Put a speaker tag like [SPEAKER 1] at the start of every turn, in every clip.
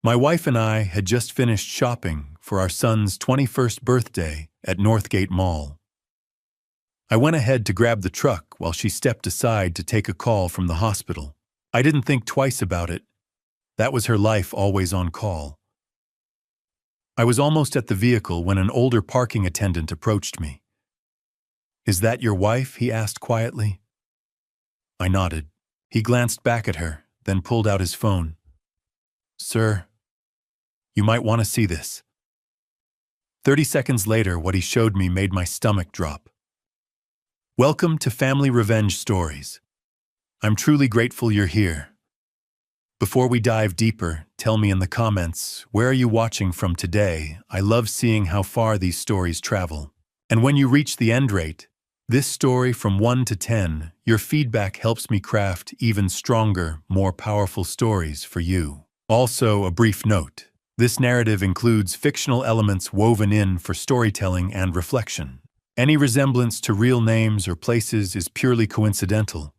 [SPEAKER 1] My wife and I had just finished shopping for our son's 21st birthday at Northgate Mall. I went ahead to grab the truck while she stepped aside to take a call from the hospital. I didn't think twice about it. That was her life, always on call. I was almost at the vehicle when an older parking attendant approached me. "Is that your wife?" he asked quietly. I nodded. He glanced back at her, then pulled out his phone. "Sir, you might want to see this." 30 seconds later, what he showed me made my stomach drop. "Welcome to Family Revenge Stories. I'm truly grateful you're here. Before we dive deeper, tell me in the comments, where are you watching from today? I love seeing how far these stories travel. And when you reach the end rate, this story from 1 to 10, your feedback helps me craft even stronger, more powerful stories for you. Also, a brief note. This narrative includes fictional elements woven in for storytelling and reflection. Any resemblance to real names or places is purely coincidental,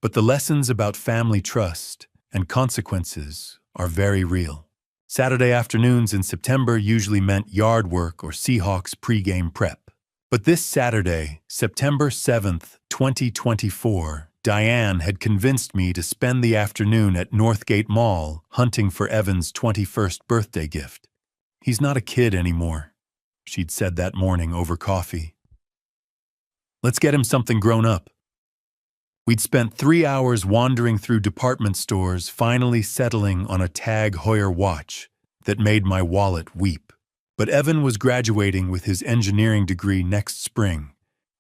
[SPEAKER 1] but the lessons about family trust and consequences are very real. Saturday afternoons in September usually meant yard work or Seahawks pregame prep. But this Saturday, September 7th, 2024, Diane had convinced me to spend the afternoon at Northgate Mall hunting for Evan's 21st birthday gift. "He's not a kid anymore," she'd said that morning over coffee. "Let's get him something grown up." We'd spent 3 hours wandering through department stores, finally settling on a Tag Heuer watch that made my wallet weep. But Evan was graduating with his engineering degree next spring,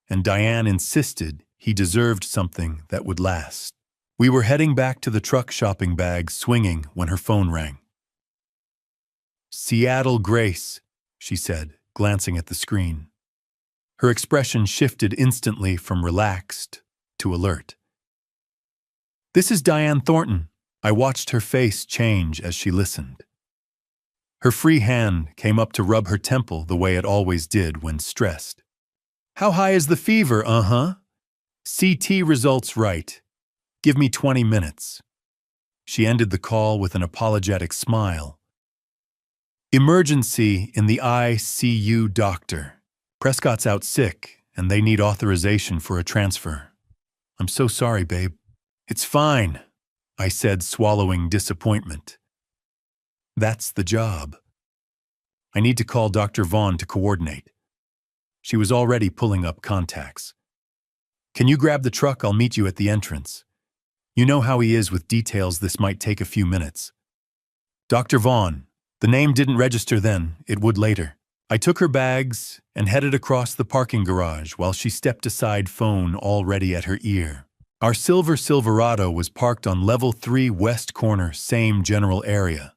[SPEAKER 1] and Diane insisted he deserved something that would last. We were heading back to the truck, shopping bag swinging, when her phone rang. "Seattle Grace," she said, glancing at the screen. Her expression shifted instantly from relaxed to alert. "This is Diane Thornton." I watched her face change as she listened. Her free hand came up to rub her temple the way it always did when stressed. "How high is the fever? CT results right. Give me 20 minutes. She ended the call with an apologetic smile. "Emergency in the ICU, doctor. Prescott's out sick, and they need authorization for a transfer." "I'm so sorry, babe." "It's fine," I said, swallowing disappointment. That's the job. I need to call Dr. Vaughn to coordinate. She was already pulling up contacts. "Can you grab the truck? I'll meet you at the entrance. You know how he is with details. This might take a few minutes." Dr. Vaughn. The name didn't register then, it would later. I took her bags and headed across the parking garage while she stepped aside, phone already at her ear. Our silver Silverado was parked on level 3 west corner, same general area.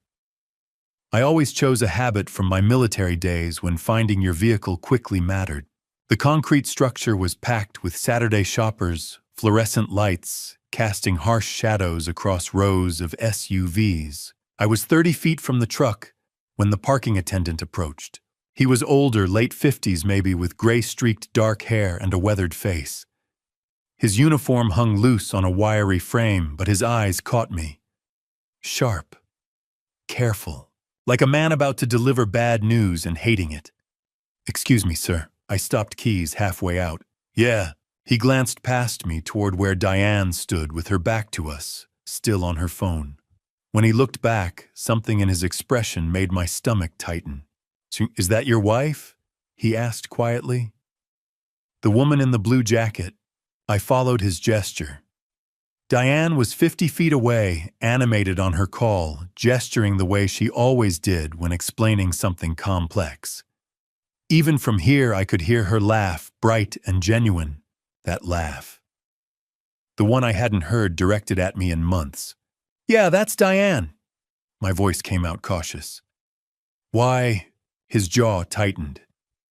[SPEAKER 1] I always chose a habit from my military days when finding your vehicle quickly mattered. The concrete structure was packed with Saturday shoppers, fluorescent lights, casting harsh shadows across rows of SUVs. I was 30 feet from the truck when the parking attendant approached. He was older, late 50s maybe, with gray-streaked dark hair and a weathered face. His uniform hung loose on a wiry frame, but his eyes caught me. Sharp. Careful. Like a man about to deliver bad news and hating it. "Excuse me, sir." I stopped keys halfway out. "Yeah." He glanced past me toward where Diane stood with her back to us, still on her phone. When he looked back, something in his expression made my stomach tighten. "Is that your wife?" he asked quietly. "The woman in the blue jacket." I followed his gesture. Diane was 50 feet away, animated on her call, gesturing the way she always did when explaining something complex. Even from here, I could hear her laugh, bright and genuine, that laugh. The one I hadn't heard directed at me in months. "Yeah, that's Diane." My voice came out cautious. "Why?" His jaw tightened.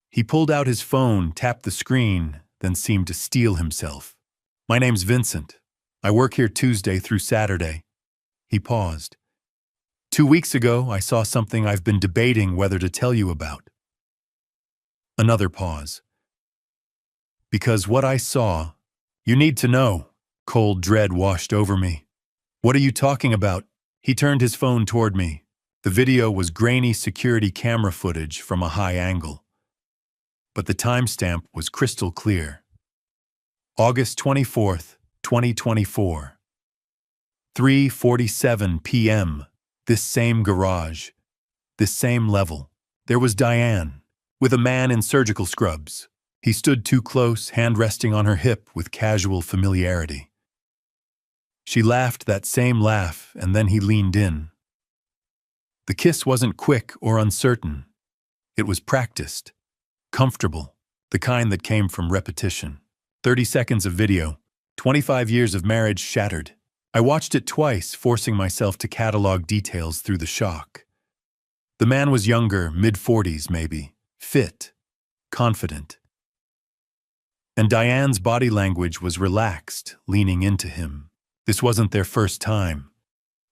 [SPEAKER 1] He pulled out his phone, tapped the screen, then seemed to steel himself. "My name's Vincent. I work here Tuesday through Saturday." He paused. 2 weeks ago, I saw something I've been debating whether to tell you about." Another pause. "Because what I saw, you need to know." Cold dread washed over me. "What are you talking about?" He turned his phone toward me. The video was grainy security camera footage from a high angle, but the timestamp was crystal clear. August 24th, 2024. 3:47 p.m. This same garage, this same level. There was Diane, with a man in surgical scrubs. He stood too close, hand resting on her hip with casual familiarity. She laughed that same laugh, and then he leaned in. The kiss wasn't quick or uncertain. It was practiced, comfortable, the kind that came from repetition. 30 seconds of video, 25 years of marriage shattered. I watched it twice, forcing myself to catalog details through the shock. The man was younger, mid-40s maybe, fit, confident. And Diane's body language was relaxed, leaning into him. This wasn't their first time.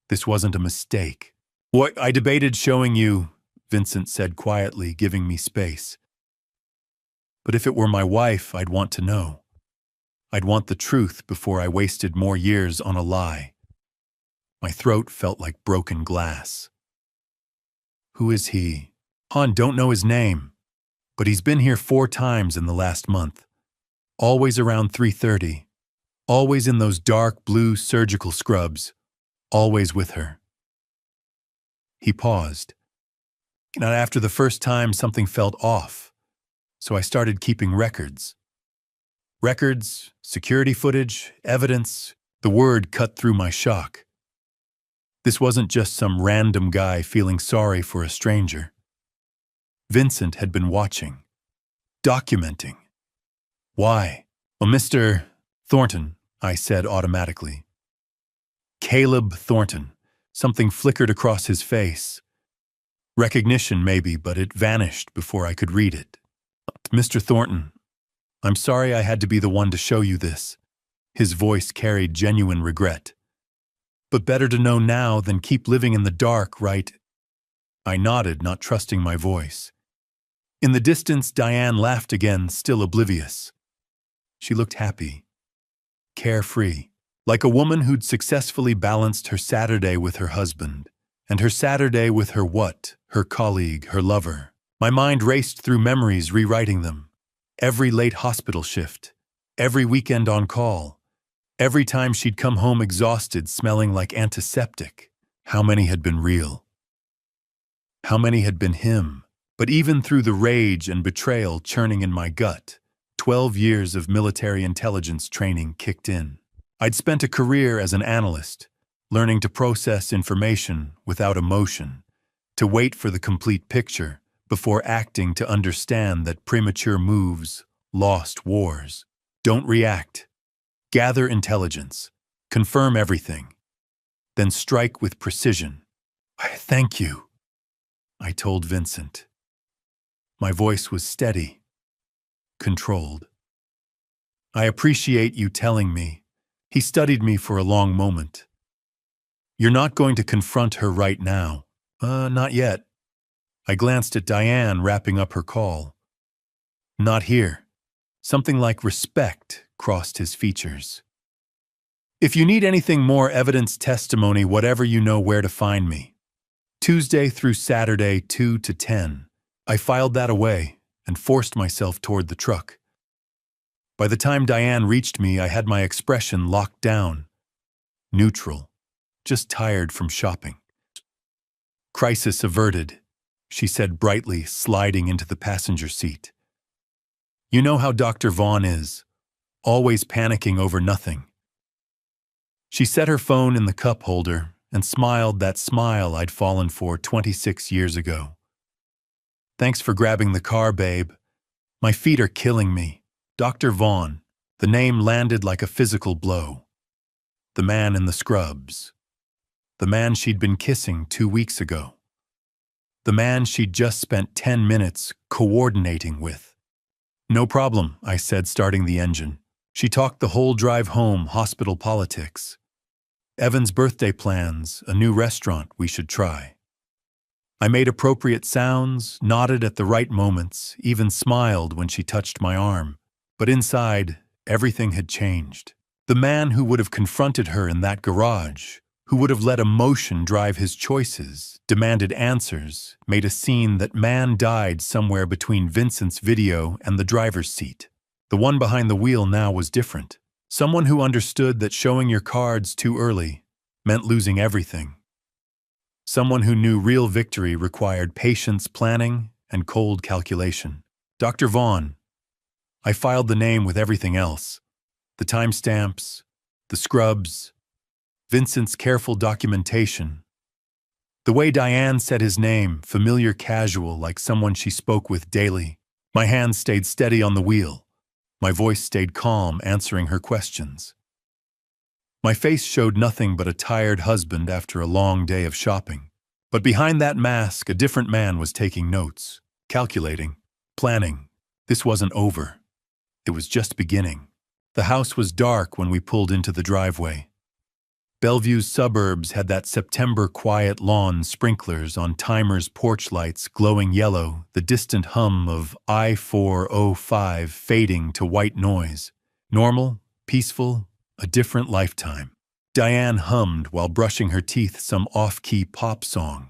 [SPEAKER 1] This wasn't a mistake. "What I debated showing you," Vincent said quietly, giving me space. "But if it were my wife, I'd want to know. I'd want the truth before I wasted more years on a lie." My throat felt like broken glass. "Who is he?" "Han, don't know his name, but he's been here 4 times in the last month. Always around 3:30. Always in those dark blue surgical scrubs. Always with her." He paused. Now, after the first time, something felt off, so I started keeping records. Records, security footage, evidence. The word cut through my shock. This wasn't just some random guy feeling sorry for a stranger. Vincent had been watching, documenting. "Why?" "Well, Mr. Thornton," I said automatically. "Caleb Thornton." Something flickered across his face. Recognition, maybe, but it vanished before I could read it. "Mr. Thornton, I'm sorry I had to be the one to show you this." His voice carried genuine regret. "But better to know now than keep living in the dark, right?" I nodded, not trusting my voice. In the distance, Diane laughed again, still oblivious. She looked happy, carefree, like a woman who'd successfully balanced her Saturday with her husband, and her Saturday with her what? Her colleague, her lover. My mind raced through memories, rewriting them. Every late hospital shift, every weekend on call, every time she'd come home exhausted, smelling like antiseptic. How many had been real? How many had been him? But even through the rage and betrayal churning in my gut, 12 years of military intelligence training kicked in. I'd spent a career as an analyst, learning to process information without emotion, to wait for the complete picture before acting, to understand that premature moves lost wars. Don't react. Gather intelligence. Confirm everything. Then strike with precision. "Thank you," I told Vincent. My voice was steady, controlled. "I appreciate you telling me." He studied me for a long moment. "You're not going to confront her right now." Not yet." I glanced at Diane wrapping up her call. "Not here." Something like respect crossed his features. "If you need anything more, evidence, testimony, whatever, you know where to find me. Tuesday through Saturday, 2 to 10. I filed that away and forced myself toward the truck. By the time Diane reached me, I had my expression locked down. Neutral, just tired from shopping. "Crisis averted," she said brightly, sliding into the passenger seat. "You know how Dr. Vaughn is, always panicking over nothing." She set her phone in the cup holder and smiled that smile I'd fallen for 26 years ago. "Thanks for grabbing the car, babe. My feet are killing me." Dr. Vaughn, the name landed like a physical blow. The man in the scrubs. The man she'd been kissing 2 weeks ago. The man she'd just spent 10 minutes coordinating with. "No problem," I said, starting the engine. She talked the whole drive home, hospital politics. Evan's birthday plans, a new restaurant we should try. I made appropriate sounds, nodded at the right moments, even smiled when she touched my arm. But inside, everything had changed. The man who would have confronted her in that garage, who would have let emotion drive his choices, demanded answers, made a scene that man died somewhere between Vincent's video and the driver's seat. The one behind the wheel now was different. Someone who understood that showing your cards too early meant losing everything. Someone who knew real victory required patience, planning, and cold calculation. Dr. Vaughn. I filed the name with everything else. The timestamps, the scrubs, Vincent's careful documentation. The way Diane said his name, familiar, casual, like someone she spoke with daily. My hands stayed steady on the wheel. My voice stayed calm, answering her questions. My face showed nothing but a tired husband after a long day of shopping. But behind that mask, a different man was taking notes, calculating, planning. This wasn't over. It was just beginning. The house was dark when we pulled into the driveway. Bellevue's suburbs had that September quiet lawn, sprinklers on timers, porch lights glowing yellow, the distant hum of I-405 fading to white noise. Normal, peaceful, a different lifetime. Diane hummed while brushing her teeth some off-key pop song.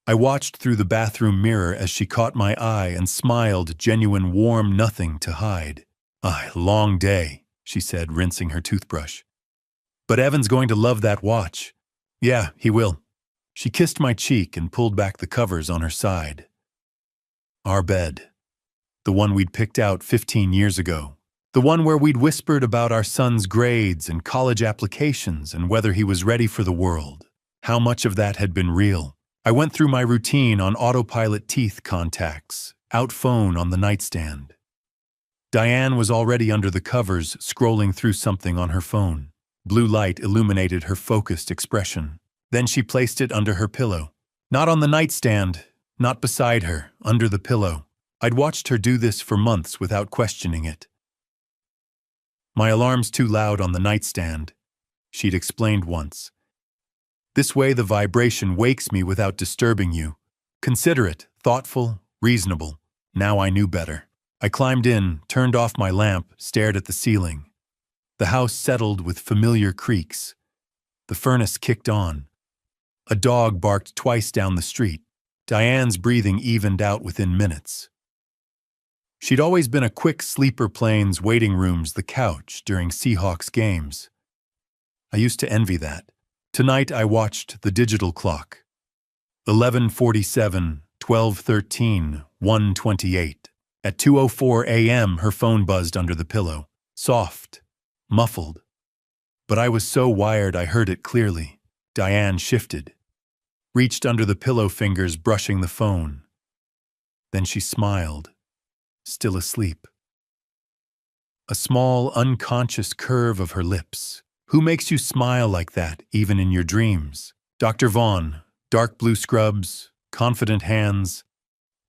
[SPEAKER 1] I watched through the bathroom mirror as she caught my eye and smiled, genuine warm nothing to hide. "Ah, long day," she said, rinsing her toothbrush. "But Evan's going to love that watch." "Yeah, he will." She kissed my cheek and pulled back the covers on her side. Our bed. The one we'd picked out 15 years ago. The one where we'd whispered about our son's grades and college applications and whether he was ready for the world. How much of that had been real? I went through my routine on autopilot, teeth contacts, out phone on the nightstand. Diane was already under the covers, scrolling through something on her phone. Blue light illuminated her focused expression. Then she placed it under her pillow. Not on the nightstand, not beside her, under the pillow. I'd watched her do this for months without questioning it. "My alarm's too loud on the nightstand," she'd explained once. "This way the vibration wakes me without disturbing you. Considerate, thoughtful, reasonable." Now I knew better. I climbed in, turned off my lamp, stared at the ceiling. The house settled with familiar creaks. The furnace kicked on. A dog barked twice down the street. Diane's breathing evened out within minutes. She'd always been a quick sleeper, planes, waiting rooms, the couch during Seahawks games. I used to envy that. Tonight I watched the digital clock. 11:47, 12:13, 1:28. At 2:04 a.m. her phone buzzed under the pillow. Soft. Muffled. But I was so wired I heard it clearly. Diane shifted. Reached under the pillow, fingers brushing the phone. Then she smiled. Still asleep. A small, unconscious curve of her lips. Who makes you smile like that, even in your dreams? Dr. Vaughn, dark blue scrubs, confident hands.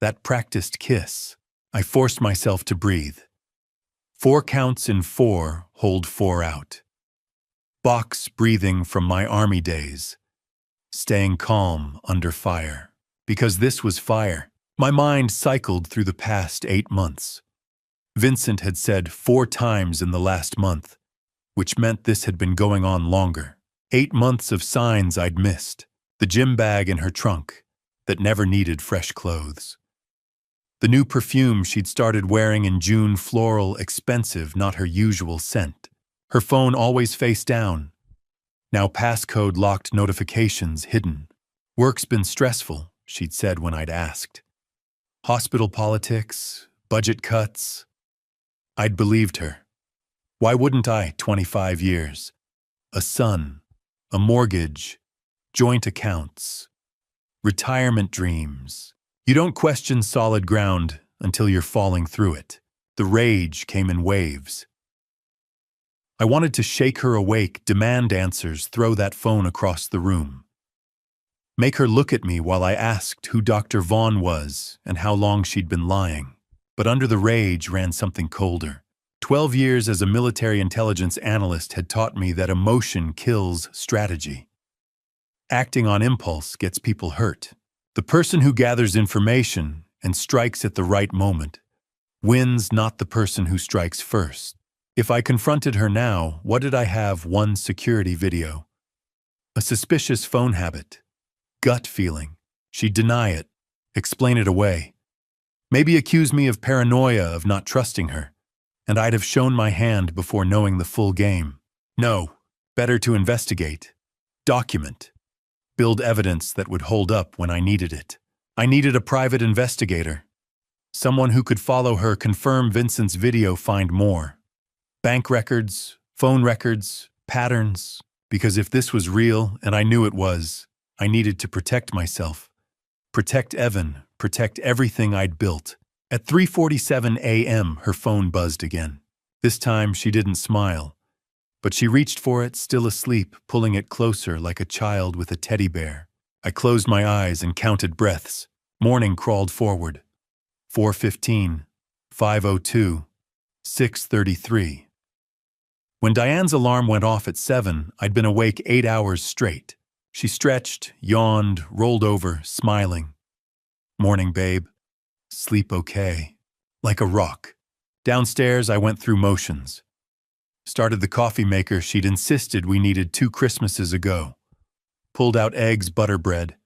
[SPEAKER 1] That practiced kiss. I forced myself to breathe. 4 counts in 4, hold 4 out. Box breathing from my army days. Staying calm under fire. Because this was fire. My mind cycled through the past 8 months. Vincent had said 4 times in the last month, which meant this had been going on longer. 8 months of signs I'd missed. The gym bag in her trunk that never needed fresh clothes. The new perfume she'd started wearing in June, floral, expensive, not her usual scent. Her phone always face down. Now passcode locked, notifications hidden. "Work's been stressful," she'd said when I'd asked. Hospital politics, budget cuts. I'd believed her. Why wouldn't I, 25 years? A son, a mortgage, joint accounts, retirement dreams. You don't question solid ground until you're falling through it. The rage came in waves. I wanted to shake her awake, demand answers, throw that phone across the room. Make her look at me while I asked who Dr. Vaughn was and how long she'd been lying. But under the rage ran something colder. 12 years as a military intelligence analyst had taught me that emotion kills strategy. Acting on impulse gets people hurt. The person who gathers information and strikes at the right moment wins, not the person who strikes first. If I confronted her now, what did I have? 1 security video. A suspicious phone habit. Gut feeling. She'd deny it, explain it away. Maybe accuse me of paranoia of not trusting her, and I'd have shown my hand before knowing the full game. No, better to investigate, document, build evidence that would hold up when I needed it. I needed a private investigator, someone who could follow her, confirm Vincent's video, find more. Bank records, phone records, patterns, because if this was real, and I knew it was, I needed to protect myself. Protect Evan, protect everything I'd built. At 3:47 a.m., her phone buzzed again. This time, she didn't smile, but she reached for it, still asleep, pulling it closer like a child with a teddy bear. I closed my eyes and counted breaths. Morning crawled forward. 4:15, 5:02, 6:33. When Diane's alarm went off at 7, I'd been awake 8 hours straight. She stretched, yawned, rolled over, smiling. Morning, babe. Sleep okay. Like a rock. Downstairs, I went through motions. Started the coffee maker she'd insisted we needed 2 Christmases ago. Pulled out eggs, butter bread.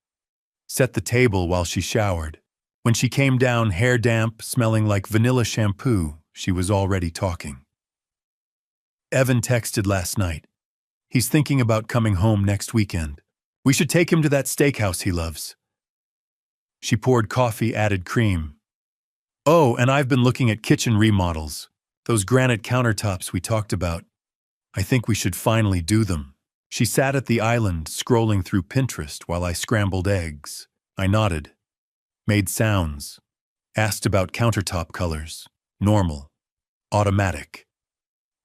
[SPEAKER 1] Set the table while she showered. When she came down, hair damp, smelling like vanilla shampoo, she was already talking. Evan texted last night. He's thinking about coming home next weekend. We should take him to that steakhouse he loves. She poured coffee, added cream. Oh, and I've been looking at kitchen remodels. Those granite countertops we talked about. I think we should finally do them. She sat at the island, scrolling through Pinterest while I scrambled eggs. I nodded. Made sounds. Asked about countertop colors. Normal. Automatic.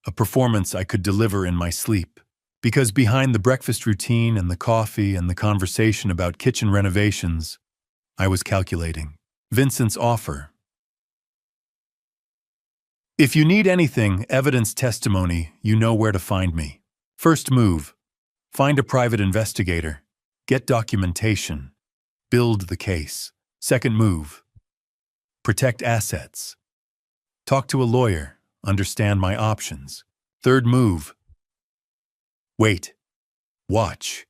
[SPEAKER 1] A performance I could deliver in my sleep. Because behind the breakfast routine and the coffee and the conversation about kitchen renovations, I was calculating. Vincent's offer. If you need anything, evidence, testimony, you know where to find me. First move. Find a private investigator. Get documentation. Build the case. Second move. Protect assets. Talk to a lawyer. Understand my options. Third move. Wait. Watch.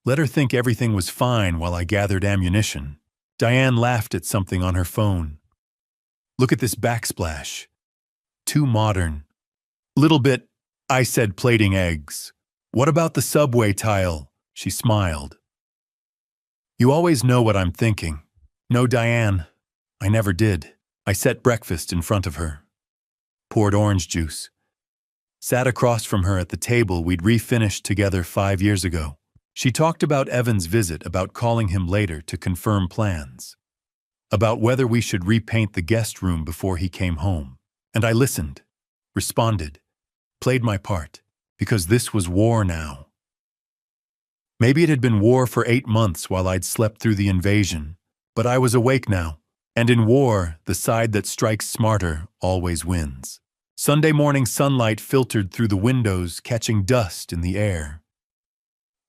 [SPEAKER 1] Let her think everything was fine while I gathered ammunition. Diane laughed at something on her phone. Look at this backsplash. Too modern. Little bit, I said, plating eggs. What about the subway tile? She smiled. You always know what I'm thinking. No, Diane. I never did. I set breakfast in front of her. Poured orange juice. Sat across from her at the table we'd refinished together 5 years ago. She talked about Evan's visit, about calling him later to confirm plans. About whether we should repaint the guest room before he came home. And I listened, responded, played my part, because this was war now. Maybe it had been war for 8 months while I'd slept through the invasion, but I was awake now, and in war, the side that strikes smarter always wins. Sunday morning sunlight filtered through the windows, catching dust in the air.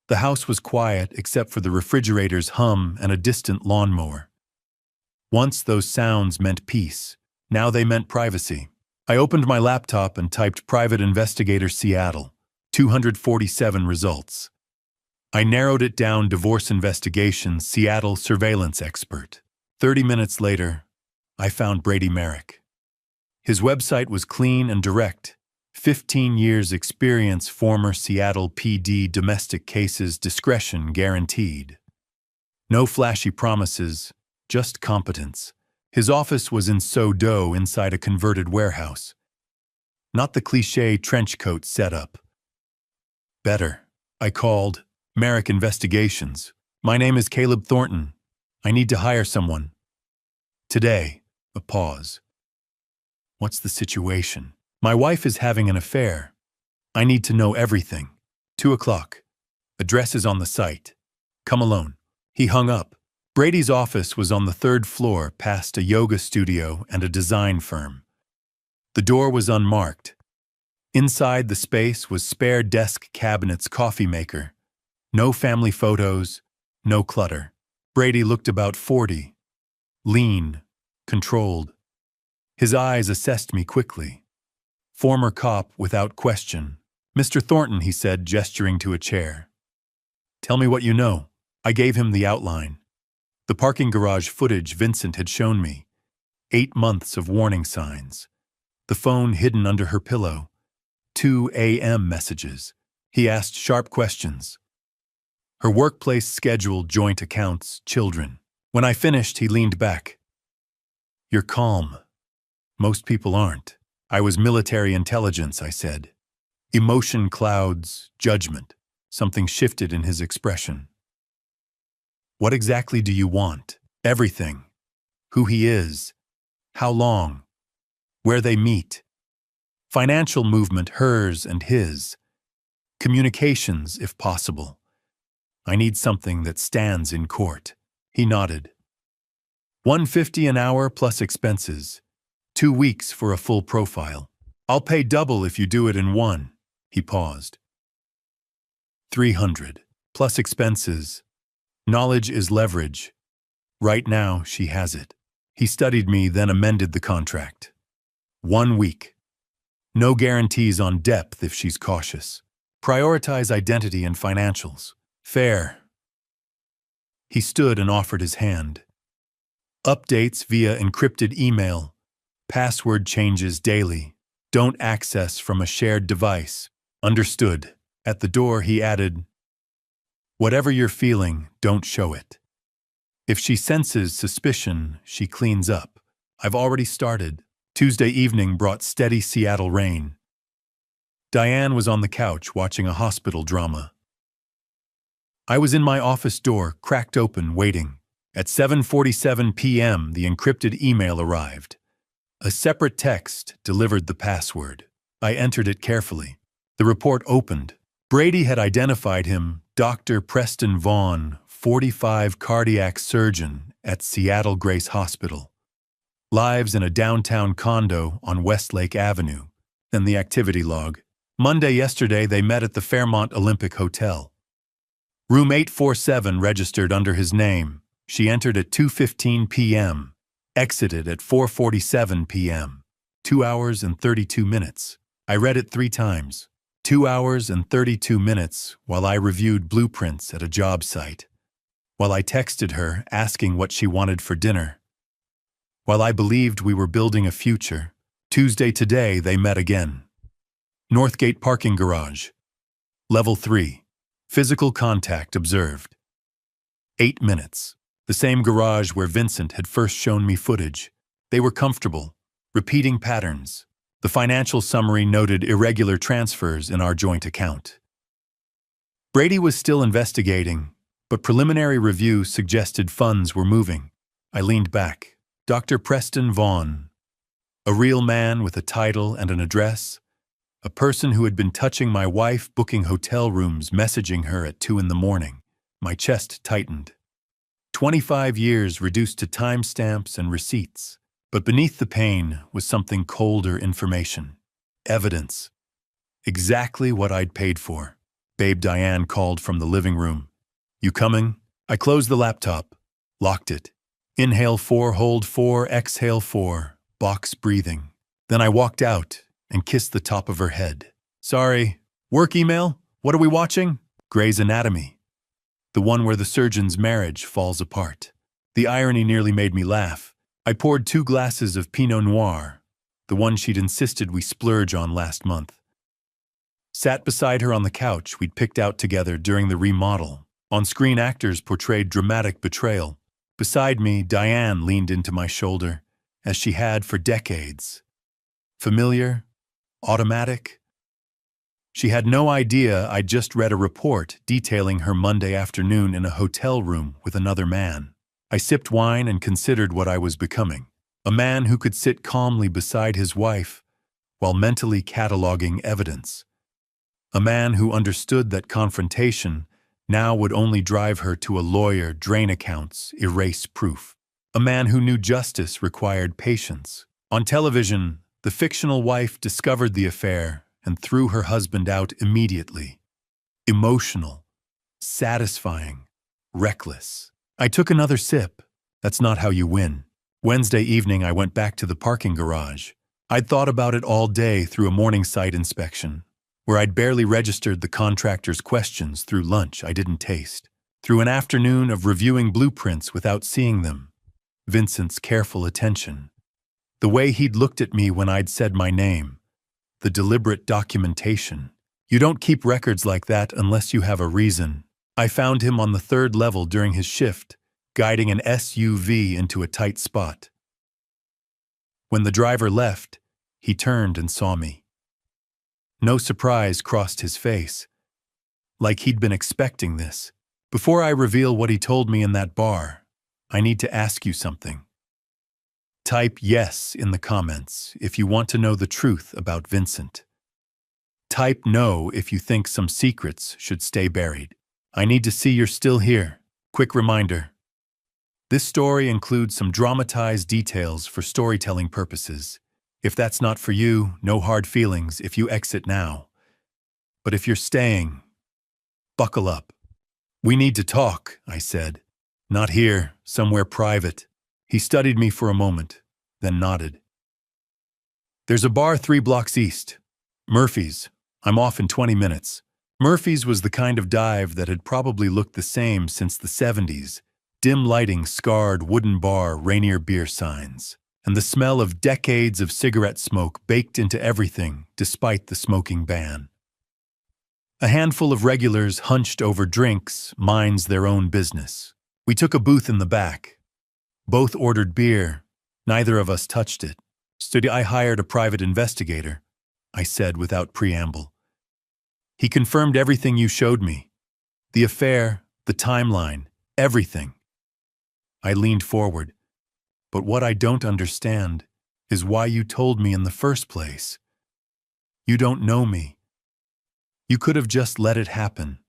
[SPEAKER 1] The house was quiet except for the refrigerator's hum and a distant lawnmower. Once those sounds meant peace, now they meant privacy. I opened my laptop and typed Private Investigator Seattle, 247 results. I narrowed it down, Divorce Investigation, Seattle Surveillance Expert. 30 minutes later, I found Brady Merrick. His website was clean and direct. 15 years experience, former Seattle PD, domestic cases, discretion guaranteed. No flashy promises, just competence. His office was in SoDo inside a converted warehouse. Not the cliché trench coat setup. Better. I called. Merrick Investigations. My name is Caleb Thornton. I need to hire someone. Today. A pause. What's the situation? My wife is having an affair. I need to know everything. 2 o'clock. Address is on the site. Come alone. He hung up. Brady's office was on the 3rd floor, past a yoga studio and a design firm. The door was unmarked. Inside the space was spare desk cabinets, coffee maker. No family photos, no clutter. Brady looked about 40. Lean, controlled. His eyes assessed me quickly. Former cop without question. Mr. Thornton, he said, gesturing to a chair. Tell me what you know. I gave him the outline. The parking garage footage Vincent had shown me. 8 months of warning signs. The phone hidden under her pillow. 2 a.m. messages. He asked sharp questions. Her workplace schedule, joint accounts, children. When I finished, he leaned back. You're calm. Most people aren't. I was military intelligence, I said. Emotion clouds, judgment. Something shifted in his expression. What exactly do you want? Everything. Who he is. How long. Where they meet. Financial movement, hers and his. Communications, if possible. I need something that stands in court. He nodded. $150 an hour plus expenses. 2 weeks for a full profile. I'll pay double if you do it in one. He paused. 300 plus expenses. Knowledge is leverage. Right now, she has it. He studied me, then amended the contract. 1 week. No guarantees on depth if she's cautious. Prioritize identity and financials. Fair. He stood and offered his hand. Updates via encrypted email. Password changes daily. Don't access from a shared device. Understood. At the door, he added, whatever you're feeling, don't show it. If she senses suspicion, she cleans up. I've already started. Tuesday evening brought steady Seattle rain. Diane was on the couch watching a hospital drama. I was in my office door, cracked open, waiting. At 7:47 p.m., the encrypted email arrived. A separate text delivered the password. I entered it carefully. The report opened. Brady had identified him, Dr. Preston Vaughn, 45, cardiac surgeon at Seattle Grace Hospital. Lives in a downtown condo on Westlake Avenue. Then the activity log. Monday yesterday they met at the Fairmont Olympic Hotel. Room 847 registered under his name. She entered at 2:15 p.m., exited at 4:47 p.m. 2 hours and 32 minutes. I read it 3 times. 2 hours and 32 minutes while I reviewed blueprints at a job site. While I texted her asking what she wanted for dinner. While I believed we were building a future. Tuesday today they met again. Northgate parking garage. Level 3. Physical contact observed. 8 minutes. The same garage where Vincent had first shown me footage. They were comfortable. Repeating patterns. The financial summary noted irregular transfers in our joint account. Brady was still investigating, but preliminary review suggested funds were moving. I leaned back. Dr. Preston Vaughn. A real man with a title and an address. A person who had been touching my wife, booking hotel rooms, messaging her at 2 in the morning. My chest tightened. 25 years reduced to timestamps and receipts. But beneath the pain was something colder information. Evidence. Exactly what I'd paid for. Babe Diane called from the living room. You coming? I closed the laptop. Locked it. Inhale 4, hold 4, exhale 4. Box breathing. Then I walked out and kissed the top of her head. Sorry. Work email? What are we watching? Grey's Anatomy. The one where the surgeon's marriage falls apart. The irony nearly made me laugh. I poured 2 glasses of Pinot Noir, the one she'd insisted we splurge on last month. Sat beside her on the couch we'd picked out together during the remodel. On-screen actors portrayed dramatic betrayal. Beside me, Diane leaned into my shoulder, as she had for decades. Familiar? Automatic? She had no idea I'd just read a report detailing her Monday afternoon in a hotel room with another man. I sipped wine and considered what I was becoming. A man who could sit calmly beside his wife while mentally cataloging evidence. A man who understood that confrontation now would only drive her to a lawyer, drain accounts, erase proof. A man who knew justice required patience. On television, the fictional wife discovered the affair and threw her husband out immediately. Emotional, satisfying, reckless. I took another sip. That's not how you win. Wednesday evening, I went back to the parking garage. I'd thought about it all day through a morning site inspection. where I'd barely registered the contractor's questions through lunch I didn't taste, through an afternoon of reviewing blueprints without seeing them, Vincent's careful attention, the way he'd looked at me when I'd said my name, the deliberate documentation. You don't keep records like that unless you have a reason. I found him on the 3rd level during his shift, guiding an SUV into a tight spot. When the driver left, he turned and saw me. No surprise crossed his face, like he'd been expecting this. Before I reveal what he told me in that bar, I need to ask you something. Type yes in the comments if you want to know the truth about Vincent. Type no if you think some secrets should stay buried. I need to see you're still here. Quick reminder. This story includes some dramatized details for storytelling purposes. If that's not for you, no hard feelings if you exit now. But if you're staying, buckle up. We need to talk, I said. Not here, somewhere private. He studied me for a moment, then nodded. There's a bar 3 blocks east. Murphy's. I'm off in 20 minutes. Murphy's was the kind of dive that had probably looked the same since the 70s. Dim lighting, scarred wooden bar, Rainier beer signs, and the smell of decades of cigarette smoke baked into everything despite the smoking ban. A handful of regulars hunched over drinks, minds their own business. We took a booth in the back. Both ordered beer. Neither of us touched it. I hired a private investigator, I said without preamble. He confirmed everything you showed me. The affair, the timeline, everything. I leaned forward. But what I don't understand is why you told me in the first place. You don't know me. You could have just let it happen.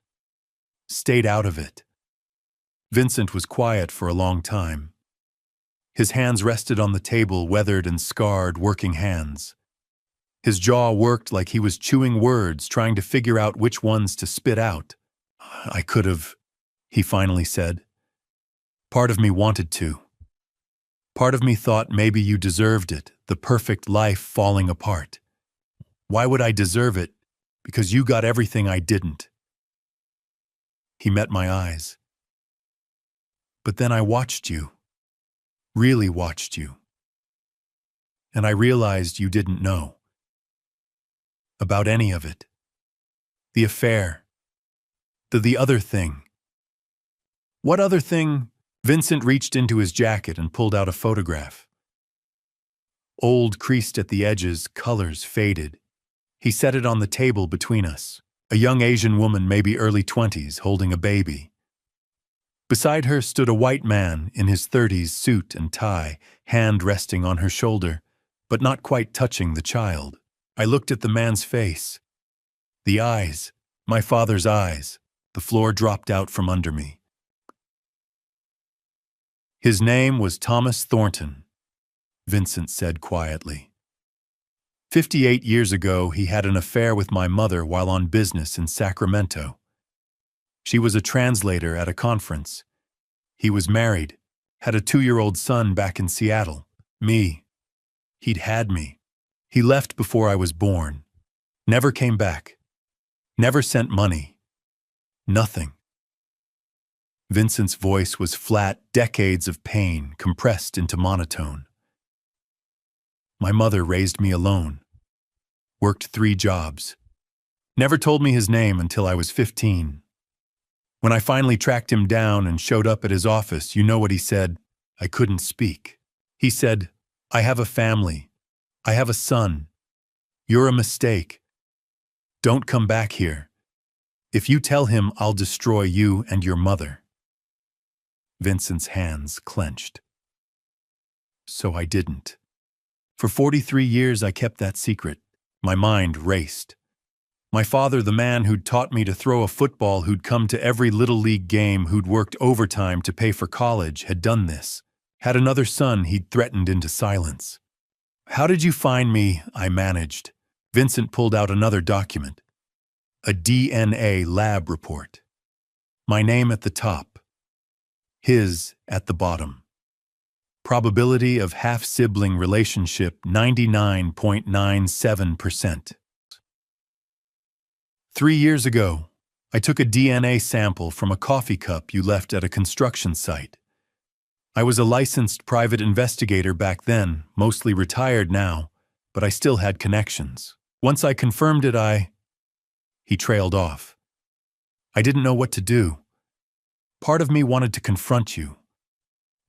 [SPEAKER 1] Stayed out of it. Vincent was quiet for a long time. His hands rested on the table, weathered and scarred working hands. His jaw worked like he was chewing words, trying to figure out which ones to spit out. I could have, he finally said. Part of me wanted to. Part of me thought maybe you deserved it, the perfect life falling apart. Why would I deserve it? Because you got everything I didn't. He met my eyes. But then I watched you. Really watched you. And I realized you didn't know. About any of it. The affair. The other thing. What other thing? Vincent reached into his jacket and pulled out a photograph. Old, creased at the edges, colors faded. He set it on the table between us. A young Asian woman, maybe early 20s, holding a baby. Beside her stood a white man in his 30s, suit and tie, hand resting on her shoulder, but not quite touching the child. I looked at the man's face. The eyes, my father's eyes. The floor dropped out from under me. His name was Thomas Thornton, Vincent said quietly. 58 years ago, he had an affair with my mother while on business in Sacramento. She was a translator at a conference. He was married, had a 2-year-old son back in Seattle. Me. He'd had me. He left before I was born. Never came back. Never sent money. Nothing. Vincent's voice was flat, decades of pain compressed into monotone. My mother raised me alone. Worked 3 jobs. Never told me his name until I was 15. When I finally tracked him down and showed up at his office, you know what he said? I couldn't speak. He said, I have a family. I have a son. You're a mistake. Don't come back here. If you tell him, I'll destroy you and your mother. Vincent's hands clenched. So I didn't. For 43 years I kept that secret. My mind raced. My father, the man who'd taught me to throw a football, who'd come to every little league game, who'd worked overtime to pay for college, had done this. Had another son he'd threatened into silence. How did you find me? I managed. Vincent pulled out another document. A DNA lab report. My name at the top. His at the bottom. Probability of half-sibling relationship 99.97%. 3 years ago, I took a DNA sample from a coffee cup you left at a construction site. I was a licensed private investigator back then, mostly retired now, but I still had connections. Once I confirmed it, He trailed off. I didn't know what to do. Part of me wanted to confront you.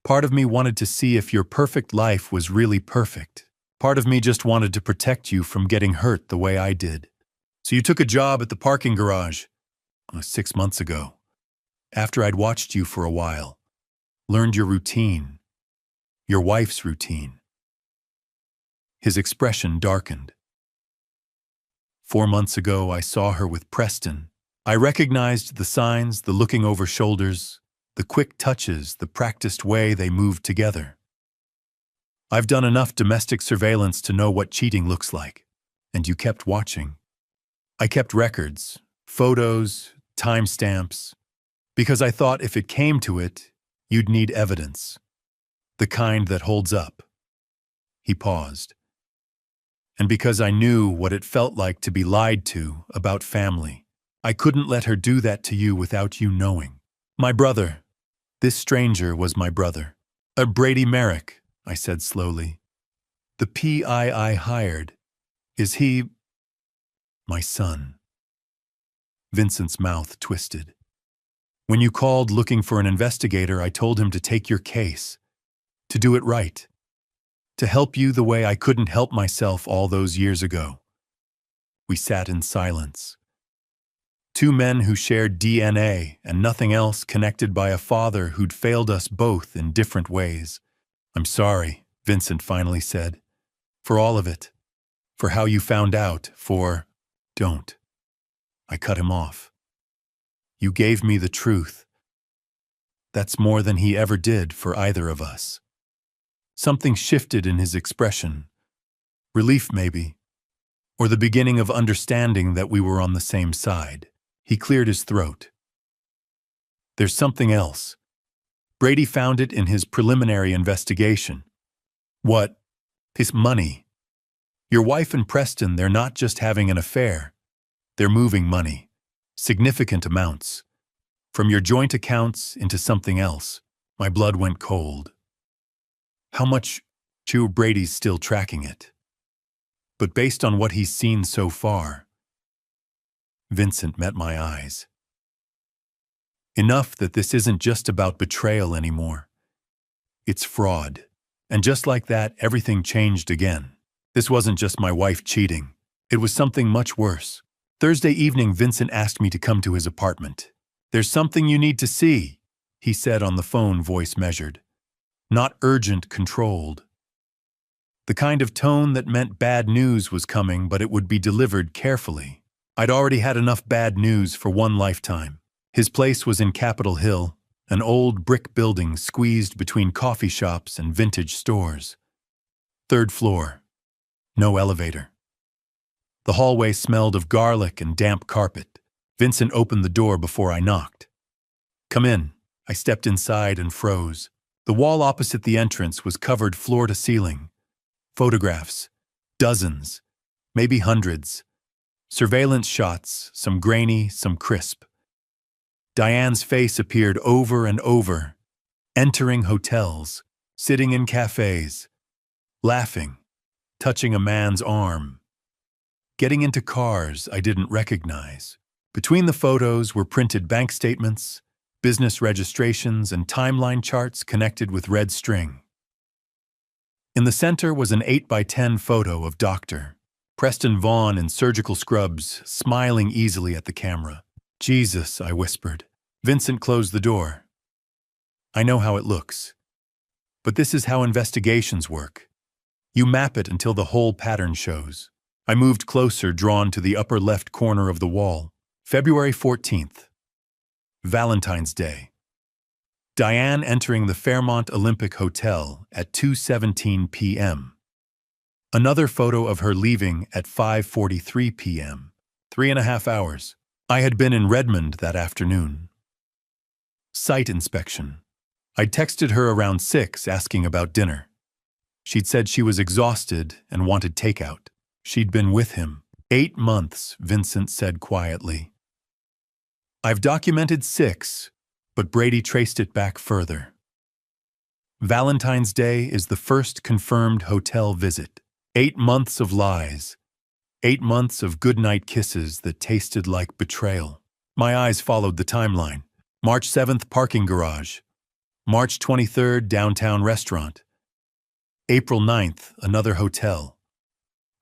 [SPEAKER 1] Part of me wanted to see if your perfect life was really perfect. Part of me just wanted to protect you from getting hurt the way I did. So you took a job at the parking garage 6 months ago, after I'd watched you for a while, learned your routine, your wife's routine. His expression darkened. 4 months ago, I saw her with Preston. I recognized the signs, the looking over shoulders, the quick touches, the practiced way they moved together. I've done enough domestic surveillance to know what cheating looks like, and you kept watching. I kept records, photos, timestamps, because I thought if it came to it, you'd need evidence, the kind that holds up. He paused. And because I knew what it felt like to be lied to about family, I couldn't let her do that to you without you knowing. My brother. This stranger was my brother. Brady Merrick, I said slowly. The PI I hired. Is he my son? Vincent's mouth twisted. When you called looking for an investigator, I told him to take your case, to do it right, to help you the way I couldn't help myself all those years ago. We sat in silence. Two men who shared DNA and nothing else, connected by a father who'd failed us both in different ways. I'm sorry, Vincent finally said, for all of it, for how you found out, for... Don't. I cut him off. You gave me the truth. That's more than he ever did for either of us. Something shifted in his expression. Relief, maybe, or the beginning of understanding that we were on the same side. He cleared his throat. There's something else. Brady found it in his preliminary investigation. What? His money. Your wife and Preston, they're not just having an affair. They're moving money. Significant amounts. From your joint accounts into something else. My blood went cold. How much? Brady's still tracking it. But based on what he's seen so far, Vincent met my eyes. Enough that this isn't just about betrayal anymore. It's fraud. And just like that, everything changed again. This wasn't just my wife cheating. It was something much worse. Thursday evening, Vincent asked me to come to his apartment. There's something you need to see, he said on the phone, voice measured. Not urgent, controlled. The kind of tone that meant bad news was coming, but it would be delivered carefully. I'd already had enough bad news for one lifetime. His place was in Capitol Hill, an old brick building squeezed between coffee shops and vintage stores. 3rd floor. No elevator. The hallway smelled of garlic and damp carpet. Vincent opened the door before I knocked. Come in. I stepped inside and froze. The wall opposite the entrance was covered floor to ceiling. Photographs. Dozens. Maybe hundreds. Surveillance shots, some grainy, some crisp. Diane's face appeared over and over, entering hotels, sitting in cafes, laughing, touching a man's arm, getting into cars I didn't recognize. Between the photos were printed bank statements, business registrations, and timeline charts connected with red string. In the center was an 8x10 photo of Dr. Preston Vaughn in surgical scrubs, smiling easily at the camera. Jesus, I whispered. Vincent closed the door. I know how it looks. But this is how investigations work. You map it until the whole pattern shows. I moved closer, drawn to the upper left corner of the wall. February 14th. Valentine's Day. Diane entering the Fairmont Olympic Hotel at 2:17 p.m. Another photo of her leaving at 5:43 p.m. 3.5 hours. I had been in Redmond that afternoon. Site inspection. I'd texted her around 6 asking about dinner. She'd said she was exhausted and wanted takeout. She'd been with him. 8 months, Vincent said quietly. I've documented 6, but Brady traced it back further. Valentine's Day is the first confirmed hotel visit. 8 months of lies. 8 months of goodnight kisses that tasted like betrayal. My eyes followed the timeline. March 7th, parking garage. March 23rd, downtown restaurant. April 9th, another hotel.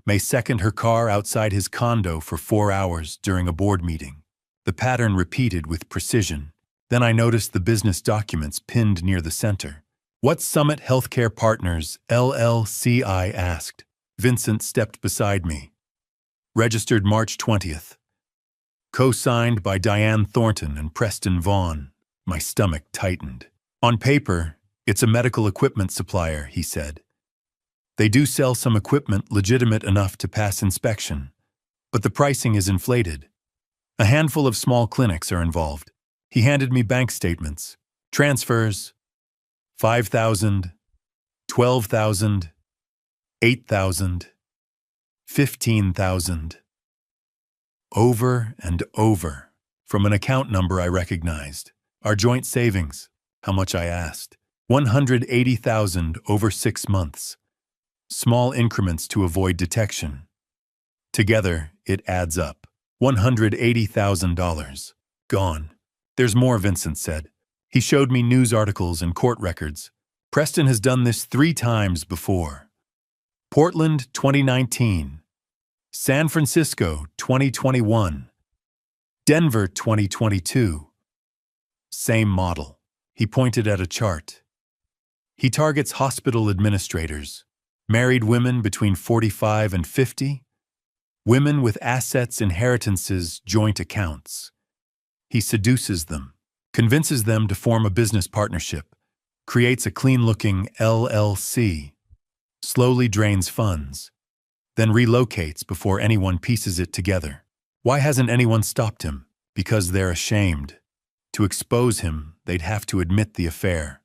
[SPEAKER 1] May 2nd, her car outside his condo for 4 hours during a board meeting. The pattern repeated with precision. Then I noticed the business documents pinned near the center. What Summit Healthcare Partners, LLC? I asked. Vincent stepped beside me. Registered March 20th. Co-signed by Diane Thornton and Preston Vaughn. My stomach tightened. On paper, it's a medical equipment supplier, he said. They do sell some equipment legitimate enough to pass inspection, but the pricing is inflated. A handful of small clinics are involved. He handed me bank statements. Transfers. 5,000, 12,000, 8,000, 15,000. Over and over, from an account number I recognized. Our joint savings, how much I asked. 180,000 over 6 months. Small increments to avoid detection. Together, it adds up. $180,000. Gone. There's more, Vincent said. He showed me news articles and court records. Preston has done this 3 times before. Portland, 2019. San Francisco, 2021. Denver, 2022. Same model. He pointed at a chart. He targets hospital administrators, married women between 45 and 50, women with assets, inheritances, joint accounts. He seduces them, convinces them to form a business partnership, creates a clean-looking LLC, slowly drains funds, then relocates before anyone pieces it together. Why hasn't anyone stopped him? Because they're ashamed. To expose him, they'd have to admit the affair.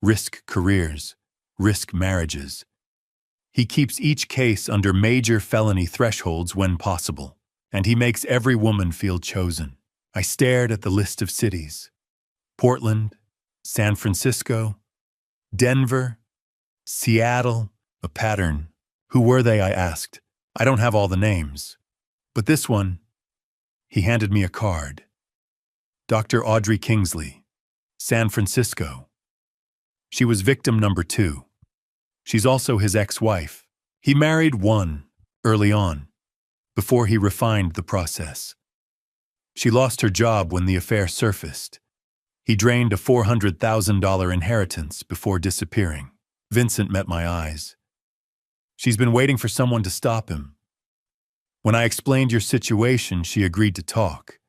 [SPEAKER 1] Risk careers, risk marriages. He keeps each case under major felony thresholds when possible, and he makes every woman feel chosen. I stared at the list of cities. Portland, San Francisco, Denver, Seattle, a pattern. Who were they? I asked. I don't have all the names. But this one, he handed me a card. Dr. Audrey Kingsley, San Francisco. She was victim number 2. She's also his ex-wife. He married one early on, before he refined the process. She lost her job when the affair surfaced. He drained a $400,000 inheritance before disappearing. Vincent met my eyes. She's been waiting for someone to stop him. When I explained your situation, she agreed to talk.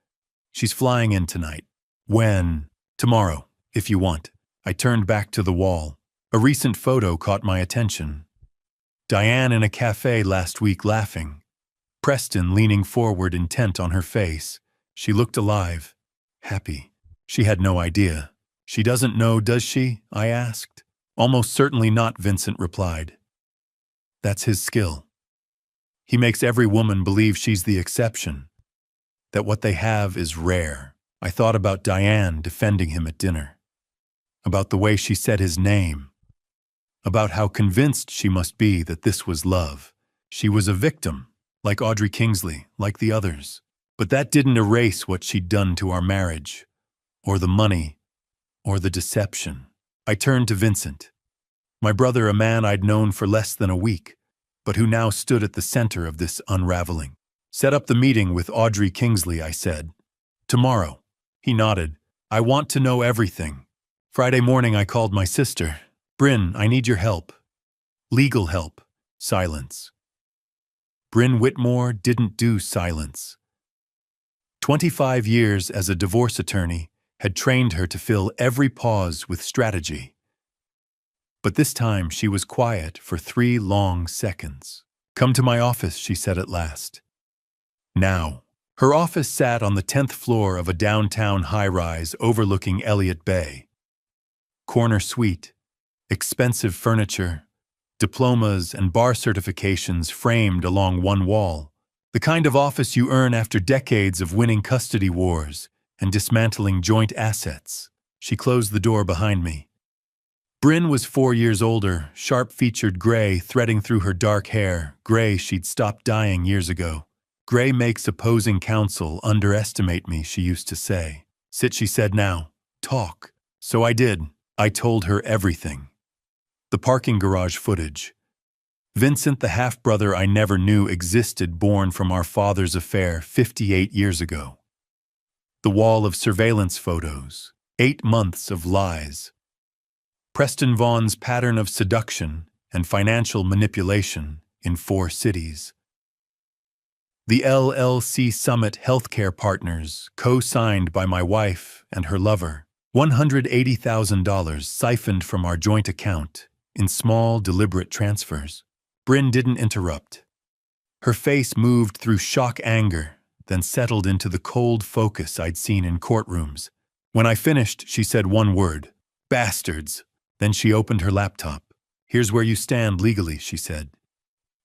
[SPEAKER 1] She's flying in tonight. When? Tomorrow, if you want. I turned back to the wall. A recent photo caught my attention. Diane in a cafe last week laughing. Preston leaning forward, intent on her face. She looked alive, happy. She had no idea. She doesn't know, does she? I asked. Almost certainly not, Vincent replied. That's his skill. He makes every woman believe she's the exception, that what they have is rare. I thought about Diane defending him at dinner, about the way she said his name, about how convinced she must be that this was love. She was a victim, like Audrey Kingsley, like the others. But that didn't erase what she'd done to our marriage, or the money, or the deception. I turned to Vincent, my brother, a man I'd known for less than a week, but who now stood at the center of this unraveling. Set up the meeting with Audrey Kingsley, I said. Tomorrow. He nodded. I want to know everything. Friday morning I called my sister. Bryn, I need your help. Legal help. Silence. Bryn Whitmore didn't do silence. 25 years as a divorce attorney had trained her to fill every pause with strategy. But this time she was quiet for 3 long seconds. Come to my office, she said at last. Now. Her office sat on the 10th floor of a downtown high-rise overlooking Elliott Bay. Corner suite, expensive furniture, diplomas and bar certifications framed along one wall. The The kind of office you earn after decades of winning custody wars and dismantling joint assets. She closed the door behind me. Bryn was 4 years older, sharp-featured gray threading through her dark hair, gray she'd stopped dyeing years ago. Gray makes opposing counsel underestimate me, she used to say. Sit, she said now. Talk. So I did. I told her everything. The parking garage footage. Vincent, the half-brother I never knew existed, born from our father's affair 58 years ago. The wall of surveillance photos. 8 months of lies. Preston Vaughan's pattern of seduction and financial manipulation in 4 cities. The LLC Summit Healthcare Partners, co-signed by my wife and her lover. $180,000 siphoned from our joint account in small, deliberate transfers. Bryn didn't interrupt. Her face moved through shock anger, then settled into the cold focus I'd seen in courtrooms. When I finished, she said one word, "Bastards." Then she opened her laptop. "Here's where you stand legally," she said.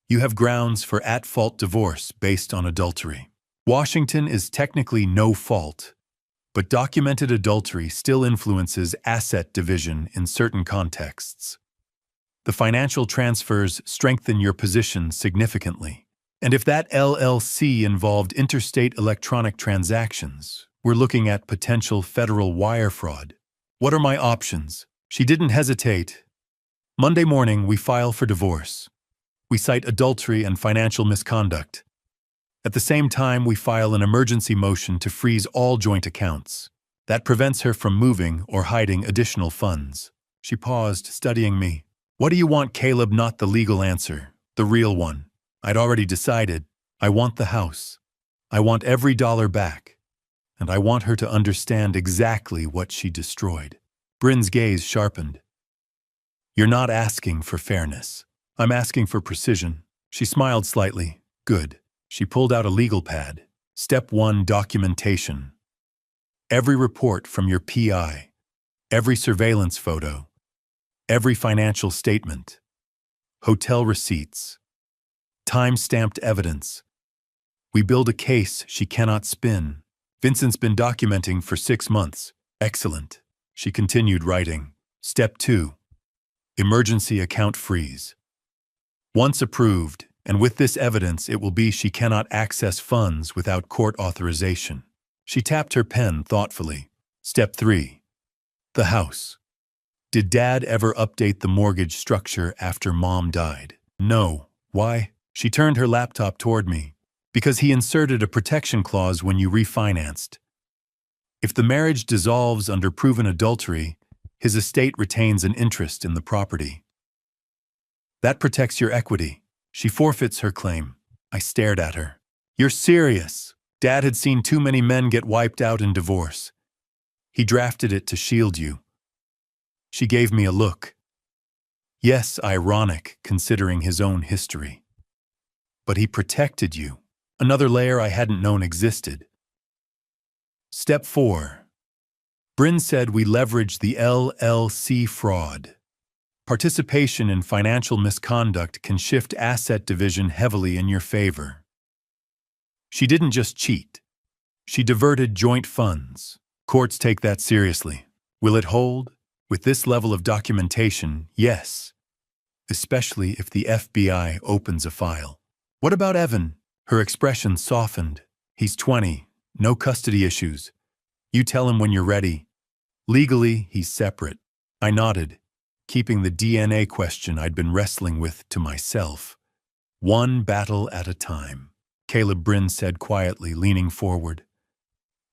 [SPEAKER 1] "You have grounds for at-fault divorce based on adultery. Washington is technically no fault, but documented adultery still influences asset division in certain contexts. The financial transfers strengthen your position significantly. And if that LLC involved interstate electronic transactions, we're looking at potential federal wire fraud. What are my options?" She didn't hesitate. "Monday morning, we file for divorce. We cite adultery and financial misconduct. At the same time, we file an emergency motion to freeze all joint accounts. That prevents her from moving or hiding additional funds." She paused, studying me. "What do you want, Caleb?" Not the legal answer, the real one. I'd already decided. I want the house. I want every dollar back. And I want her to understand exactly what she destroyed. Bryn's gaze sharpened. "You're not asking for fairness. I'm asking for precision." She smiled slightly. "Good." She pulled out a legal pad. Step 1, documentation. Every report from your PI, every surveillance photo, every financial statement, hotel receipts, time-stamped evidence. We build a case she cannot spin. Vincent's been documenting for 6 months. Excellent. She continued writing. Step 2, emergency account freeze. Once approved, and with this evidence, it will be she cannot access funds without court authorization. She tapped her pen thoughtfully. Step 3, the house. Did Dad ever update the mortgage structure after Mom died? No. Why? She turned her laptop toward me. Because he inserted a protection clause when you refinanced. If the marriage dissolves under proven adultery, his estate retains an interest in the property. That protects your equity. She forfeits her claim. I stared at her. You're serious? Dad had seen too many men get wiped out in divorce. He drafted it to shield you. She gave me a look. Yes, ironic, considering his own history. But he protected you. Another layer I hadn't known existed. Step 4. Bryn said we leveraged the LLC fraud. Participation in financial misconduct can shift asset division heavily in your favor. She didn't just cheat. She diverted joint funds. Courts take that seriously. Will it hold? With this level of documentation, yes. Especially if the FBI opens a file. What about Evan? Her expression softened. He's 20. No custody issues. You tell him when you're ready. Legally, he's separate. I nodded, keeping the DNA question I'd been wrestling with to myself. One battle at a time, Caleb Bryn said quietly, leaning forward.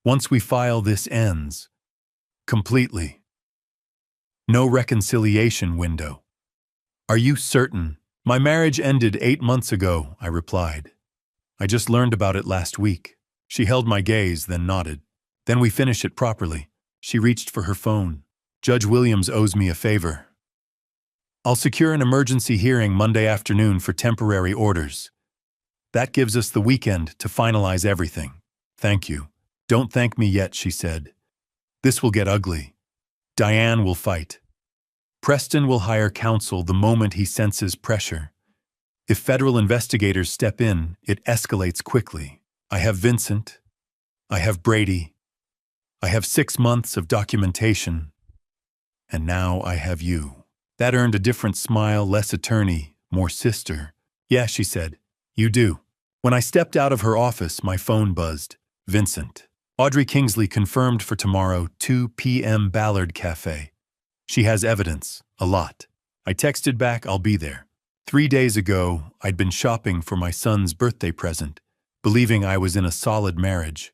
[SPEAKER 1] Once we file, this ends. Completely. No reconciliation window. Are you certain? My marriage ended 8 months ago, I replied. I just learned about it last week. She held my gaze, then nodded. Then we finish it properly. She reached for her phone. Judge Williams owes me a favor. I'll secure an emergency hearing Monday afternoon for temporary orders. That gives us the weekend to finalize everything. Thank you. Don't thank me yet, she said. This will get ugly. Diane will fight. Preston will hire counsel the moment he senses pressure. If federal investigators step in, it escalates quickly. I have Vincent. I have Brady. I have 6 months of documentation. And now I have you. That earned a different smile, less attorney, more sister. Yeah, she said. You do. When I stepped out of her office, my phone buzzed. Vincent. Audrey Kingsley confirmed for tomorrow, 2 p.m. Ballard Cafe. She has evidence. A lot. I texted back, I'll be there. 3 days ago, I'd been shopping for my son's birthday present, believing I was in a solid marriage.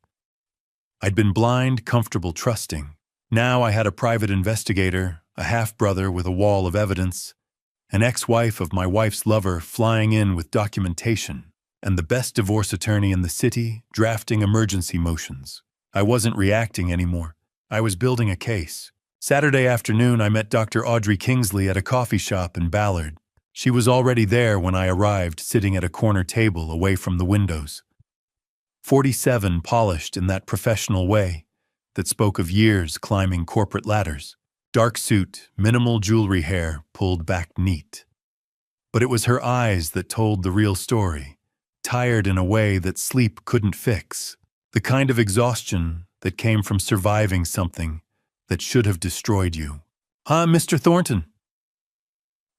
[SPEAKER 1] I'd been blind, comfortable, trusting. Now I had a private investigator, a half-brother with a wall of evidence, an ex-wife of my wife's lover flying in with documentation, and the best divorce attorney in the city drafting emergency motions. I wasn't reacting anymore. I was building a case. Saturday afternoon, I met Dr. Audrey Kingsley at a coffee shop in Ballard. She was already there when I arrived, sitting at a corner table away from the windows. 47, polished in that professional way that spoke of years climbing corporate ladders. Dark suit, minimal jewelry, hair pulled back neat. But it was her eyes that told the real story, tired in a way that sleep couldn't fix, the kind of exhaustion that came from surviving something that should have destroyed you. Mr. Thornton.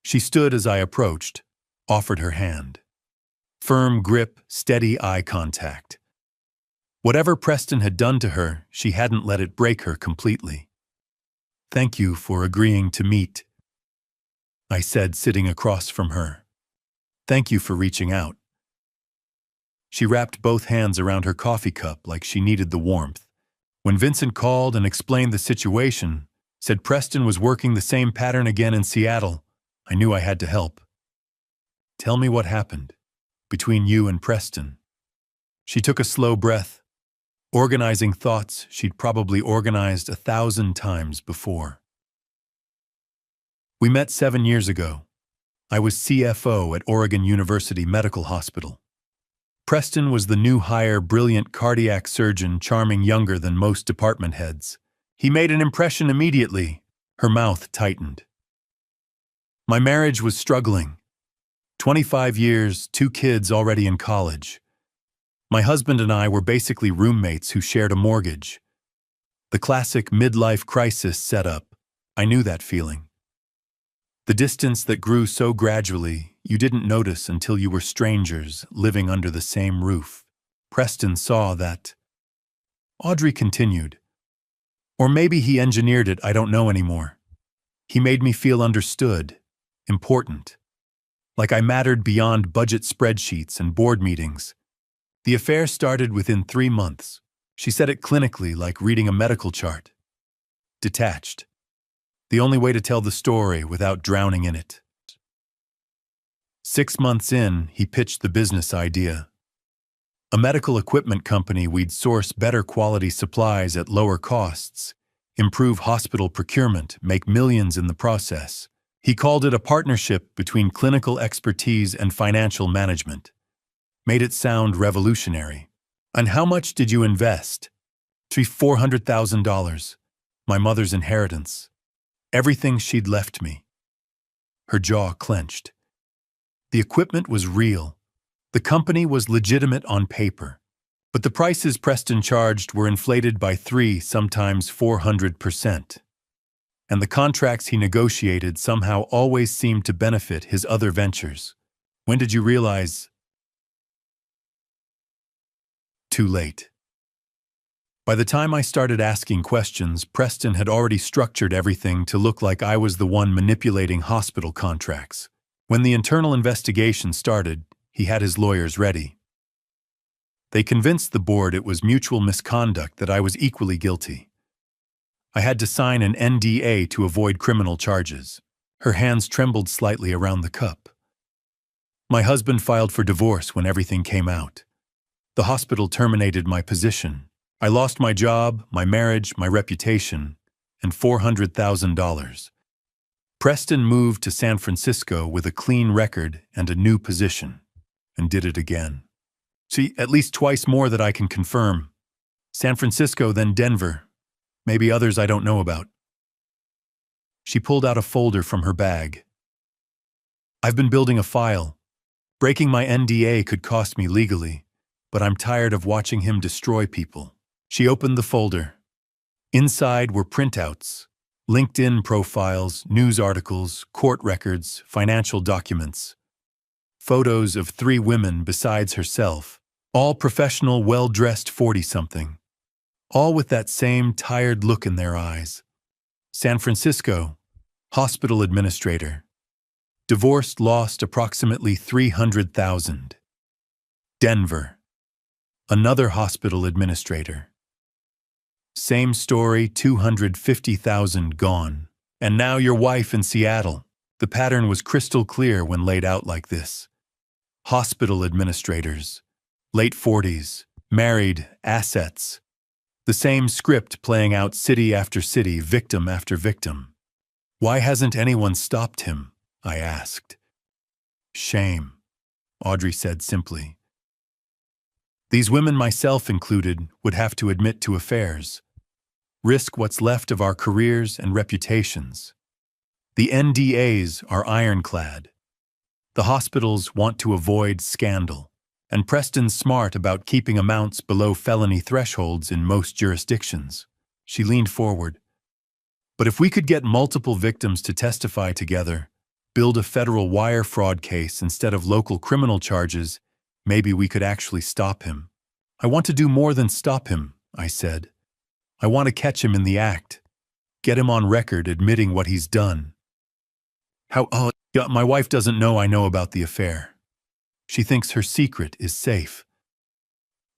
[SPEAKER 1] She stood as I approached, offered her hand. Firm grip, steady eye contact. Whatever Preston had done to her, she hadn't let it break her completely. Thank you for agreeing to meet, I said, sitting across from her. Thank you for reaching out. She wrapped both hands around her coffee cup like she needed the warmth. When Vincent called and explained the situation, said Preston was working the same pattern again in Seattle, I knew I had to help. Tell me what happened between you and Preston. She took a slow breath, organizing thoughts she'd probably organized 1,000 times before. We met 7 years ago. I was CFO at Oregon University Medical Hospital. Preston was the new hire, brilliant cardiac surgeon, charming, younger than most department heads. He made an impression immediately. Her mouth tightened. My marriage was struggling. 25 years, 2 kids already in college. My husband and I were basically roommates who shared a mortgage. The classic midlife crisis setup. I knew that feeling. The distance that grew so gradually, you didn't notice until you were strangers living under the same roof. Preston saw that. Audrey continued. Or maybe he engineered it, I don't know anymore. He made me feel understood, important. Like I mattered beyond budget spreadsheets and board meetings. The affair started within 3 months. She said it clinically, like reading a medical chart. Detached. The only way to tell the story without drowning in it. 6 months in, he pitched the business idea. A medical equipment company we'd source better quality supplies at lower costs, improve hospital procurement, make millions in the process. He called it a partnership between clinical expertise and financial management. Made it sound revolutionary. And how much did you invest? $400,000. My mother's inheritance. Everything she'd left me. Her jaw clenched. The equipment was real. The company was legitimate on paper. But the prices Preston charged were inflated by 3, sometimes 400%. And the contracts he negotiated somehow always seemed to benefit his other ventures. When did you realize? Too late. By the time I started asking questions, Preston had already structured everything to look like I was the one manipulating hospital contracts. When the internal investigation started, he had his lawyers ready. They convinced the board it was mutual misconduct, that I was equally guilty. I had to sign an NDA to avoid criminal charges. Her hands trembled slightly around the cup. My husband filed for divorce when everything came out. The hospital terminated my position. I lost my job, my marriage, my reputation, and $400,000. Preston moved to San Francisco with a clean record and a new position, and did it again. See, at least twice more that I can confirm. San Francisco, then Denver. Maybe others I don't know about. She pulled out a folder from her bag. I've been building a file. Breaking my NDA could cost me legally, but I'm tired of watching him destroy people. She opened the folder. Inside were printouts, LinkedIn profiles, news articles, court records, financial documents. Photos of 3 women besides herself, all professional, well-dressed 40-something. All with that same tired look in their eyes. San Francisco, hospital administrator. Divorced, lost approximately $300,000. Denver, another hospital administrator. Same story, $250,000 gone. And now your wife in Seattle. The pattern was crystal clear when laid out like this. Hospital administrators, late 40s, married, assets. The same script playing out city after city, victim after victim. Why hasn't anyone stopped him? I asked. Shame, Audrey said simply. These women, myself included, would have to admit to affairs. Risk what's left of our careers and reputations. The NDAs are ironclad. The hospitals want to avoid scandal. And Preston's smart about keeping amounts below felony thresholds in most jurisdictions. She leaned forward. But if we could get multiple victims to testify together, build a federal wire fraud case instead of local criminal charges, maybe we could actually stop him. I want to do more than stop him, I said. I want to catch him in the act. Get him on record admitting what he's done. My wife doesn't know I know about the affair. She thinks her secret is safe.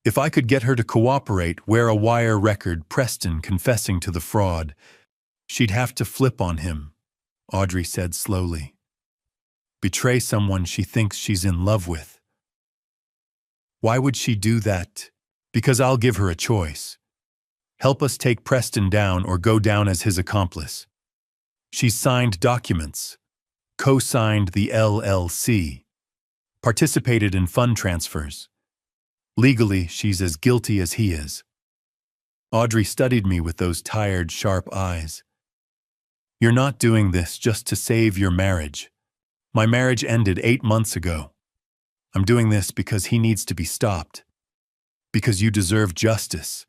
[SPEAKER 1] If I could get her to cooperate, wear a wire record, Preston confessing to the fraud, she'd have to flip on him, Audrey said slowly. Betray someone she thinks she's in love with. Why would she do that? Because I'll give her a choice. Help us take Preston down or go down as his accomplice. She's signed documents, co-signed the LLC. Participated in fund transfers. Legally, she's as guilty as he is. Audrey studied me with those tired, sharp eyes. You're not doing this just to save your marriage. My marriage ended 8 months ago. I'm doing this because he needs to be stopped. Because you deserve justice.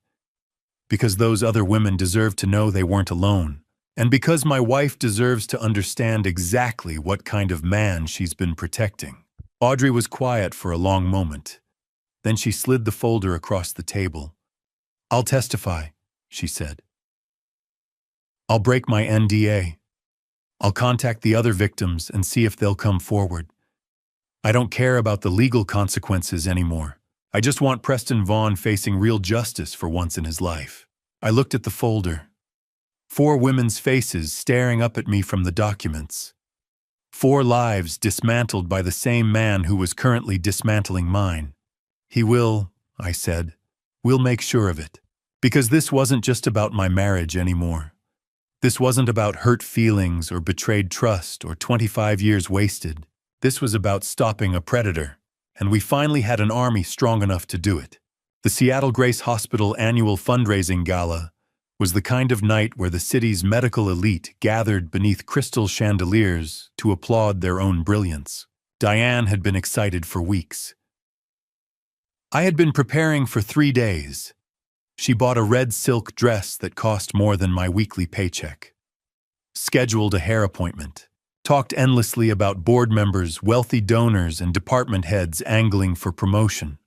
[SPEAKER 1] Because those other women deserve to know they weren't alone. And because my wife deserves to understand exactly what kind of man she's been protecting. Audrey was quiet for a long moment. Then she slid the folder across the table. I'll testify, she said. I'll break my NDA. I'll contact the other victims and see if they'll come forward. I don't care about the legal consequences anymore. I just want Preston Vaughn facing real justice for once in his life. I looked at the folder. 4 women's faces staring up at me from the documents. 4 lives dismantled by the same man who was currently dismantling mine. He will, I said. We'll make sure of it. Because this wasn't just about my marriage anymore. This wasn't about hurt feelings or betrayed trust or 25 years wasted. This was about stopping a predator. And we finally had an army strong enough to do it. The Seattle Grace Hospital annual fundraising gala was the kind of night where the city's medical elite gathered beneath crystal chandeliers to applaud their own brilliance. Diane had been excited for weeks. I had been preparing for 3 days. She bought a red silk dress that cost more than my weekly paycheck. Scheduled a hair appointment. Talked endlessly about board members, wealthy donors, and department heads angling for promotion.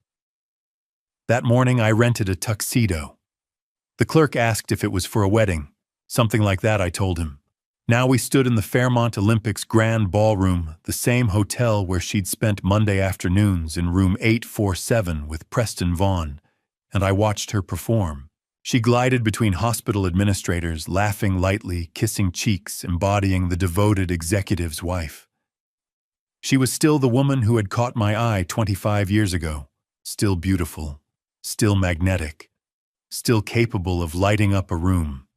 [SPEAKER 1] That morning I rented a tuxedo. The clerk asked if it was for a wedding. Something like that, I told him. Now we stood in the Fairmont Olympics Grand Ballroom, the same hotel where she'd spent Monday afternoons in room 847 with Preston Vaughn, and I watched her perform. She glided between hospital administrators, laughing lightly, kissing cheeks, embodying the devoted executive's wife. She was still the woman who had caught my eye 25 years ago, still beautiful, still magnetic, still capable of lighting up a room.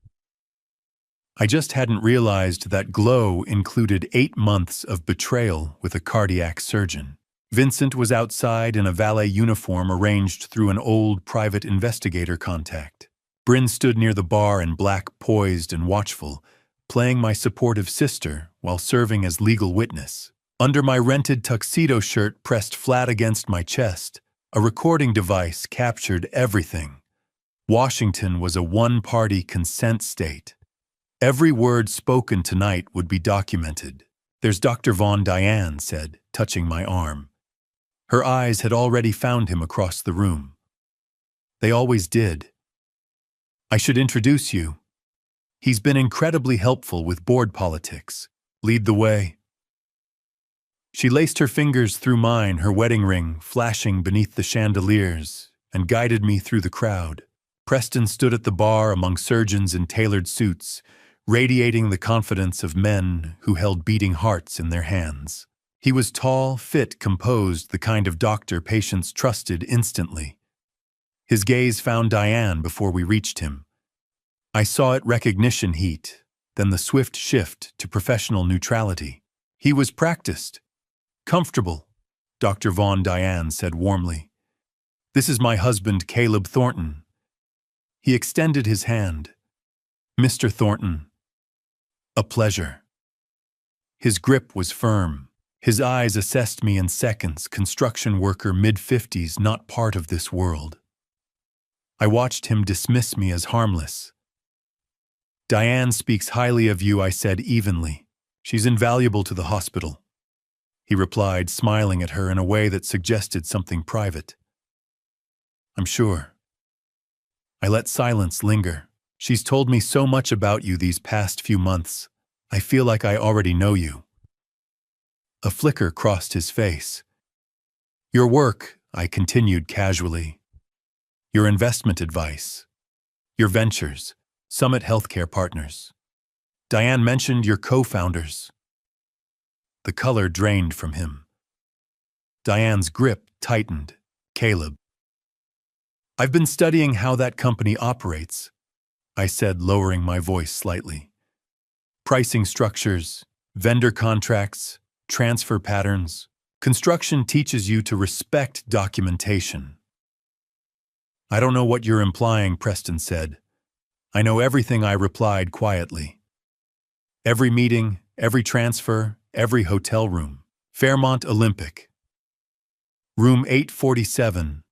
[SPEAKER 1] I just hadn't realized that glow included 8 months of betrayal with a cardiac surgeon. Vincent was outside in a valet uniform arranged through an old private investigator contact. Bryn stood near the bar in black, poised and watchful, playing my supportive sister while serving as legal witness. Under my rented tuxedo shirt pressed flat against my chest, a recording device captured everything. Washington was a one-party consent state. Every word spoken tonight would be documented. "There's Dr. Von," Diane said, touching my arm. Her eyes had already found him across the room. They always did. "I should introduce you. He's been incredibly helpful with board politics. Lead the way." She laced her fingers through mine, her wedding ring flashing beneath the chandeliers, and guided me through the crowd. Preston stood at the bar among surgeons in tailored suits, radiating the confidence of men who held beating hearts in their hands. He was tall, fit, composed, the kind of doctor patients trusted instantly. His gaze found Diane before we reached him. I saw it recognition heat, then the swift shift to professional neutrality. He was practiced. "Comfortable," Dr. Von, Diane said warmly. "This is my husband, Caleb Thornton." He extended his hand. "Mr. Thornton, a pleasure." His grip was firm. His eyes assessed me in seconds, construction worker, mid-50s, not part of this world. I watched him dismiss me as harmless. "Diane speaks highly of you," I said evenly. "She's invaluable to the hospital." He replied, smiling at her in a way that suggested something private. "I'm sure." I let silence linger. "She's told me so much about you these past few months. I feel like I already know you." A flicker crossed his face. "Your work," I continued casually. "Your investment advice. Your ventures, Summit Healthcare Partners. Diane mentioned your co-founders." The color drained from him. Diane's grip tightened. "Caleb. I've been studying how that company operates," I said, lowering my voice slightly. "Pricing structures, vendor contracts, transfer patterns. Construction teaches you to respect documentation." "I don't know what you're implying," Preston said. "I know everything," I replied quietly. "Every meeting, every transfer, every hotel room. Fairmont Olympic. Room 847.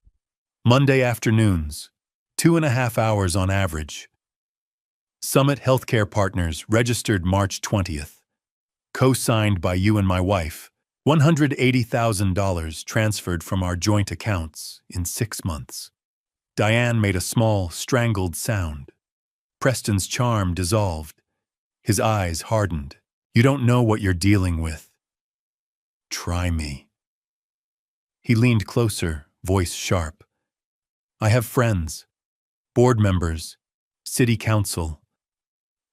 [SPEAKER 1] Monday afternoons, 2.5 hours on average. Summit Healthcare Partners, registered March 20th. Co-signed by you and my wife. $180,000 transferred from our joint accounts in 6 months." Diane made a small, strangled sound. Preston's charm dissolved. His eyes hardened. "You don't know what you're dealing with." "Try me." He leaned closer, voice sharp. "I have friends, board members, city council.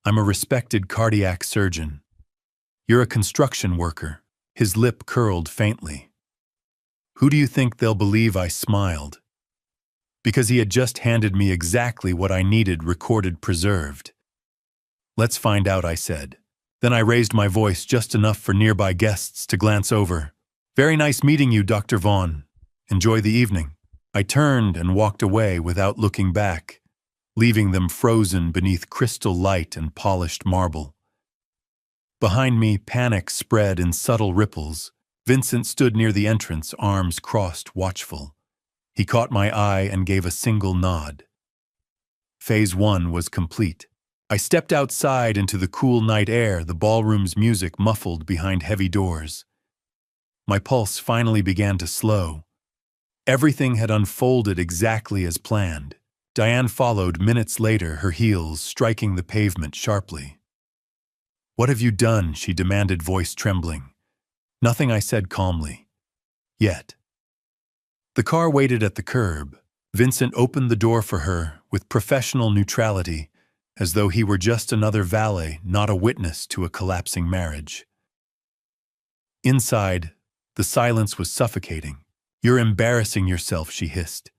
[SPEAKER 1] I'm a respected cardiac surgeon. You're a construction worker." His lip curled faintly. "Who do you think they'll believe?" I smiled. Because he had just handed me exactly what I needed, recorded, preserved. "Let's find out," I said. Then I raised my voice just enough for nearby guests to glance over. "Very nice meeting you, Dr. Vaughn. Enjoy the evening." I turned and walked away without looking back, leaving them frozen beneath crystal light and polished marble. Behind me, panic spread in subtle ripples. Vincent stood near the entrance, arms crossed, watchful. He caught my eye and gave a single nod. Phase 1 was complete. I stepped outside into the cool night air, the ballroom's music muffled behind heavy doors. My pulse finally began to slow. Everything had unfolded exactly as planned. Diane followed minutes later, her heels striking the pavement sharply. "What have you done?" she demanded, voice trembling. "Nothing," I said calmly. "Yet." The car waited at the curb. Vincent opened the door for her with professional neutrality, as though he were just another valet, not a witness to a collapsing marriage. Inside, the silence was suffocating. "You're embarrassing yourself," she hissed.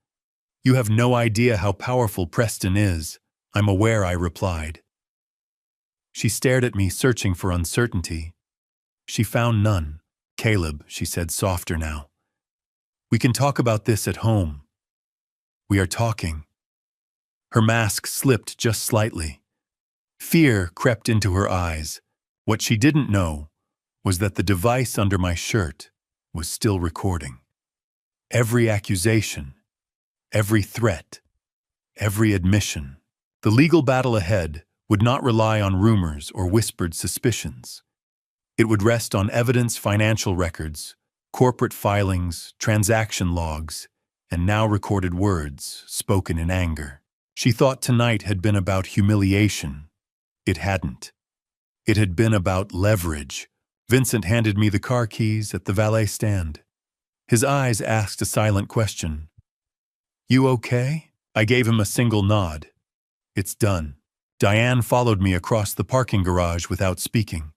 [SPEAKER 1] "You have no idea how powerful Preston is." "I'm aware," I replied. She stared at me, searching for uncertainty. She found none. "Caleb," she said, softer now. "We can talk about this at home." "We are talking." Her mask slipped just slightly. Fear crept into her eyes. What she didn't know was that the device under my shirt was still recording. Every accusation, every threat, every admission. The legal battle ahead would not rely on rumors or whispered suspicions. It would rest on evidence, financial records, corporate filings, transaction logs, and now recorded words spoken in anger. She thought tonight had been about humiliation. It hadn't. It had been about leverage. Vincent handed me the car keys at the valet stand. His eyes asked a silent question. "You okay?" I gave him a single nod. "It's done." Diane followed me across the parking garage without speaking.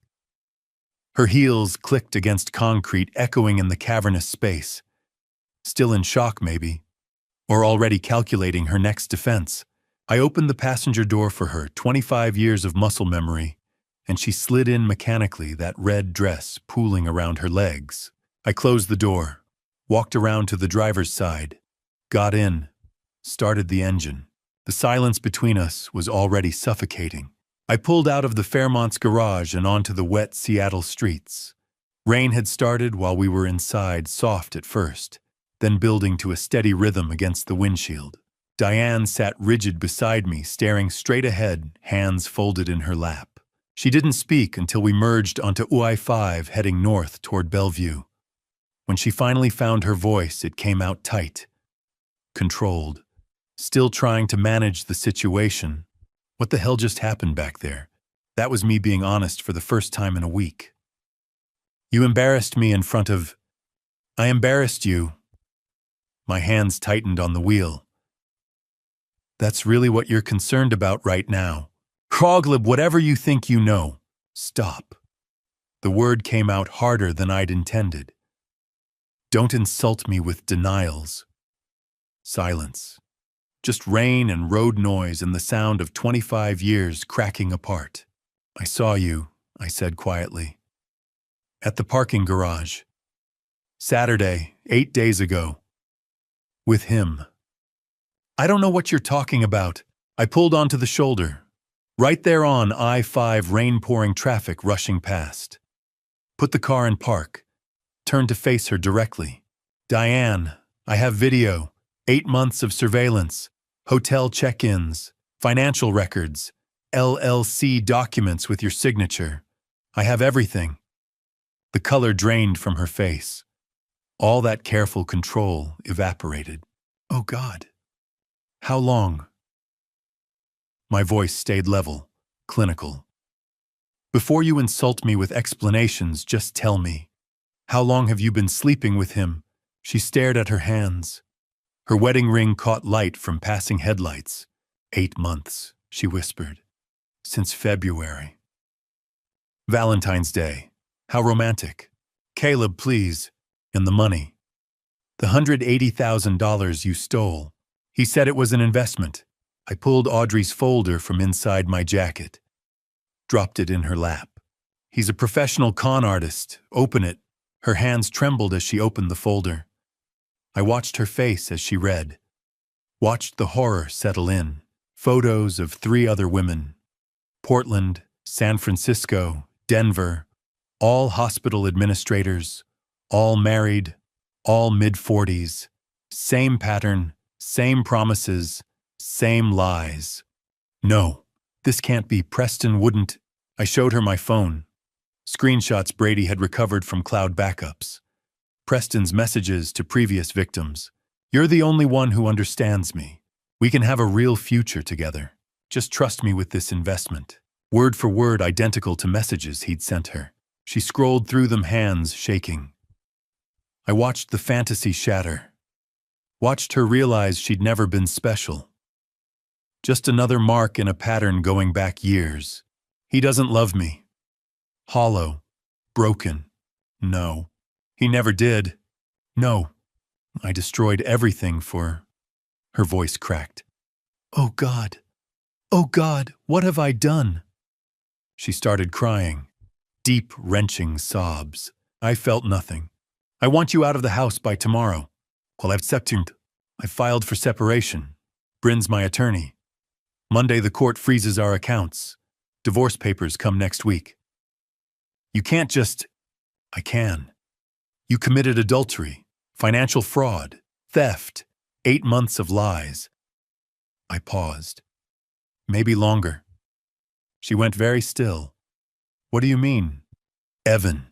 [SPEAKER 1] Her heels clicked against concrete, echoing in the cavernous space. Still in shock, maybe, or already calculating her next defense. I opened the passenger door for her, 25 years of muscle memory, and she slid in mechanically, that red dress pooling around her legs. I closed the door, walked around to the driver's side, got in, started the engine. The silence between us was already suffocating. I pulled out of the Fairmont's garage and onto the wet Seattle streets. Rain had started while we were inside, soft at first, then building to a steady rhythm against the windshield. Diane sat rigid beside me, staring straight ahead, hands folded in her lap. She didn't speak until we merged onto I-5 heading north toward Bellevue. When she finally found her voice, it came out tight, controlled, still trying to manage the situation. What the hell just happened back there? That was me being honest for the first time in a week. "You embarrassed me in front of—" "I embarrassed you." My hands tightened on the wheel. "That's really what you're concerned about right now. Kroglib, whatever you think you know. Stop." The word came out harder than I'd intended. "Don't insult me with denials." Silence. Just rain and road noise and the sound of 25 years cracking apart. "I saw you," I said quietly. "At the parking garage. Saturday, 8 days ago. With him." "I don't know what you're talking about." I pulled onto the shoulder. Right there on I-5, rain-pouring traffic rushing past. Put the car in park. Turned to face her directly. "Diane, I have video. 8 months of surveillance. Hotel check-ins, financial records, LLC documents with your signature. I have everything." The color drained from her face. All that careful control evaporated. "Oh God. How long?" My voice stayed level, clinical. "Before you insult me with explanations, just tell me. How long have you been sleeping with him?" She stared at her hands. Her wedding ring caught light from passing headlights. 8 months, she whispered. "Since February." "Valentine's Day. How romantic." "Caleb, please." "And the money." "The $180,000 you stole." He said it was an investment. I pulled Audrey's folder from inside my jacket. Dropped it in her lap. "He's a professional con artist. Open it." Her hands trembled as she opened the folder. I watched her face as she read. Watched the horror settle in. Photos of 3 other women. Portland, San Francisco, Denver. All hospital administrators. All married. All mid-40s. Same pattern. Same promises. Same lies. "No, this can't be. Preston wouldn't." I showed her my phone. Screenshots Brady had recovered from cloud backups. Preston's messages to previous victims. "You're the only one who understands me. We can have a real future together. Just trust me with this investment." Word for word identical to messages he'd sent her. She scrolled through them, hands shaking. I watched the fantasy shatter. Watched her realize she'd never been special. Just another mark in a pattern going back years. He doesn't love me. Hollow. Broken. No. He never did. No. I destroyed everything for... Her voice cracked. "Oh God. Oh God, what have I done?" She started crying. Deep, wrenching sobs. I felt nothing. "I want you out of the house by tomorrow." "Well, I filed for separation. Bryn's my attorney. Monday the court freezes our accounts. Divorce papers come next week." "You can't just..." I can. You committed adultery, financial fraud, theft, 8 months of lies. I paused. Maybe longer. She went very still. What do you mean? Evan.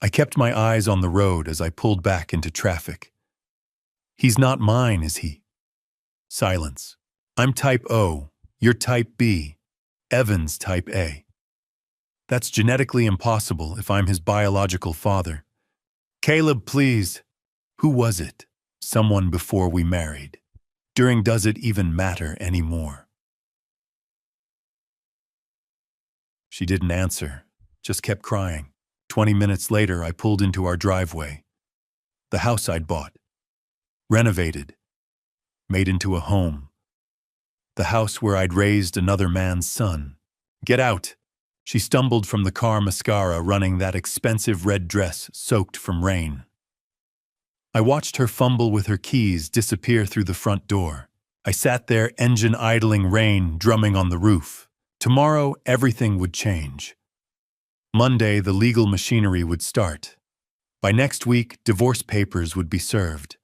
[SPEAKER 1] I kept my eyes on the road as I pulled back into traffic. He's not mine, is he? Silence. I'm type O, you're type B, Evan's type A. That's genetically impossible if I'm his biological father. Caleb, please. Who was it? Someone before we married. During does it even matter anymore? She didn't answer, just kept crying. 20 minutes later, I pulled into our driveway. The house I'd bought. Renovated. Made into a home. The house where I'd raised another man's son. Get out! She stumbled from the car, mascara running that expensive red dress soaked from rain. I watched her fumble with her keys disappear through the front door. I sat there, engine idling, rain drumming on the roof. Tomorrow, everything would change. Monday, the legal machinery would start. By next week, divorce papers would be served.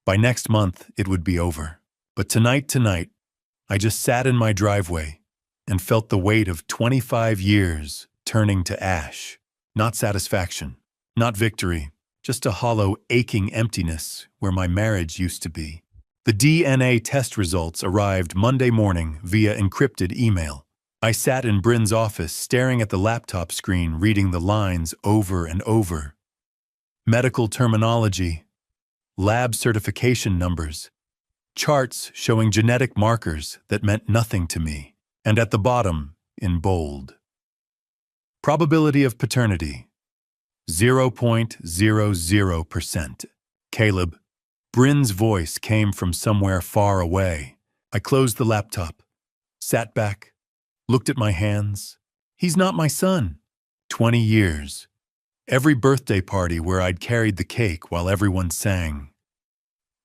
[SPEAKER 1] By next month, it would be over. But tonight, I just sat in my driveway and felt the weight of 25 years turning to ash. Not satisfaction, not victory, just a hollow, aching emptiness where my marriage used to be. The DNA test results arrived Monday morning via encrypted email. I sat in Bryn's office staring at the laptop screen, reading the lines over and over. Medical terminology, lab certification numbers, charts showing genetic markers that meant nothing to me. And at the bottom, in bold, probability of paternity, 0.00%. Caleb. Bryn's voice came from somewhere far away. I closed the laptop, sat back, looked at my hands. He's not my son. 20 years. Every birthday party where I'd carried the cake while everyone sang.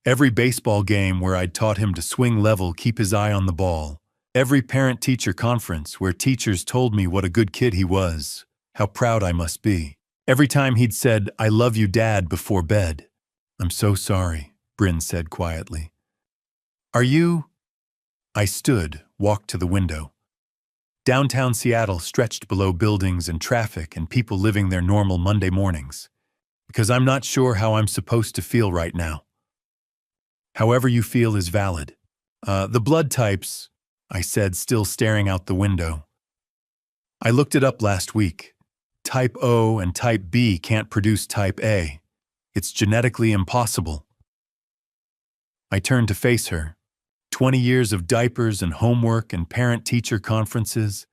[SPEAKER 1] Every baseball game where I'd taught him to swing level, keep his eye on the ball. Every parent-teacher conference where teachers told me what a good kid he was, how proud I must be. Every time he'd said, "I love you, Dad," before bed. "I'm so sorry," Bryn said quietly. "Are you?" I stood, walked to the window. Downtown Seattle stretched below buildings and traffic and people living their normal Monday mornings. Because I'm not sure how I'm supposed to feel right now. However you feel is valid. The blood types, I said, still staring out the window. I looked it up last week. Type O and type B can't produce type A. It's genetically impossible. I turned to face her. 20 years of diapers and homework and parent-teacher conferences.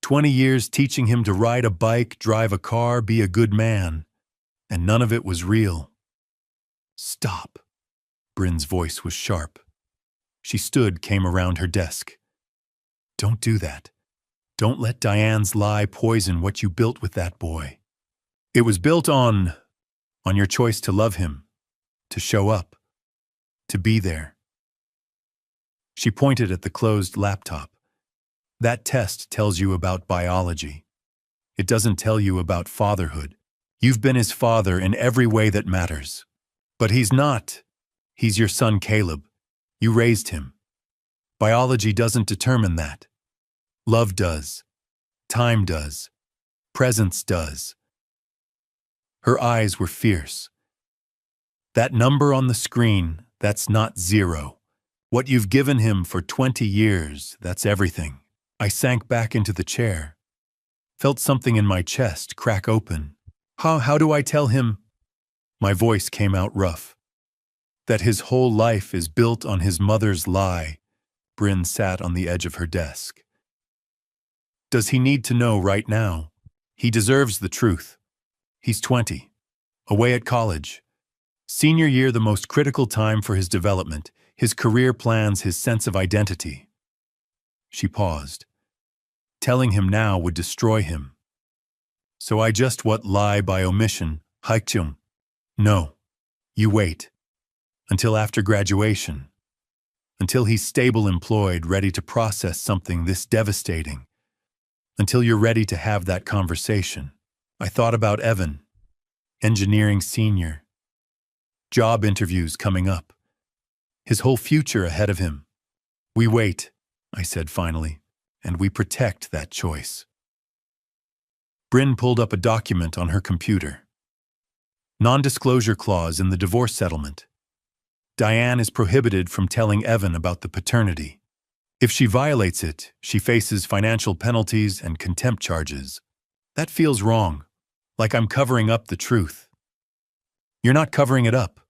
[SPEAKER 1] 20 years teaching him to ride a bike, drive a car, be a good man. And none of it was real. Stop. Bryn's voice was sharp. She stood, came around her desk. Don't do that. Don't let Diane's lie poison what you built with that boy. It was built on your choice to love him, to show up, to be there. She pointed at the closed laptop. That test tells you about biology. It doesn't tell you about fatherhood. You've been his father in every way that matters. But he's not. He's your son, Caleb. You raised him. Biology doesn't determine that. Love does. Time does. Presence does. Her eyes were fierce. That number on the screen, that's not 0. What you've given him for 20 years, that's everything. I sank back into the chair. Felt something in my chest crack open. How do I tell him? My voice came out rough. That his whole life is built on his mother's lie. Bryn sat on the edge of her desk. Does he need to know right now? He deserves the truth. He's 20, away at college. Senior year, the most critical time for his development, his career plans, his sense of identity. She paused. Telling him now would destroy him. So I just lie by omission, haikchum. No, you wait. Until after graduation. Until he's stable, employed, ready to process something this devastating. Until you're ready to have that conversation. I thought about Evan. engineering senior, job interviews coming up, his whole future ahead of him. We wait, I said finally, and we protect that choice. Bryn pulled up a document on her computer. Non-disclosure clause in the divorce settlement. Diane is prohibited from telling Evan about the paternity. If she violates it, she faces financial penalties and contempt charges. That feels wrong, like I'm covering up the truth. You're not covering it up.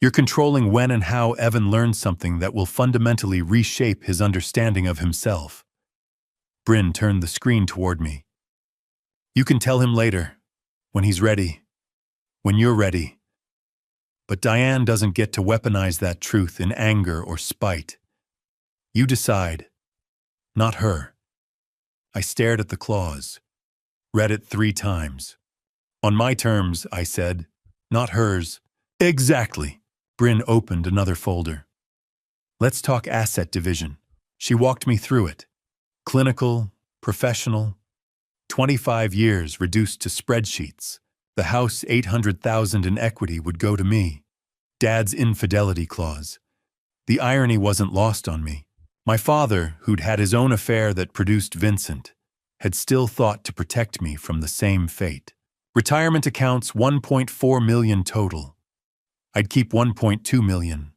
[SPEAKER 1] You're controlling when and how Evan learns something that will fundamentally reshape his understanding of himself. Bryn turned the screen toward me. You can tell him later, when he's ready, when you're ready. But Diane doesn't get to weaponize that truth in anger or spite. You decide, not her. I stared at the clause, read it 3 times. On my terms, I said, not hers. Exactly. Bryn opened another folder. Let's talk asset division. She walked me through it. Clinical, professional, 25 years reduced to spreadsheets. The house $800,000 in equity would go to me. Dad's infidelity clause. The irony wasn't lost on me. My father, who'd had his own affair that produced Vincent, had still thought to protect me from the same fate. Retirement accounts $1.4 million total. I'd keep $1.2 million.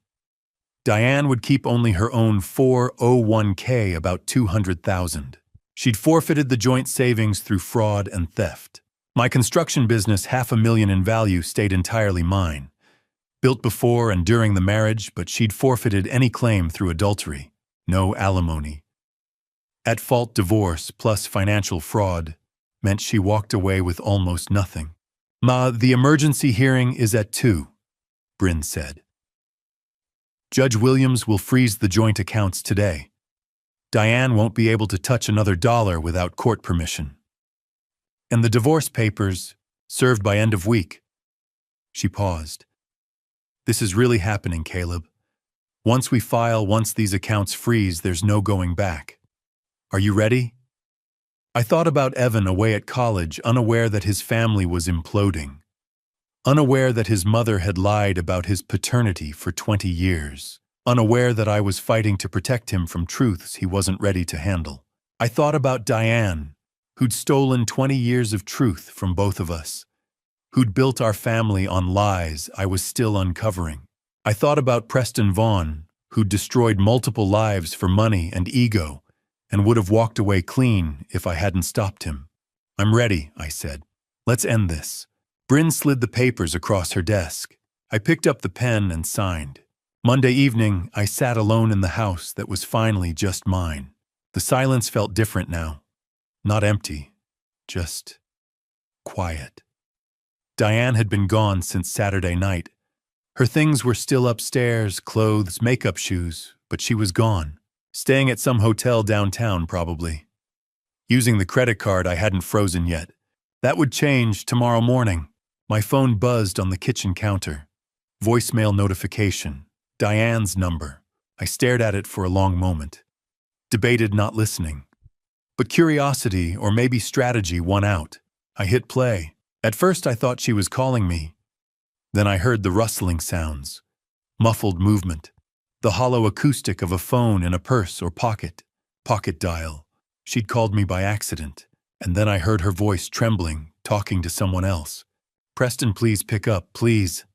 [SPEAKER 1] Diane would keep only her own 401k, about $200,000. She'd forfeited the joint savings through fraud and theft. My construction business, $500,000 in value, stayed entirely mine. Built before and during the marriage, but she'd forfeited any claim through adultery. No alimony. At-fault divorce plus financial fraud meant she walked away with almost nothing. Ma, the emergency hearing is at 2, Bryn said. Judge Williams will freeze the joint accounts today. Diane won't be able to touch another dollar without court permission. And the divorce papers, served by end of week. She paused. This is really happening, Caleb. Once we file, once these accounts freeze, there's no going back. Are you ready? I thought about Evan away at college, unaware that his family was imploding. Unaware that his mother had lied about his paternity for 20 years. Unaware that I was fighting to protect him from truths he wasn't ready to handle. I thought about Diane, who'd stolen 20 years of truth from both of us, who'd built our family on lies I was still uncovering. I thought about Preston Vaughn, who'd destroyed multiple lives for money and ego, and would have walked away clean if I hadn't stopped him. I'm ready, I said. Let's end this. Bryn slid the papers across her desk. I picked up the pen and signed. Monday evening, I sat alone in the house that was finally just mine. The silence felt different now. Not empty, just quiet. Diane had been gone since Saturday night. Her things were still upstairs, clothes, makeup, shoes, but she was gone. Staying at some hotel downtown, probably. Using the credit card I hadn't frozen yet. That would change tomorrow morning. My phone buzzed on the kitchen counter. Voicemail notification. Diane's number. I stared at it for a long moment. Debated not listening. But curiosity, or maybe strategy, won out. I hit play. At first I thought she was calling me. Then I heard the rustling sounds. Muffled movement. The hollow acoustic of a phone in a purse or pocket. Pocket dial. She'd called me by accident. And then I heard her voice trembling, talking to someone else. Preston, please pick up, please.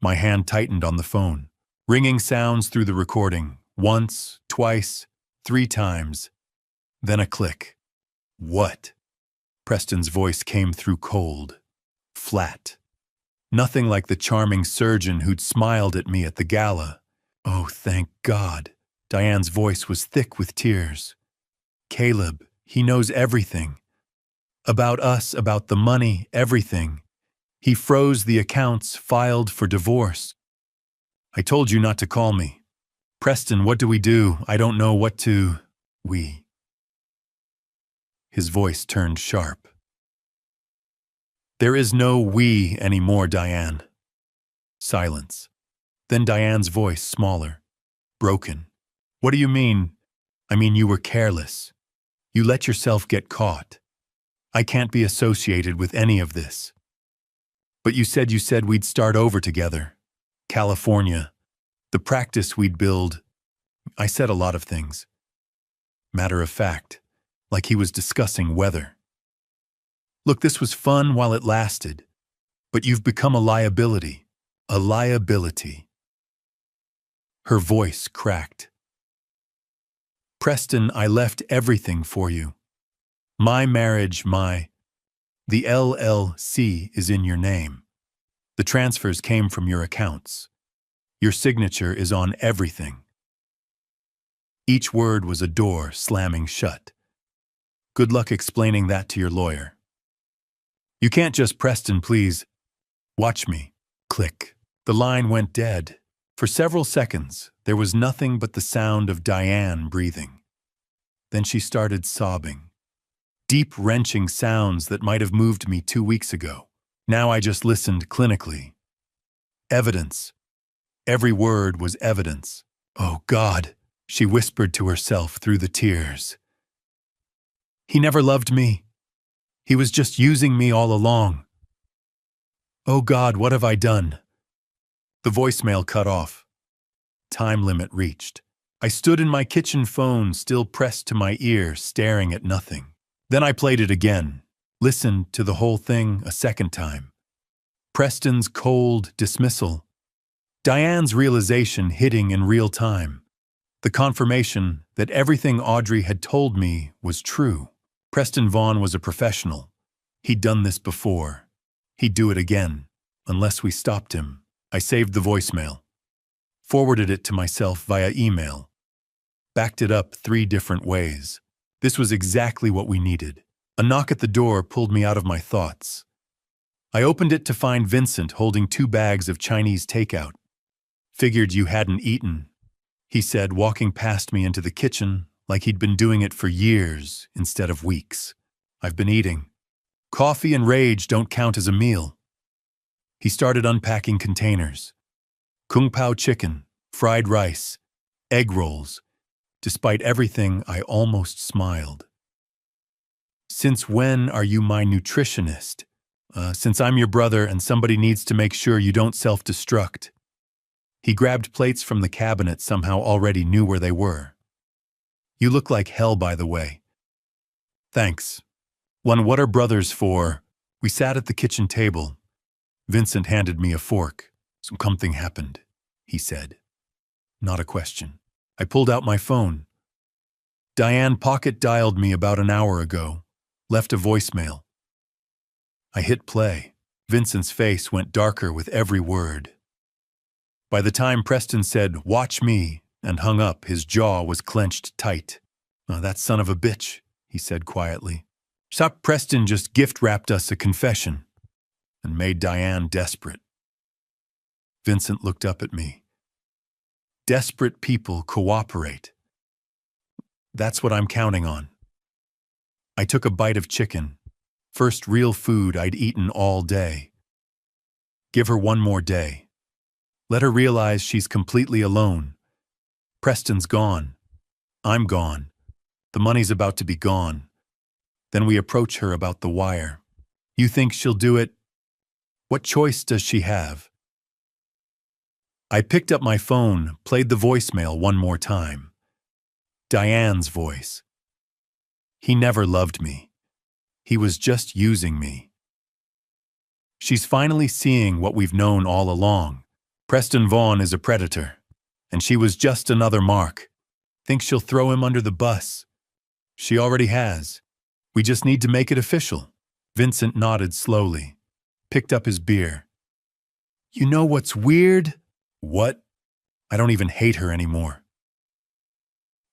[SPEAKER 1] My hand tightened on the phone. Ringing sounds through the recording. Once, twice, 3 times. Then a click. What? Preston's voice came through cold. Flat. Nothing like the charming surgeon who'd smiled at me at the gala. Oh, thank God. Diane's voice was thick with tears. Caleb, he knows everything. About us, about the money, everything. He froze the accounts, filed for divorce. I told you not to call me. Preston, what do we do? I don't know what to... We. His voice turned sharp. There is no we anymore, Diane. Silence. Then Diane's voice, smaller. Broken. What do you mean? I mean, you were careless. You let yourself get caught. I can't be associated with any of this. But you said we'd start over together. California. The practice we'd build. I said a lot of things. Matter of fact, like he was discussing weather. Look, this was fun while it lasted, but you've become a liability. A liability. Her voice cracked. Preston, I left everything for you. My marriage, the LLC is in your name. The transfers came from your accounts. Your signature is on everything. Each word was a door slamming shut. Good luck explaining that to your lawyer. You can't just, Preston, please. Watch me. Click. The line went dead. For several seconds, there was nothing but the sound of Diane breathing. Then she started sobbing. Deep, wrenching sounds that might have moved me 2 weeks ago. Now I just listened clinically. Evidence. Every word was evidence. Oh, God, she whispered to herself through the tears. He never loved me. He was just using me all along. Oh, God, what have I done? The voicemail cut off. Time limit reached. I stood in my kitchen phone, still pressed to my ear, staring at nothing. Then I played it again, listened to the whole thing a second time. Preston's cold dismissal. Diane's realization hitting in real time. The confirmation that everything Audrey had told me was true. Preston Vaughn was a professional. He'd done this before. He'd do it again, unless we stopped him. I saved the voicemail. Forwarded it to myself via email. Backed it up 3 different ways. This was exactly what we needed. A knock at the door pulled me out of my thoughts. I opened it to find Vincent holding 2 bags of Chinese takeout. Figured you hadn't eaten, he said, walking past me into the kitchen like he'd been doing it for years instead of weeks. I've been eating. Coffee and rage don't count as a meal. He started unpacking containers. Kung Pao chicken, fried rice, egg rolls. Despite everything, I almost smiled. Since when are you my nutritionist? Since I'm your brother and somebody needs to make sure you don't self-destruct. He grabbed plates from the cabinet, somehow already knew where they were. You look like hell, by the way. Thanks. What are brothers for? We sat at the kitchen table. Vincent handed me a fork. Something happened, he said. Not a question. I pulled out my phone. Diane pocket dialed me about an hour ago. Left a voicemail. I hit play. Vincent's face went darker with every word. By the time Preston said, "Watch me," and hung up, his jaw was clenched tight. "Oh, that son of a bitch," he said quietly. "Stop, Preston just gift-wrapped us a confession," and made Diane desperate. Vincent looked up at me. Desperate people cooperate. That's what I'm counting on. I took a bite of chicken. First real food I'd eaten all day. Give her one more day. Let her realize she's completely alone. Preston's gone. I'm gone. The money's about to be gone. Then we approach her about the wire. You think she'll do it? What choice does she have? I picked up my phone, played the voicemail one more time. Diane's voice. He never loved me. He was just using me. She's finally seeing what we've known all along. Preston Vaughn is a predator, and she was just another mark. Thinks she'll throw him under the bus. She already has. We just need to make it official. Vincent nodded slowly, picked up his beer. You know what's weird? What? I don't even hate her anymore.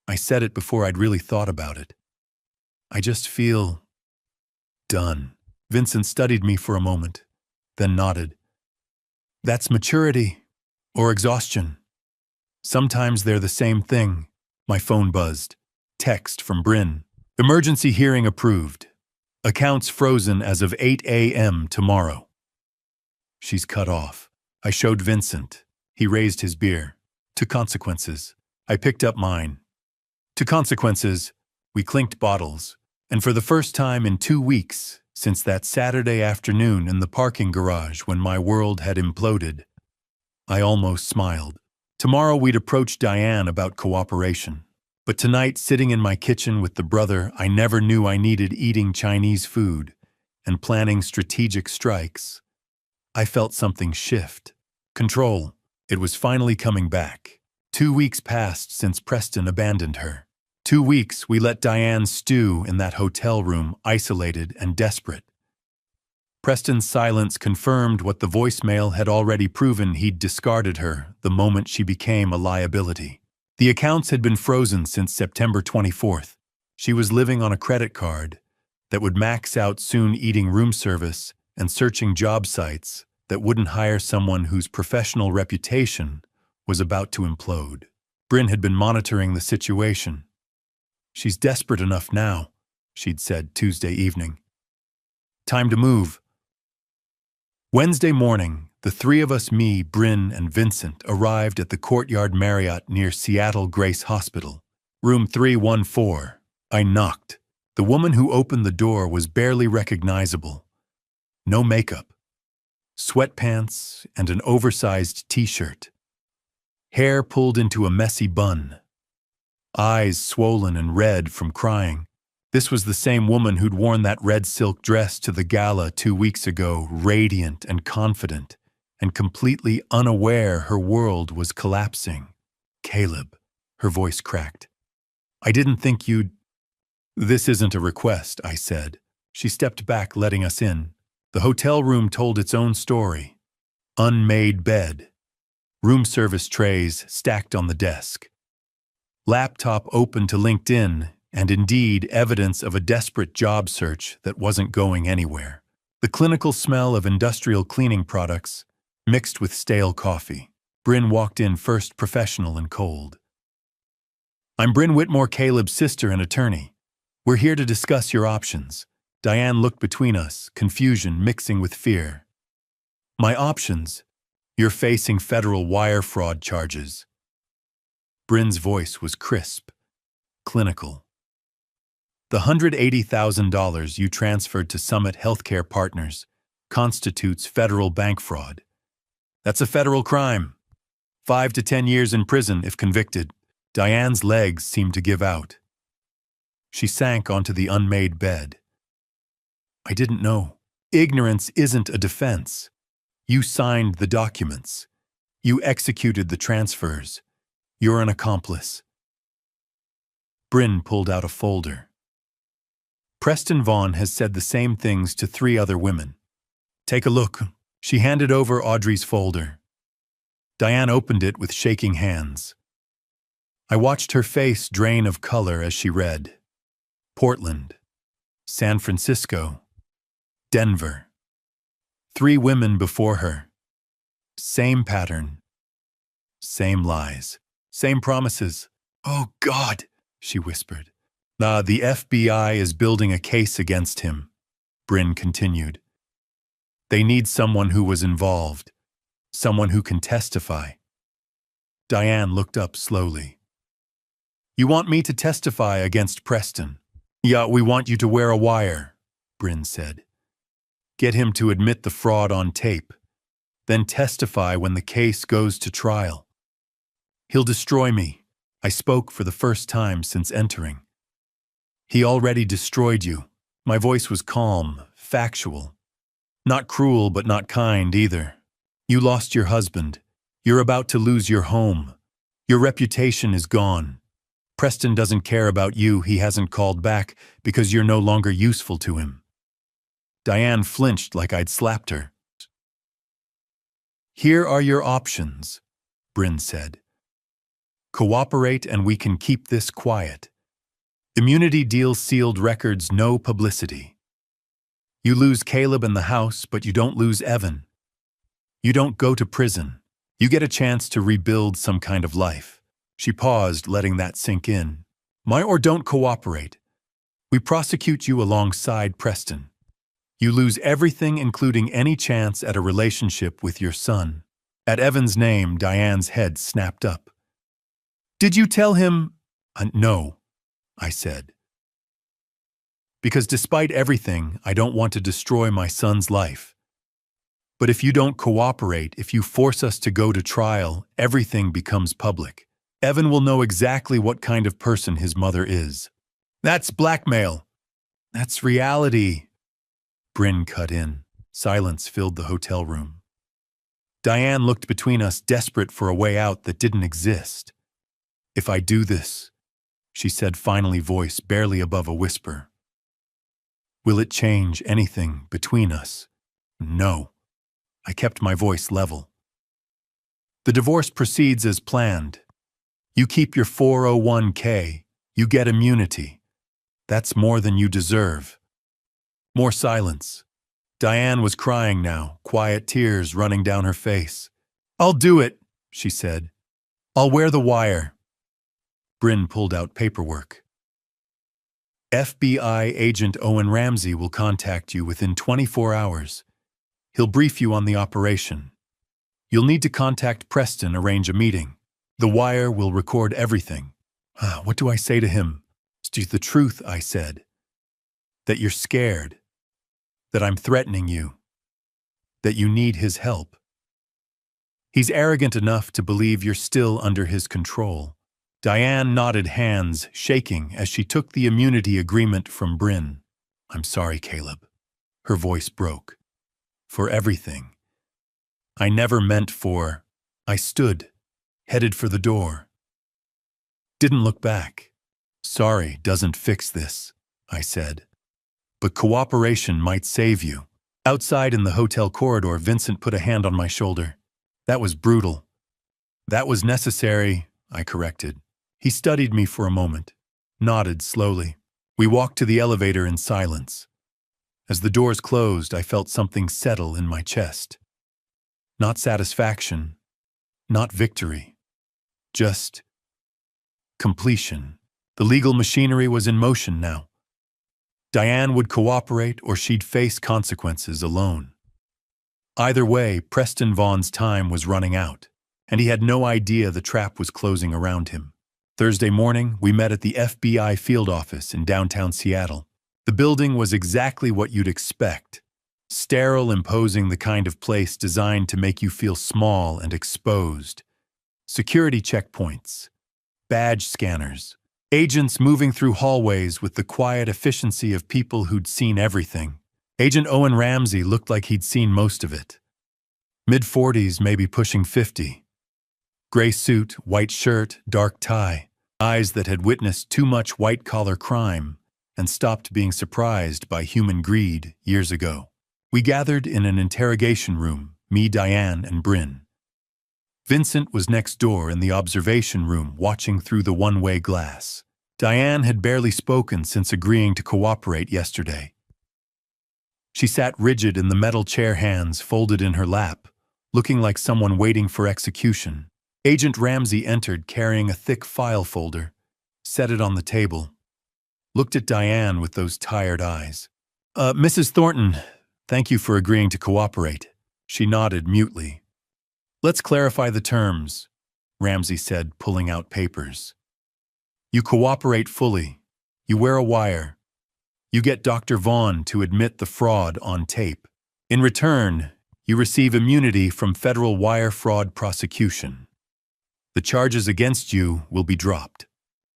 [SPEAKER 1] I said it before I'd really thought about it. I just feel done. Vincent studied me for a moment, then nodded. That's maturity or exhaustion. Sometimes they're the same thing. My phone buzzed. Text from Bryn. Emergency hearing approved. Accounts frozen as of 8 a.m. tomorrow. She's cut off. I showed Vincent. He raised his beer. To consequences. I picked up mine. To consequences. We clinked bottles. And for the first time in 2 weeks, since that Saturday afternoon in the parking garage when my world had imploded. I almost smiled. Tomorrow we'd approach Diane about cooperation. But tonight, sitting in my kitchen with the brother I never knew I needed eating Chinese food and planning strategic strikes, I felt something shift. Control. It was finally coming back. 2 weeks passed since Preston abandoned her. 2 weeks we let Diane stew in that hotel room, isolated and desperate. Preston's silence confirmed what the voicemail had already proven: he'd discarded her the moment she became a liability. The accounts had been frozen since September 24th. She was living on a credit card that would max out soon, eating room service and searching job sites that wouldn't hire someone whose professional reputation was about to implode. Bryn had been monitoring the situation. "She's desperate enough now," she'd said Tuesday evening. "Time to move." Wednesday morning, the three of us, me, Bryn, and Vincent, arrived at the Courtyard Marriott near Seattle Grace Hospital. Room 314. I knocked. The woman who opened the door was barely recognizable. No makeup. Sweatpants and an oversized t-shirt. Hair pulled into a messy bun. Eyes swollen and red from crying. This was the same woman who'd worn that red silk dress to the gala 2 weeks ago, radiant and confident, and completely unaware her world was collapsing. "Caleb," her voice cracked. "I didn't think you'd—" "This isn't a request," I said. She stepped back, letting us in. The hotel room told its own story. Unmade bed. Room service trays stacked on the desk. Laptop open to LinkedIn, and indeed evidence of a desperate job search that wasn't going anywhere. The clinical smell of industrial cleaning products mixed with stale coffee. Bryn walked in first, professional and cold. "I'm Bryn Whitmore, Caleb's sister and attorney. We're here to discuss your options." Diane looked between us, confusion mixing with fear. "My options? You're facing federal wire fraud charges." Bryn's voice was crisp, clinical. "The $180,000 you transferred to Summit Healthcare Partners constitutes federal bank fraud. That's a federal crime. 5 to 10 years in prison if convicted." Diane's legs seemed to give out. She sank onto the unmade bed. "I didn't know. Ignorance isn't a defense. You signed the documents. You executed the transfers. You're an accomplice." Bryn pulled out a folder. "Preston Vaughn has said the same things to 3 other women. Take a look." She handed over Audrey's folder. Diane opened it with shaking hands. I watched her face drain of color as she read. Portland, San Francisco, Denver. 3 women before her. Same pattern. Same lies. Same promises. "Oh, God," she whispered. The FBI is building a case against him," Bryn continued. "They need someone who was involved, someone who can testify." Diane looked up slowly. "You want me to testify against Preston?" "Yeah, we want you to wear a wire," Bryn said. "Get him to admit the fraud on tape, then testify when the case goes to trial. He'll destroy me." I spoke for the first time since entering. "He already destroyed you." My voice was calm, factual. "Not cruel, but not kind either. You lost your husband. You're about to lose your home. Your reputation is gone. Preston doesn't care about you. He hasn't called back because you're no longer useful to him." Diane flinched like I'd slapped her. "Here are your options," Bryn said. "Cooperate and we can keep this quiet. Immunity deal, sealed records, no publicity. You lose Caleb and the house, but you don't lose Evan. You don't go to prison. You get a chance to rebuild some kind of life." She paused, letting that sink in. Or don't cooperate. We prosecute you alongside Preston. You lose everything, including any chance at a relationship with your son." At Evan's name, Diane's head snapped up. "Did you tell him—" "No," I said. Because despite everything, I don't want to destroy my son's life. But if you don't cooperate, if you force us to go to trial, everything becomes public. Evan will know exactly what kind of person his mother is. That's blackmail. That's reality. Bryn cut in. Silence filled the hotel room. Diane looked between us, desperate for a way out that didn't exist. If I do this, she said finally, voice barely above a whisper. Will it change anything between us? No. I kept my voice level. The divorce proceeds as planned. You keep your 401k. You get immunity. That's more than you deserve. More silence. Diane was crying now, quiet tears running down her face. I'll do it, she said. I'll wear the wire. Bryn pulled out paperwork. FBI agent Owen Ramsey will contact you within 24 hours. He'll brief you on the operation. You'll need to contact Preston, arrange a meeting. The wire will record everything. What do I say to him? It's the truth, I said. That you're scared. That I'm threatening you. That you need his help. He's arrogant enough to believe you're still under his control. Diane nodded, hands shaking as she took the immunity agreement from Bryn. I'm sorry, Caleb. Her voice broke. For everything. I never meant for. I stood, headed for the door. Didn't look back. Sorry doesn't fix this, I said. But cooperation might save you. Outside in the hotel corridor, Vincent put a hand on my shoulder. That was brutal. That was necessary, I corrected. He studied me for a moment, nodded slowly. We walked to the elevator in silence. As the doors closed, I felt something settle in my chest. Not satisfaction, not victory, just completion. The legal machinery was in motion now. Diane would cooperate or she'd face consequences alone. Either way, Preston Vaughn's time was running out, and he had no idea the trap was closing around him. Thursday morning, we met at the FBI field office in downtown Seattle. The building was exactly what you'd expect. Sterile, imposing, the kind of place designed to make you feel small and exposed. Security checkpoints, badge scanners, agents moving through hallways with the quiet efficiency of people who'd seen everything. Agent Owen Ramsey looked like he'd seen most of it. Mid-40s, maybe pushing 50. Gray suit, white shirt, dark tie. Eyes that had witnessed too much white-collar crime and stopped being surprised by human greed years ago. We gathered in an interrogation room, me, Diane, and Bryn. Vincent was next door in the observation room, watching through the one-way glass. Diane had barely spoken since agreeing to cooperate yesterday. She sat rigid in the metal chair, hands folded in her lap, looking like someone waiting for execution. Agent Ramsey entered carrying a thick file folder, set it on the table, looked at Diane with those tired eyes. Mrs. Thornton, thank you for agreeing to cooperate. She nodded mutely. Let's clarify the terms, Ramsey said, pulling out papers. You cooperate fully. You wear a wire. You get Dr. Vaughn to admit the fraud on tape. In return, you receive immunity from federal wire fraud prosecution. The charges against you will be dropped.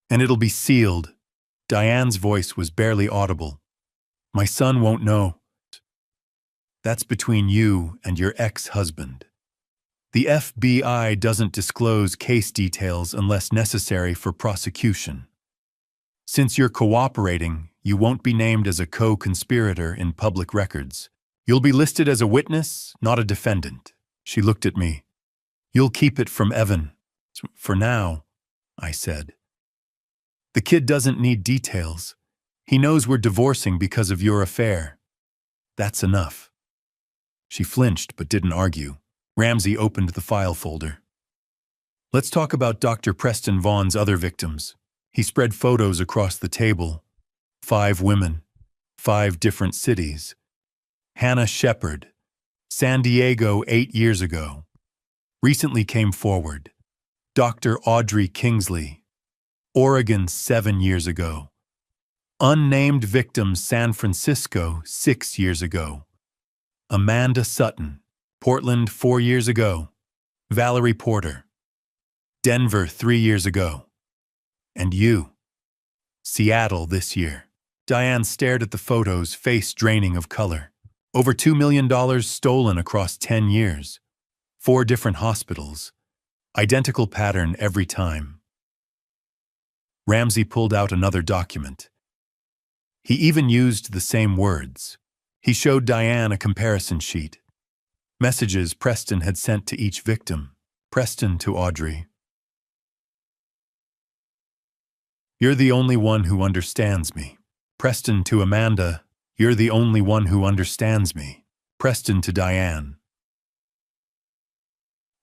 [SPEAKER 1] And it'll be sealed. Diane's voice was barely audible. My son won't know. That's between you and your ex-husband. The FBI doesn't disclose case details unless necessary for prosecution. Since you're cooperating, you won't be named as a co-conspirator in public records. You'll be listed as a witness, not a defendant. She looked at me. You'll keep it from Evan. For now, I said. The kid doesn't need details. He knows we're divorcing because of your affair. That's enough. She flinched but didn't argue. Ramsey opened the file folder. Let's talk about Dr. Preston Vaughn's other victims. He spread photos across the table. 5 women, 5 different cities. Hannah Shepard, San Diego 8 years ago. Recently came forward. Dr. Audrey Kingsley, Oregon 7 years ago. Unnamed victim, San Francisco, 6 years ago. Amanda Sutton, Portland, 4 years ago. Valerie Porter, Denver, 3 years ago. And you, Seattle this year. Diane stared at the photos, face draining of color. Over $2 million stolen across 10 years. 4 different hospitals. Identical pattern every time. Ramsey pulled out another document. He even used the same words. He showed Diane a comparison sheet. Messages Preston had sent to each victim. Preston to Audrey. You're the only one who understands me. Preston to Amanda. You're the only one who understands me. Preston to Diane.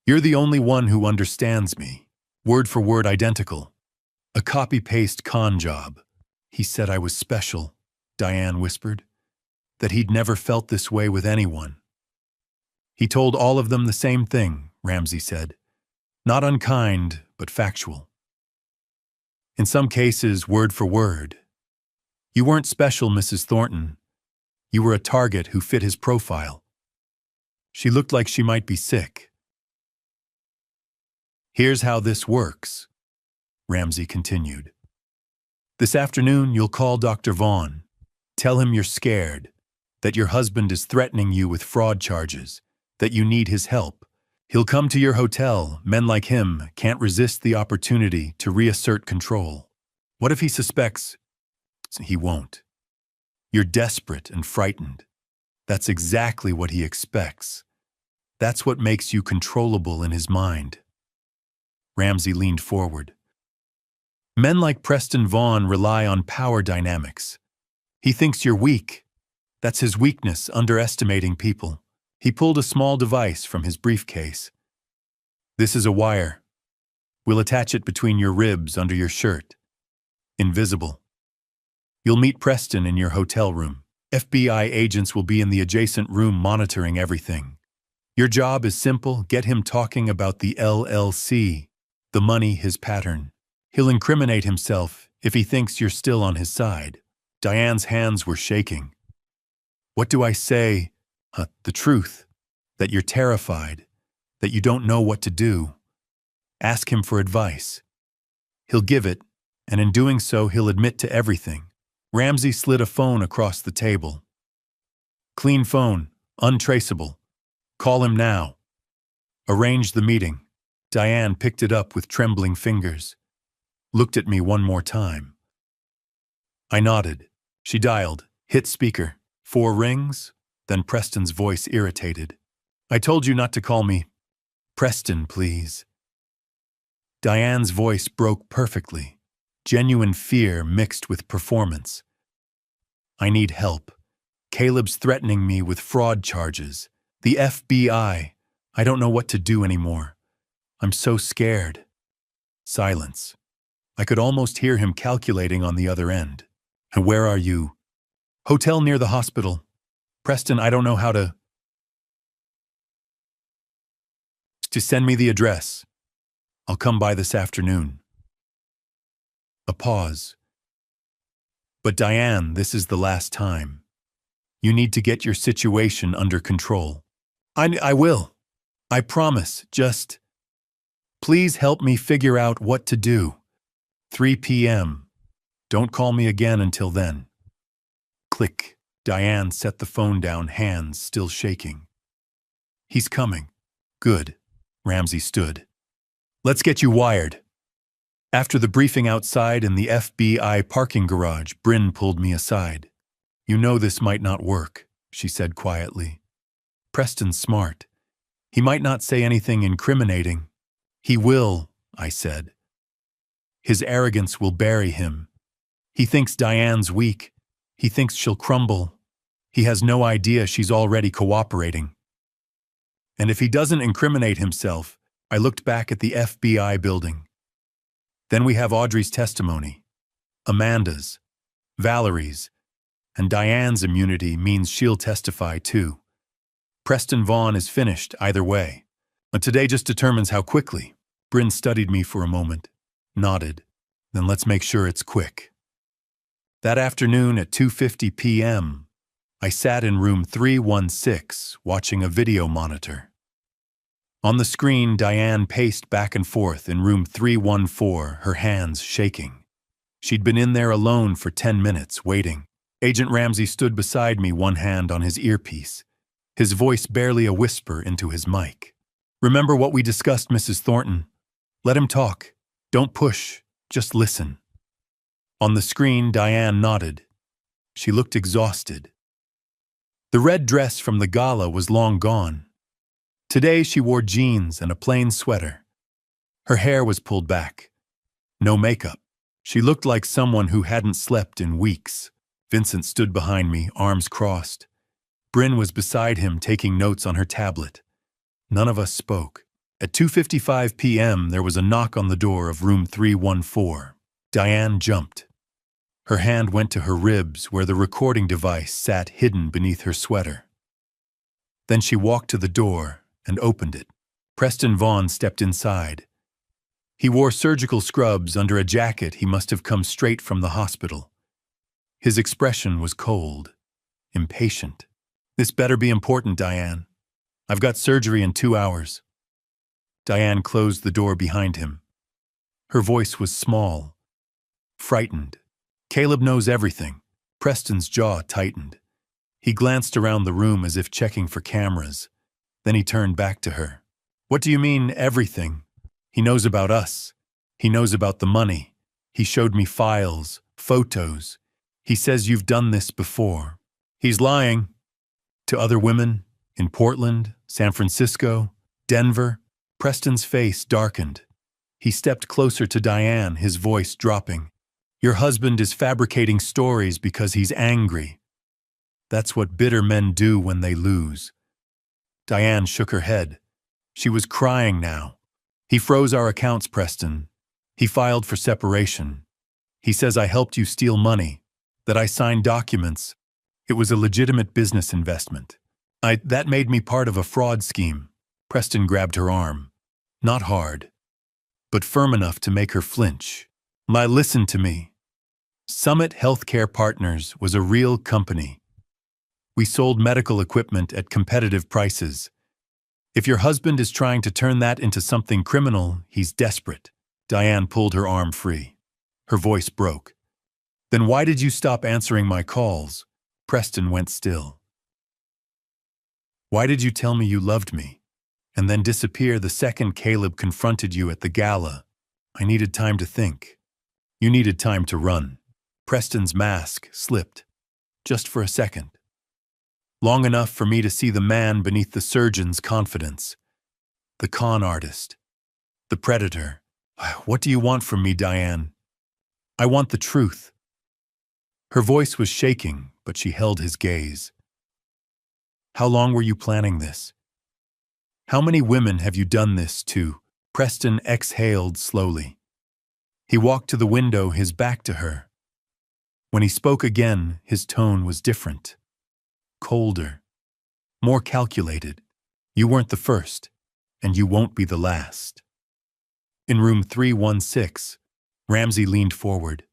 [SPEAKER 1] You're the only one who understands me. Word for word identical. A copy-paste con job. He said I was special, Diane whispered. That he'd never felt this way with anyone. He told all of them the same thing, Ramsey said. Not unkind, but factual. In some cases, word for word. You weren't special, Mrs. Thornton. You were a target who fit his profile. She looked like she might be sick. Here's how this works, Ramsey continued. This afternoon, you'll call Dr. Vaughn. Tell him you're scared, that your husband is threatening you with fraud charges, that you need his help. He'll come to your hotel. Men like him can't resist the opportunity to reassert control. What if he suspects? He won't. You're desperate and frightened. That's exactly what he expects. That's what makes you controllable in his mind. Ramsey leaned forward. Men like Preston Vaughn rely on power dynamics. He thinks you're weak. That's his weakness, underestimating people. He pulled a small device from his briefcase. This is a wire. We'll attach it between your ribs under your shirt. Invisible. You'll meet Preston in your hotel room. FBI agents will be in the adjacent room monitoring everything. Your job is simple. Get him talking about the LLC, the money, his pattern. He'll incriminate himself if he thinks you're still on his side. Diane's hands were shaking. What do I say? The truth. That you're terrified. That you don't know what to do. Ask him for advice. He'll give it, and in doing so, he'll admit to everything. Ramsey slid a phone across the table. Clean phone, untraceable. Call him now. Arrange the meeting. Diane picked it up with trembling fingers. Looked at me one more time. I nodded. She dialed, hit speaker. 4 rings, then Preston's voice irritated. I told you not to call me. Preston, please. Diane's voice broke perfectly. Genuine fear mixed with performance. I need help. Caleb's threatening me with fraud charges. The FBI. I don't know what to do anymore. I'm so scared. Silence. I could almost hear him calculating on the other end. And where are you? Hotel near the hospital. Preston, I don't know how to send me the address. I'll come by this afternoon. A pause. But Diane, this is the last time. You need to get your situation under control. I will. I promise. Just please help me figure out what to do. 3 p.m. Don't call me again until then. Click. Diane set the phone down, hands still shaking. He's coming. Good. Ramsey stood. Let's get you wired. After the briefing outside in the FBI parking garage, Bryn pulled me aside. You know this might not work, she said quietly. Preston's smart. He might not say anything incriminating. He will, I said. His arrogance will bury him. He thinks Diane's weak. He thinks she'll crumble. He has no idea she's already cooperating. And if he doesn't incriminate himself, I looked back at the FBI building. Then we have Audrey's testimony, Amanda's, Valerie's, and Diane's immunity means she'll testify too. Preston Vaughn is finished either way. But today just determines how quickly. Bryn studied me for a moment, nodded. Then let's make sure it's quick. That afternoon at 2:50 p.m., I sat in room 316 watching a video monitor. On the screen, Diane paced back and forth in room 314, her hands shaking. She'd been in there alone for 10 minutes, waiting. Agent Ramsey stood beside me, one hand on his earpiece, his voice barely a whisper into his mic. "Remember what we discussed, Mrs. Thornton? Let him talk. Don't push. Just listen." On the screen, Diane nodded. She looked exhausted. The red dress from the gala was long gone. Today she wore jeans and a plain sweater. Her hair was pulled back. No makeup. She looked like someone who hadn't slept in weeks. Vincent stood behind me, arms crossed. Bryn was beside him, taking notes on her tablet. None of us spoke. At 2:55 p.m., there was a knock on the door of room 314. Diane jumped. Her hand went to her ribs where the recording device sat hidden beneath her sweater. Then she walked to the door and opened it. Preston Vaughn stepped inside. He wore surgical scrubs under a jacket he must have come straight from the hospital. His expression was cold, impatient. "This better be important, Diane. I've got surgery in 2 hours." Diane closed the door behind him. Her voice was small, frightened. "Caleb knows everything." Preston's jaw tightened. He glanced around the room as if checking for cameras. Then he turned back to her. "What do you mean, everything?" "He knows about us. He knows about the money. He showed me files, photos. He says you've done this before." "He's lying." "To other women? In Portland, San Francisco, Denver?" Preston's face darkened. He stepped closer to Diane, his voice dropping. "Your husband is fabricating stories because he's angry. That's what bitter men do when they lose." Diane shook her head. She was crying now. "He froze our accounts, Preston. He filed for separation. He says I helped you steal money, that I signed documents. It was a legitimate business investment. That made me part of a fraud scheme." Preston grabbed her arm. Not hard, but firm enough to make her flinch. "Listen to me. Summit Healthcare Partners was a real company. We sold medical equipment at competitive prices. If your husband is trying to turn that into something criminal, he's desperate." Diane pulled her arm free. Her voice broke. "Then why did you stop answering my calls?" Preston went still. "Why did you tell me you loved me, and then disappear the second Caleb confronted you at the gala?" "I needed time to think. You needed time to run." Preston's mask slipped, just for a second. Long enough for me to see the man beneath the surgeon's confidence. The con artist. The predator. "What do you want from me, Diane?" "I want the truth." Her voice was shaking, but she held his gaze. "How long were you planning this? How many women have you done this to?" Preston exhaled slowly. He walked to the window, his back to her. When he spoke again, his tone was different. Colder. More calculated. "You weren't the first, and you won't be the last." In room 316, Ramsey leaned forward.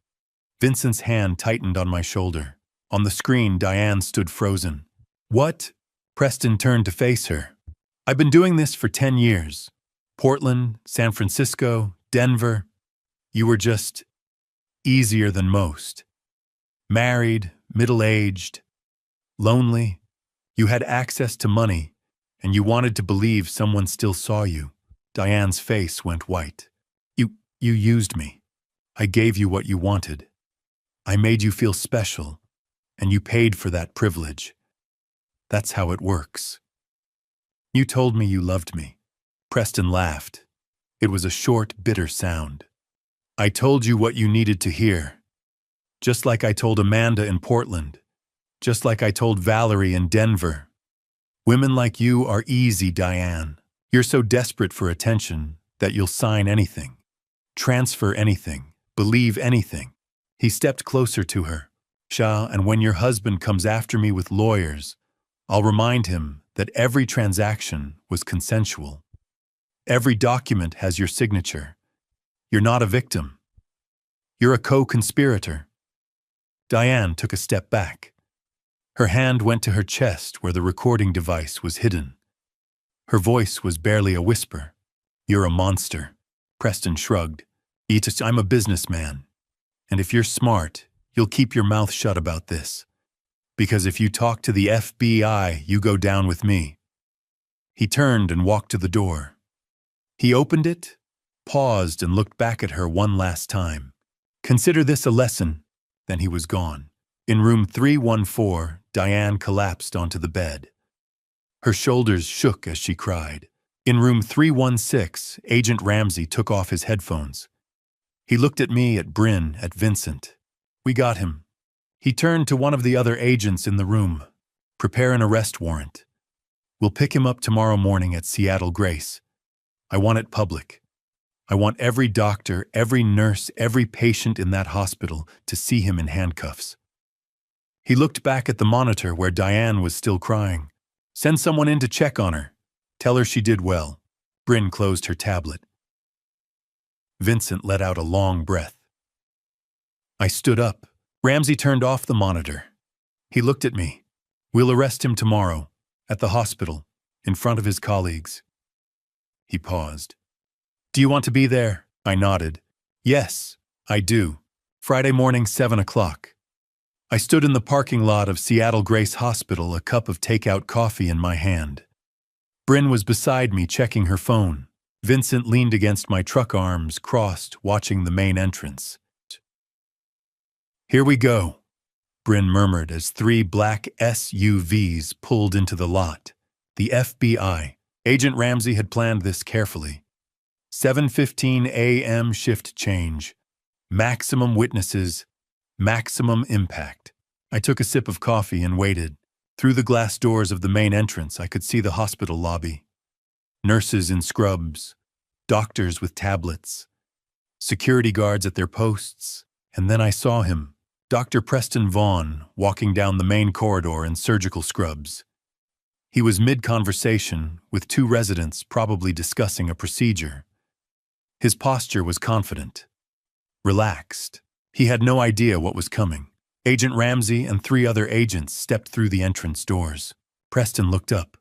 [SPEAKER 1] Vincent's hand tightened on my shoulder. On the screen, Diane stood frozen. "What?" Preston turned to face her. "I've been doing this for 10 years. Portland, San Francisco, Denver. You were just easier than most. Married, middle-aged, lonely. You had access to money, and you wanted to believe someone still saw you." Diane's face went white. You used me. I gave you what you wanted. I made you feel special, and you paid for that privilege. That's how it works." "You told me you loved me." Preston laughed. It was a short, bitter sound. "I told you what you needed to hear. Just like I told Amanda in Portland. Just like I told Valerie in Denver. Women like you are easy, Diane. You're so desperate for attention that you'll sign anything, transfer anything, believe anything." He stepped closer to her. "Shah, and when your husband comes after me with lawyers, I'll remind him that every transaction was consensual. Every document has your signature. You're not a victim. You're a co-conspirator." Diane took a step back. Her hand went to her chest where the recording device was hidden. Her voice was barely a whisper. "You're a monster." Preston shrugged. "AITA, I'm a businessman. And if you're smart, you'll keep your mouth shut about this. Because if you talk to the FBI, you go down with me." He turned and walked to the door. He opened it, paused, and looked back at her one last time. "Consider this a lesson." Then he was gone. In room 314, Diane collapsed onto the bed. Her shoulders shook as she cried. In room 316, Agent Ramsey took off his headphones. He looked at me, at Bryn, at Vincent. "We got him." He turned to one of the other agents in the room. "Prepare an arrest warrant. We'll pick him up tomorrow morning at Seattle Grace. I want it public. I want every doctor, every nurse, every patient in that hospital to see him in handcuffs." He looked back at the monitor where Diane was still crying. "Send someone in to check on her. Tell her she did well." Bryn closed her tablet. Vincent let out a long breath. I stood up. Ramsey turned off the monitor. He looked at me. "We'll arrest him tomorrow, at the hospital, in front of his colleagues." He paused. "Do you want to be there?" I nodded. "Yes, I do. Friday morning, 7 o'clock. I stood in the parking lot of Seattle Grace Hospital, a cup of takeout coffee in my hand. Bryn was beside me, checking her phone. Vincent leaned against my truck, arms crossed, watching the main entrance. "Here we go," Bryn murmured as 3 black SUVs pulled into the lot. The FBI. Agent Ramsey had planned this carefully. 7:15 a.m. shift change. Maximum witnesses. Maximum impact. I took a sip of coffee and waited. Through the glass doors of the main entrance, I could see the hospital lobby. Nurses in scrubs, doctors with tablets, security guards at their posts, and then I saw him, Dr. Preston Vaughn, walking down the main corridor in surgical scrubs. He was mid-conversation with 2 residents probably discussing a procedure. His posture was confident, relaxed. He had no idea what was coming. Agent Ramsey and 3 other agents stepped through the entrance doors. Preston looked up,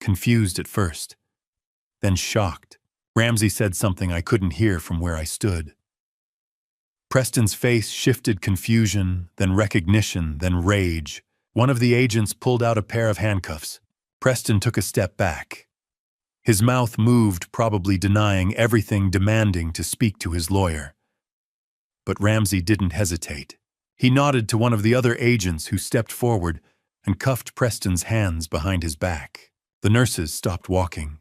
[SPEAKER 1] confused at first, then shocked. Ramsey said something I couldn't hear from where I stood. Preston's face shifted, confusion, then recognition, then rage. One of the agents pulled out a pair of handcuffs. Preston took a step back. His mouth moved, probably denying everything, demanding to speak to his lawyer. But Ramsey didn't hesitate. He nodded to one of the other agents who stepped forward and cuffed Preston's hands behind his back. The nurses stopped walking.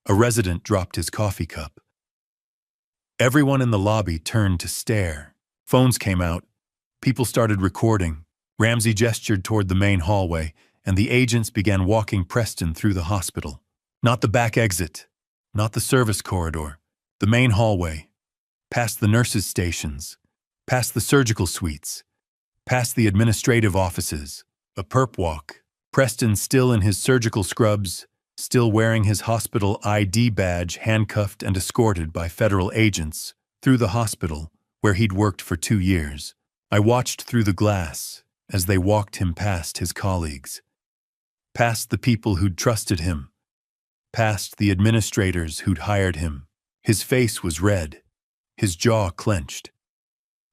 [SPEAKER 1] A resident dropped his coffee cup. Everyone in the lobby turned to stare. Phones came out. People started recording. Ramsey gestured toward the main hallway, and the agents began walking Preston through the hospital. Not the back exit, not the service corridor, the main hallway, past the nurses' stations, past the surgical suites, past the administrative offices, a perp walk. Preston, still in his surgical scrubs, still wearing his hospital ID badge, handcuffed and escorted by federal agents, through the hospital where he'd worked for 2 years. I watched through the glass as they walked him past his colleagues, past the people who'd trusted him, past the administrators who'd hired him. His face was red, his jaw clenched,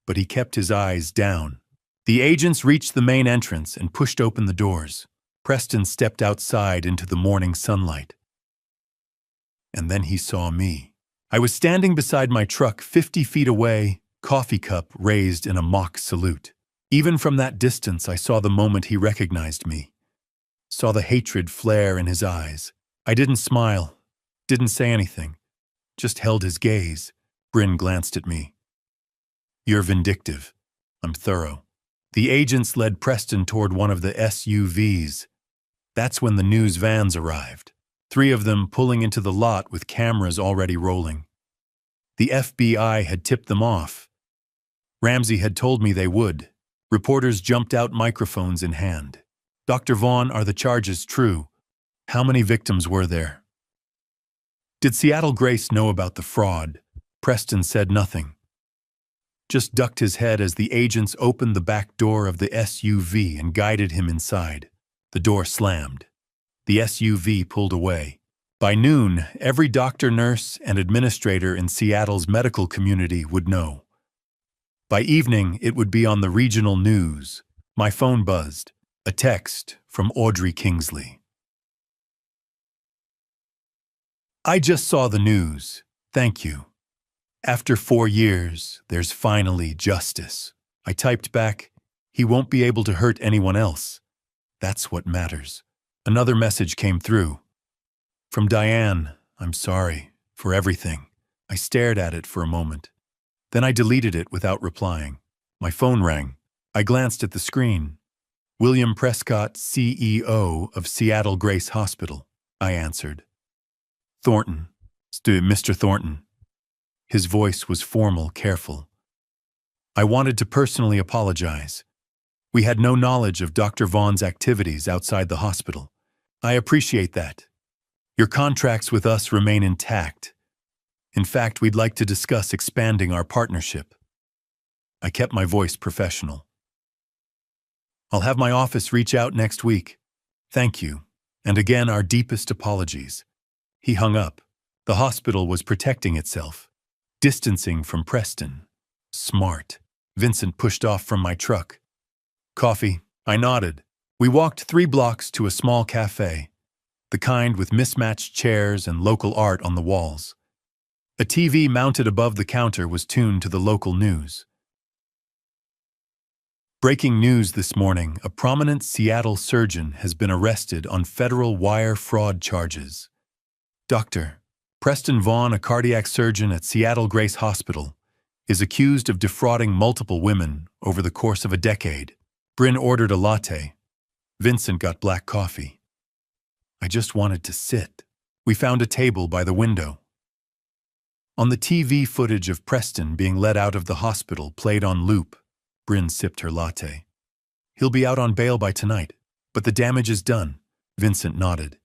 [SPEAKER 1] but he kept his eyes down. The agents reached the main entrance and pushed open the doors. Preston stepped outside into the morning sunlight. And then he saw me. I was standing beside my truck 50 feet away, coffee cup raised in a mock salute. Even from that distance, I saw the moment he recognized me. Saw the hatred flare in his eyes. I didn't smile, didn't say anything, just held his gaze. Bryn glanced at me. "You're vindictive. I'm thorough." The agents led Preston toward one of the SUVs. That's when the news vans arrived, 3 of them pulling into the lot with cameras already rolling. The FBI had tipped them off. Ramsey had told me they would. Reporters jumped out, microphones in hand. "Dr. Vaughn, are the charges true? How many victims were there?" Did Seattle Grace know about the fraud? Preston said nothing. just ducked his head as the agents opened the back door of the SUV and guided him inside. The door slammed. The SUV pulled away. By noon, every doctor, nurse, and administrator in Seattle's medical community would know. By evening, it would be on the regional news. My phone buzzed. A text from Audrey Kingsley. I just saw the news. Thank you. After 4 years, there's finally justice. I typed back, he won't be able to hurt anyone else. That's what matters. Another message came through. From Diane, I'm sorry for everything. I stared at it for a moment. Then I deleted it without replying. My phone rang. I glanced at the screen. William Prescott, CEO of Seattle Grace Hospital, I answered. Thornton, Mr. Thornton. His voice was formal, careful. I wanted to personally apologize. We had no knowledge of Dr. Vaughn's activities outside the hospital. I appreciate that. Your contracts with us remain intact. In fact, we'd like to discuss expanding our partnership. I kept my voice professional. I'll have my office reach out next week. Thank you, and again our deepest apologies. He hung up. The hospital was protecting itself, distancing from Preston. Smart. Vincent pushed off from my truck. Coffee? I nodded. We walked 3 blocks to a small cafe, the kind with mismatched chairs and local art on the walls. A TV mounted above the counter was tuned to the local news. Breaking news this morning, a prominent Seattle surgeon has been arrested on federal wire fraud charges. Dr. Preston Vaughn, a cardiac surgeon at Seattle Grace Hospital, is accused of defrauding multiple women over the course of a decade. Bryn ordered a latte. Vincent got black coffee. I just wanted to sit. We found a table by the window. On the TV, footage of Preston being let out of the hospital played on loop. Bryn sipped her latte. He'll be out on bail by tonight, but the damage is done. Vincent nodded.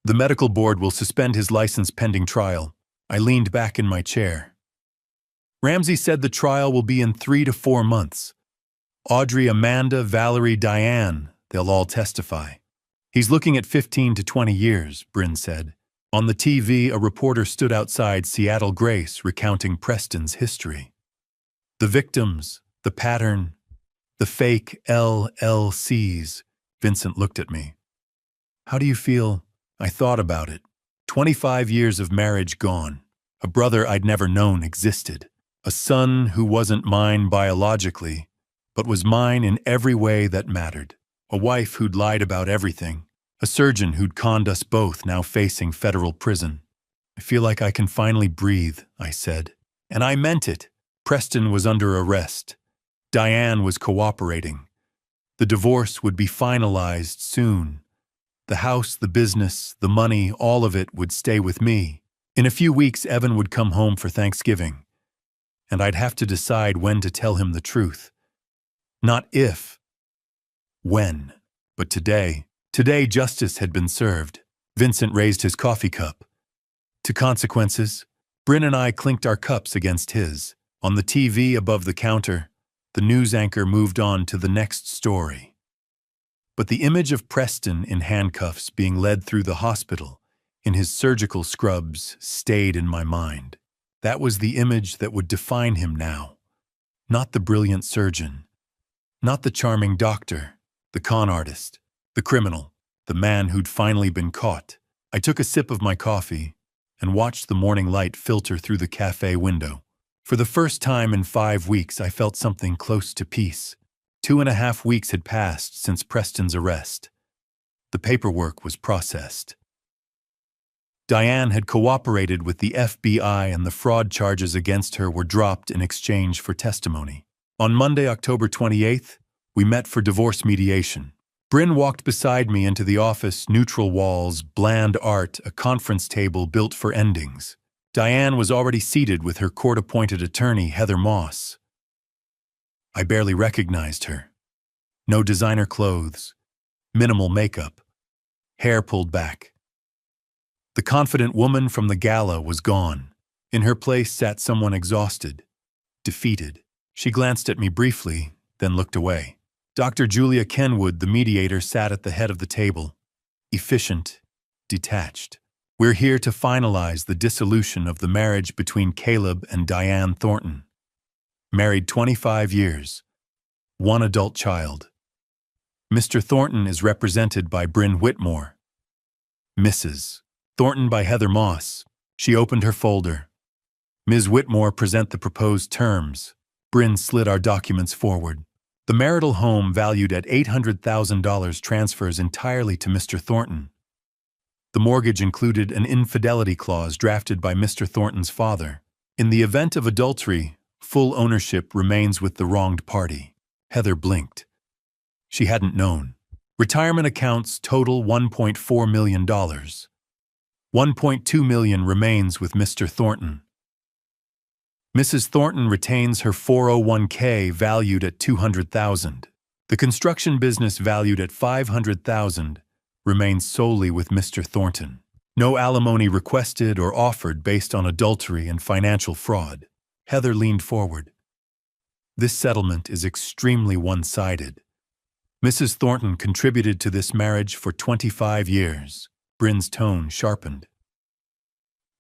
[SPEAKER 1] The medical board will suspend his license pending trial. I leaned back in my chair. Ramsey said the trial will be in 3 to 4 months. Audrey, Amanda, Valerie, Diane, they'll all testify. He's looking at 15 to 20 years, Bryn said. On the TV, a reporter stood outside Seattle Grace recounting Preston's history. The victims, the pattern, the fake LLCs. Vincent looked at me. How do you feel? I thought about it. 25 years of marriage gone. A brother I'd never known existed. A son who wasn't mine biologically, but was mine in every way that mattered. A wife who'd lied about everything. A surgeon who'd conned us both, now facing federal prison. I feel like I can finally breathe, I said. And I meant it. Preston was under arrest. Diane was cooperating. The divorce would be finalized soon. The house, the business, the money, all of it would stay with me. In a few weeks, Evan would come home for Thanksgiving. And I'd have to decide when to tell him the truth. Not if, when. But today justice had been served. Vincent raised his coffee cup. To consequences, Bryn and I clinked our cups against his. On the TV above the counter, the news anchor moved on to the next story. But the image of Preston in handcuffs being led through the hospital, in his surgical scrubs, stayed in my mind. That was the image that would define him now. Not the brilliant surgeon. Not the charming doctor, the con artist, the criminal, the man who'd finally been caught. I took a sip of my coffee and watched the morning light filter through the cafe window. For the first time in 5 weeks, I felt something close to peace. 2.5 weeks had passed since Preston's arrest. The paperwork was processed. Diane had cooperated with the FBI and the fraud charges against her were dropped in exchange for testimony. On Monday, October 28th, we met for divorce mediation. Bryn walked beside me into the office, neutral walls, bland art, a conference table built for endings. Diane was already seated with her court-appointed attorney, Heather Moss. I barely recognized her. No designer clothes, minimal makeup, hair pulled back. The confident woman from the gala was gone. In her place sat someone exhausted, defeated. She glanced at me briefly, then looked away. Dr. Julia Kenwood, the mediator, sat at the head of the table, efficient, detached. We're here to finalize the dissolution of the marriage between Caleb and Diane Thornton. Married 25 years, one adult child. Mr. Thornton is represented by Bryn Whitmore. Mrs. Thornton by Heather Moss. She opened her folder. Ms. Whitmore, present the proposed terms. Bryn slid our documents forward. The marital home, valued at $800,000, transfers entirely to Mr. Thornton. The mortgage included an infidelity clause drafted by Mr. Thornton's father. In the event of adultery, full ownership remains with the wronged party. Heather blinked. She hadn't known. Retirement accounts total $1.4 million. $1.2 million remains with Mr. Thornton. Mrs. Thornton retains her 401k valued at $200,000. The construction business, valued at $500,000, remains solely with Mr. Thornton. No alimony requested or offered based on adultery and financial fraud. Heather leaned forward. This settlement is extremely one-sided. Mrs. Thornton contributed to this marriage for 25 years. Bryn's tone sharpened.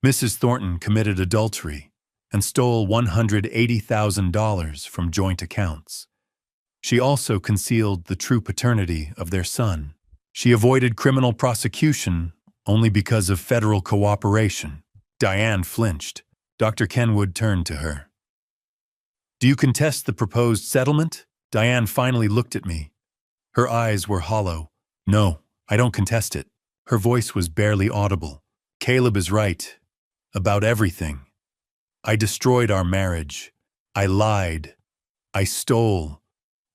[SPEAKER 1] Mrs. Thornton committed adultery and stole $180,000 from joint accounts. She also concealed the true paternity of their son. She avoided criminal prosecution only because of federal cooperation. Diane flinched. Dr. Kenwood turned to her. "Do you contest the proposed settlement?" Diane finally looked at me. Her eyes were hollow. "No, I don't contest it." Her voice was barely audible. "Caleb is right. About everything. I destroyed our marriage. I lied. I stole.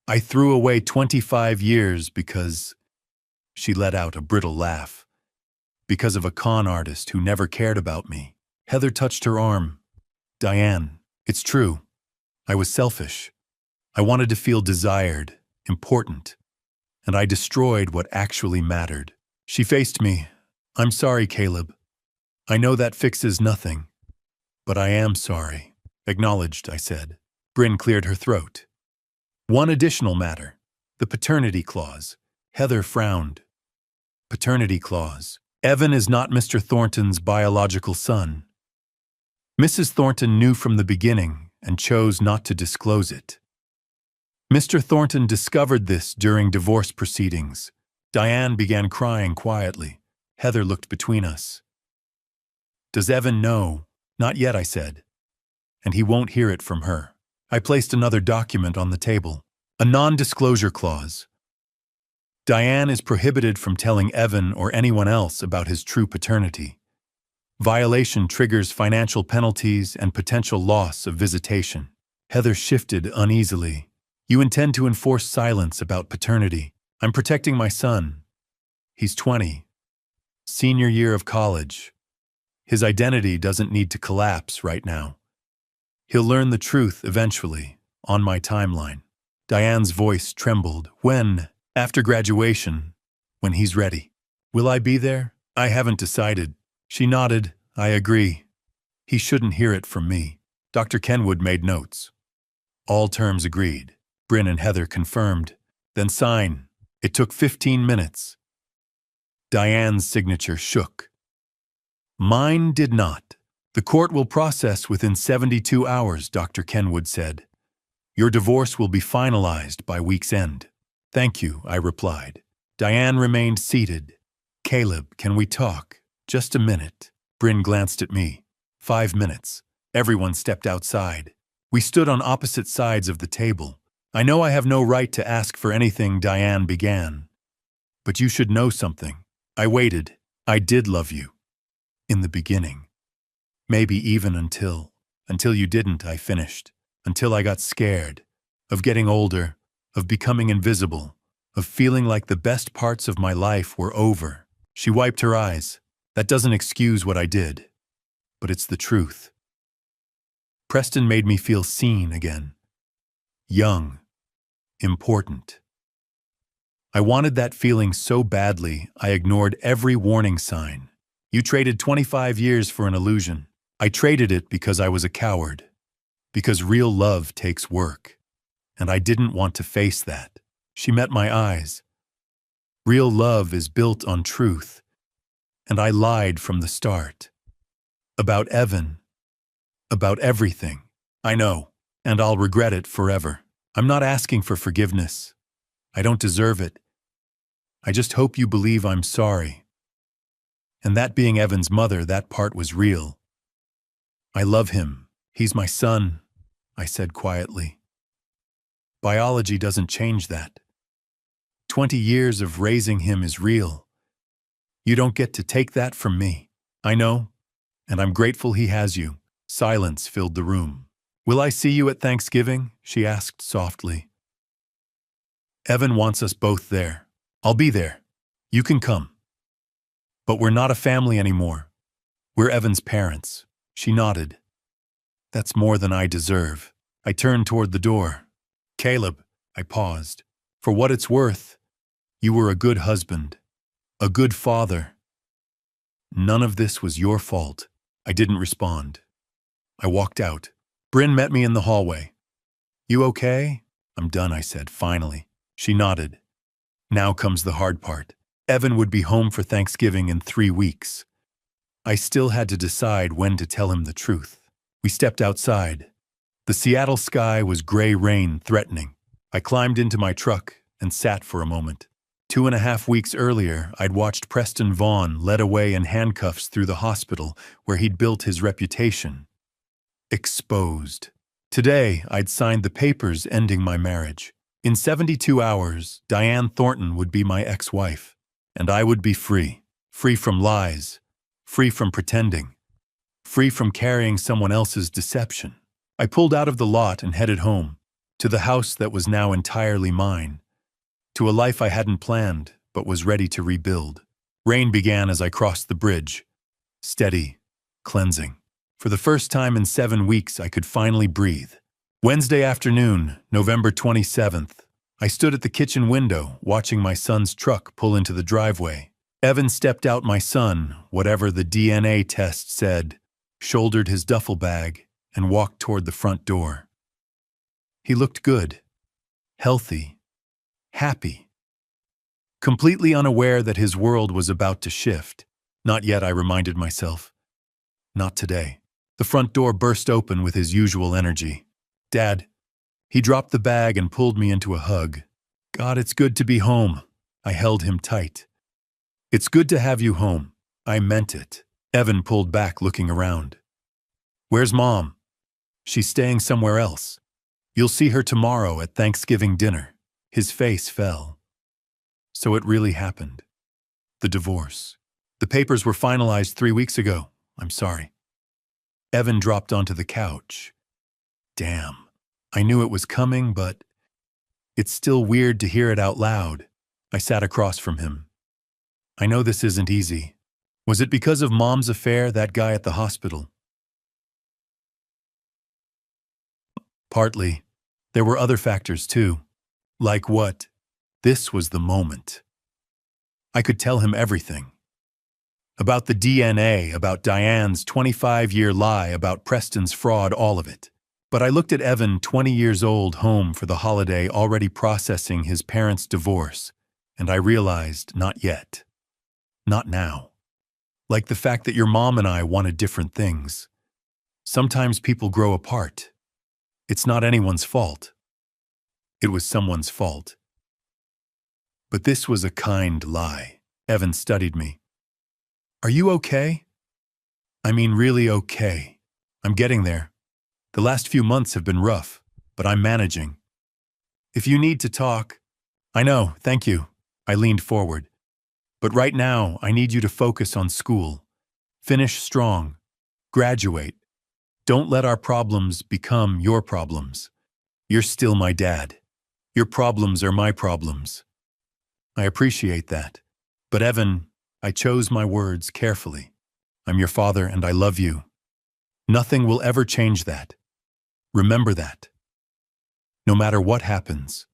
[SPEAKER 1] I threw away 25 years because—" She let out a brittle laugh. "Because of a con artist who never cared about me." Heather touched her arm. "Diane, it's true. I was selfish. I wanted to feel desired, important. And I destroyed what actually mattered." She faced me. "I'm sorry, Caleb. I know that fixes nothing. But I am sorry." "Acknowledged," I said. Bryn cleared her throat. "One additional matter. The paternity clause." Heather frowned. "Paternity clause. Evan is not Mr. Thornton's biological son. Mrs. Thornton knew from the beginning and chose not to disclose it. Mr. Thornton discovered this during divorce proceedings." Diane began crying quietly. Heather looked between us. "Does Evan know?" "Not yet," I said. "And he won't hear it from her." I placed another document on the table. A non-disclosure clause. Diane is prohibited from telling Evan or anyone else about his true paternity. Violation triggers financial penalties and potential loss of visitation. Heather shifted uneasily. "You intend to enforce silence about paternity." "I'm protecting my son. He's 20. Senior year of college. His identity doesn't need to collapse right now. He'll learn the truth eventually, on my timeline." Diane's voice trembled. "When?" "After graduation, when he's ready." "Will I be there?" "I haven't decided." She nodded. "I agree. He shouldn't hear it from me." Dr. Kenwood made notes. All terms agreed. Bryn and Heather confirmed. "Then sign." It took 15 minutes. Diane's signature shook. Mine did not. "The court will process within 72 hours, Dr. Kenwood said. Your divorce will be finalized by week's end." "Thank you," I replied. Diane remained seated. "Caleb, can we talk? Just a minute." Bryn glanced at me. 5 minutes. Everyone stepped outside. We stood on opposite sides of the table. "I know I have no right to ask for anything," Diane began. "But you should know something." I waited. "I did love you. In the beginning. Maybe even until you didn't," I finished. "Until I got scared. Of getting older. Of becoming invisible. Of feeling like the best parts of my life were over." She wiped her eyes. "That doesn't excuse what I did. But it's the truth." Preston made me feel seen again. Young. Important. I wanted that feeling so badly, I ignored every warning sign. "You traded 25 years for an illusion." "I traded it because I was a coward." Because real love takes work, and I didn't want to face that. She met my eyes. Real love is built on truth, and I lied from the start. About Evan. About everything. I know, and I'll regret it forever. I'm not asking for forgiveness. I don't deserve it. I just hope you believe I'm sorry. And that being Evan's mother, that part was real. I love him. He's my son, I said quietly. Biology doesn't change that. 20 years of raising him is real. You don't get to take that from me. I know, and I'm grateful he has you. Silence filled the room. Will I see you at Thanksgiving? She asked softly. Evan wants us both there. I'll be there. You can come. But we're not a family anymore. We're Evan's parents. She nodded. That's more than I deserve. I turned toward the door. Caleb, I paused. For what it's worth, you were a good husband, a good father. None of this was your fault. I didn't respond. I walked out. Bryn met me in the hallway. You okay? I'm done, I said, finally. She nodded. Now comes the hard part. Evan would be home for Thanksgiving in 3 weeks. I still had to decide when to tell him the truth. We stepped outside. The Seattle sky was gray rain threatening. I climbed into my truck and sat for a moment. 2.5 weeks earlier, I'd watched Preston Vaughn led away in handcuffs through the hospital where he'd built his reputation. Exposed. Today, I'd signed the papers ending my marriage. In 72 hours, Diane Thornton would be my ex-wife, and I would be free. Free from lies, free from pretending, free from carrying someone else's deception. I pulled out of the lot and headed home, to the house that was now entirely mine, to a life I hadn't planned but was ready to rebuild. Rain began as I crossed the bridge. Steady, cleansing. For the first time in 7 weeks, I could finally breathe. Wednesday afternoon, November 27th, I stood at the kitchen window, watching my son's truck pull into the driveway. Evan stepped out my son, whatever the DNA test said, shouldered his duffel bag, and walked toward the front door. He looked good, healthy, happy, completely unaware that his world was about to shift. Not yet, I reminded myself. Not today. The front door burst open with his usual energy. Dad. He dropped the bag and pulled me into a hug. God, it's good to be home. I held him tight. It's good to have you home. I meant it. Evan pulled back, looking around. Where's Mom? She's staying somewhere else. You'll see her tomorrow at Thanksgiving dinner. His face fell. So it really happened. The divorce. The papers were finalized 3 weeks ago. I'm sorry. Evan dropped onto the couch. Damn. I knew it was coming, but it's still weird to hear it out loud. I sat across from him. I know this isn't easy. Was it because of Mom's affair, that guy at the hospital? Partly. There were other factors too. Like what? This was the moment. I could tell him everything. About the DNA, about Diane's 25-year lie, about Preston's fraud, all of it. But I looked at Evan, 20 years old, home for the holiday, already processing his parents' divorce, and I realized, not yet. Not now. Like the fact that your mom and I wanted different things. Sometimes people grow apart. It's not anyone's fault. It was someone's fault. But this was a kind lie. Evan studied me. Are you okay? I mean, really okay. I'm getting there. The last few months have been rough, but I'm managing. If you need to talk, I know, thank you. I leaned forward. But right now, I need you to focus on school. Finish strong. Graduate. Don't let our problems become your problems. You're still my dad. Your problems are my problems. I appreciate that. But Evan, I chose my words carefully. I'm your father and I love you. Nothing will ever change that. Remember that. No matter what happens.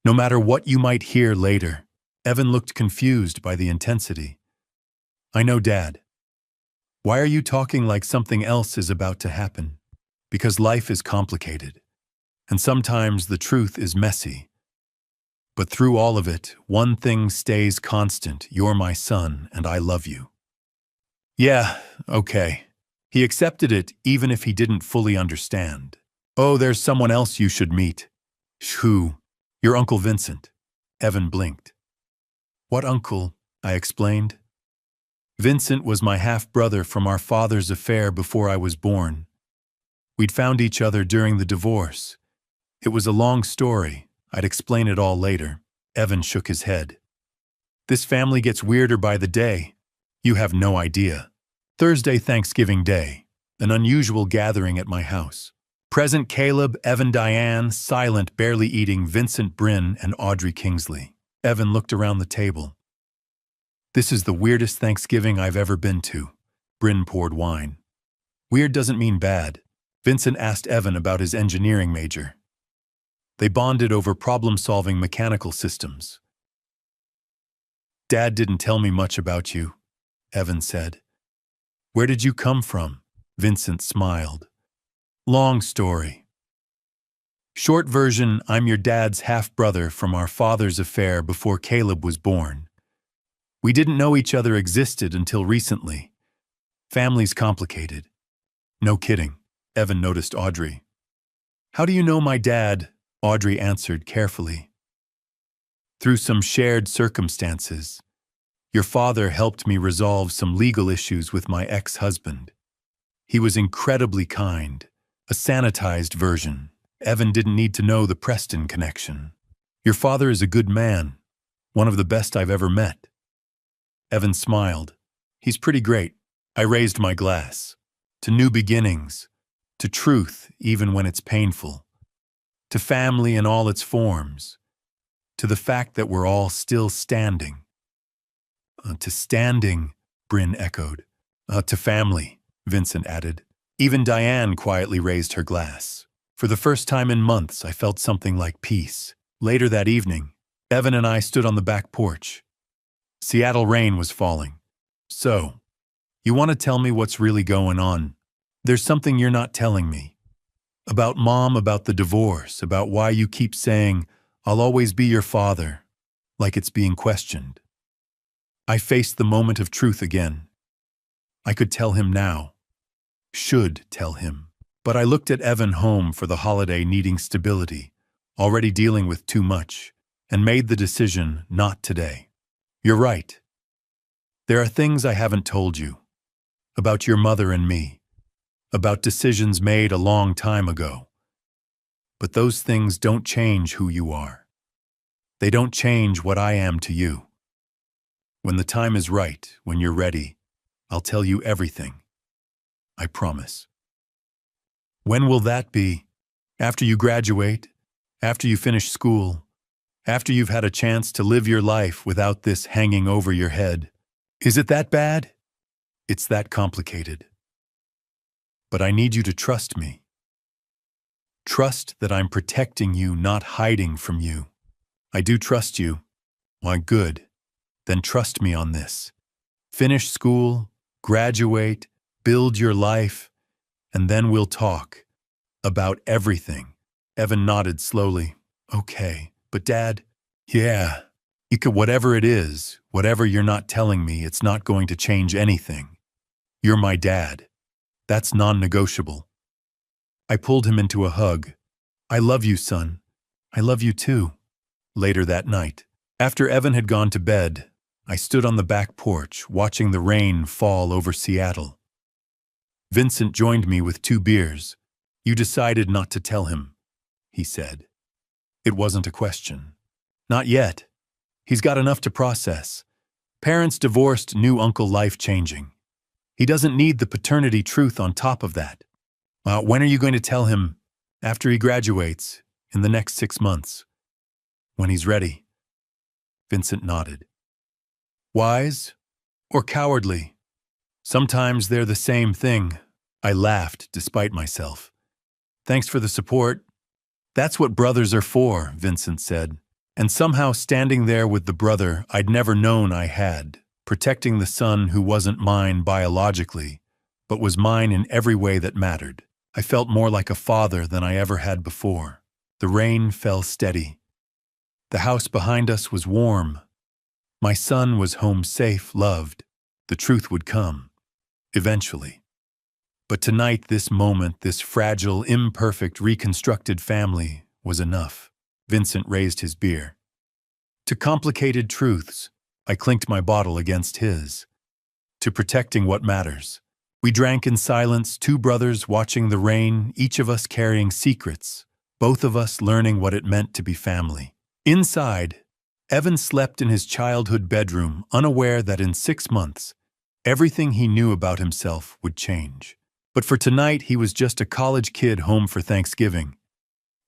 [SPEAKER 1] No matter what you might hear later. Evan looked confused by the intensity. I know, Dad. Why are you talking like something else is about to happen? Because life is complicated, and sometimes the truth is messy. But through all of it, one thing stays constant: you're my son, and I love you. Yeah, okay. He accepted it even if he didn't fully understand. Oh, there's someone else you should meet. Who? Your Uncle Vincent. Evan blinked. What uncle? I explained. Vincent was my half-brother from our father's affair before I was born. We'd found each other during the divorce. It was a long story. I'd explain it all later. Evan shook his head. This family gets weirder by the day. You have no idea. Thursday, Thanksgiving Day. An unusual gathering at my house. Present Caleb, Evan, Diane, silent, barely eating, Vincent, Bryn, and Audrey Kingsley. Evan looked around the table. This is the weirdest Thanksgiving I've ever been to. Bryn poured wine. Weird doesn't mean bad. Vincent asked Evan about his engineering major. They bonded over problem-solving mechanical systems. Dad didn't tell me much about you, Evan said. Where did you come from? Vincent smiled. Long story. Short version, I'm your dad's half-brother from our father's affair before Caleb was born. We didn't know each other existed until recently. Family's complicated. No kidding, Evan noticed Audrey. How do you know my dad? Audrey answered carefully. Through some shared circumstances. Your father helped me resolve some legal issues with my ex-husband. He was incredibly kind, a sanitized version. Evan didn't need to know the Preston connection. Your father is a good man, one of the best I've ever met. Evan smiled. He's pretty great. I raised my glass. To new beginnings. To truth, even when it's painful. To family in all its forms. To the fact that we're all still standing. To standing, Bryn echoed. To family, Vincent added. Even Diane quietly raised her glass. For the first time in months, I felt something like peace. Later that evening, Evan and I stood on the back porch. Seattle rain was falling. So, you want to tell me what's really going on? There's something you're not telling me. About Mom, about the divorce, about why you keep saying, I'll always be your father, like it's being questioned. I faced the moment of truth again. I could tell him now. Should tell him. But I looked at Evan home for the holiday needing stability, already dealing with too much, and made the decision not today. You're right. There are things I haven't told you. About your mother and me. About decisions made a long time ago. But those things don't change who you are. They don't change what I am to you. When the time is right, when you're ready, I'll tell you everything. I promise. When will that be? After you graduate? After you finish school? After you've had a chance to live your life without this hanging over your head? Is it that bad? It's that complicated. But I need you to trust me. Trust that I'm protecting you, not hiding from you. I do trust you. Why, good. Then trust me on this. Finish school, graduate, build your life, and then we'll talk. About everything. Evan nodded slowly. Okay, but Dad, yeah, you could, whatever it is, whatever you're not telling me, it's not going to change anything. You're my dad. That's non-negotiable. I pulled him into a hug. I love you, son. I love you too. Later that night, after Evan had gone to bed, I stood on the back porch, watching the rain fall over Seattle. Vincent joined me with 2 beers. You decided not to tell him, he said. It wasn't a question. Not yet. He's got enough to process. Parents divorced, new uncle life-changing. He doesn't need the paternity truth on top of that. When are you going to tell him? After he graduates, in the next 6 months. When he's ready. Vincent nodded. Wise or cowardly? Sometimes they're the same thing. I laughed despite myself. Thanks for the support. That's what brothers are for, Vincent said. And somehow standing there with the brother I'd never known I had, protecting the son who wasn't mine biologically, but was mine in every way that mattered. I felt more like a father than I ever had before. The rain fell steady. The house behind us was warm. My son was home safe, loved. The truth would come. Eventually. But tonight, this moment, this fragile, imperfect, reconstructed family was enough. Vincent raised his beer. To complicated truths, I clinked my bottle against his. To protecting what matters. We drank in silence, two brothers watching the rain, each of us carrying secrets, both of us learning what it meant to be family. Inside, Evan slept in his childhood bedroom, unaware that in 6 months, everything he knew about himself would change. But for tonight, he was just a college kid home for Thanksgiving,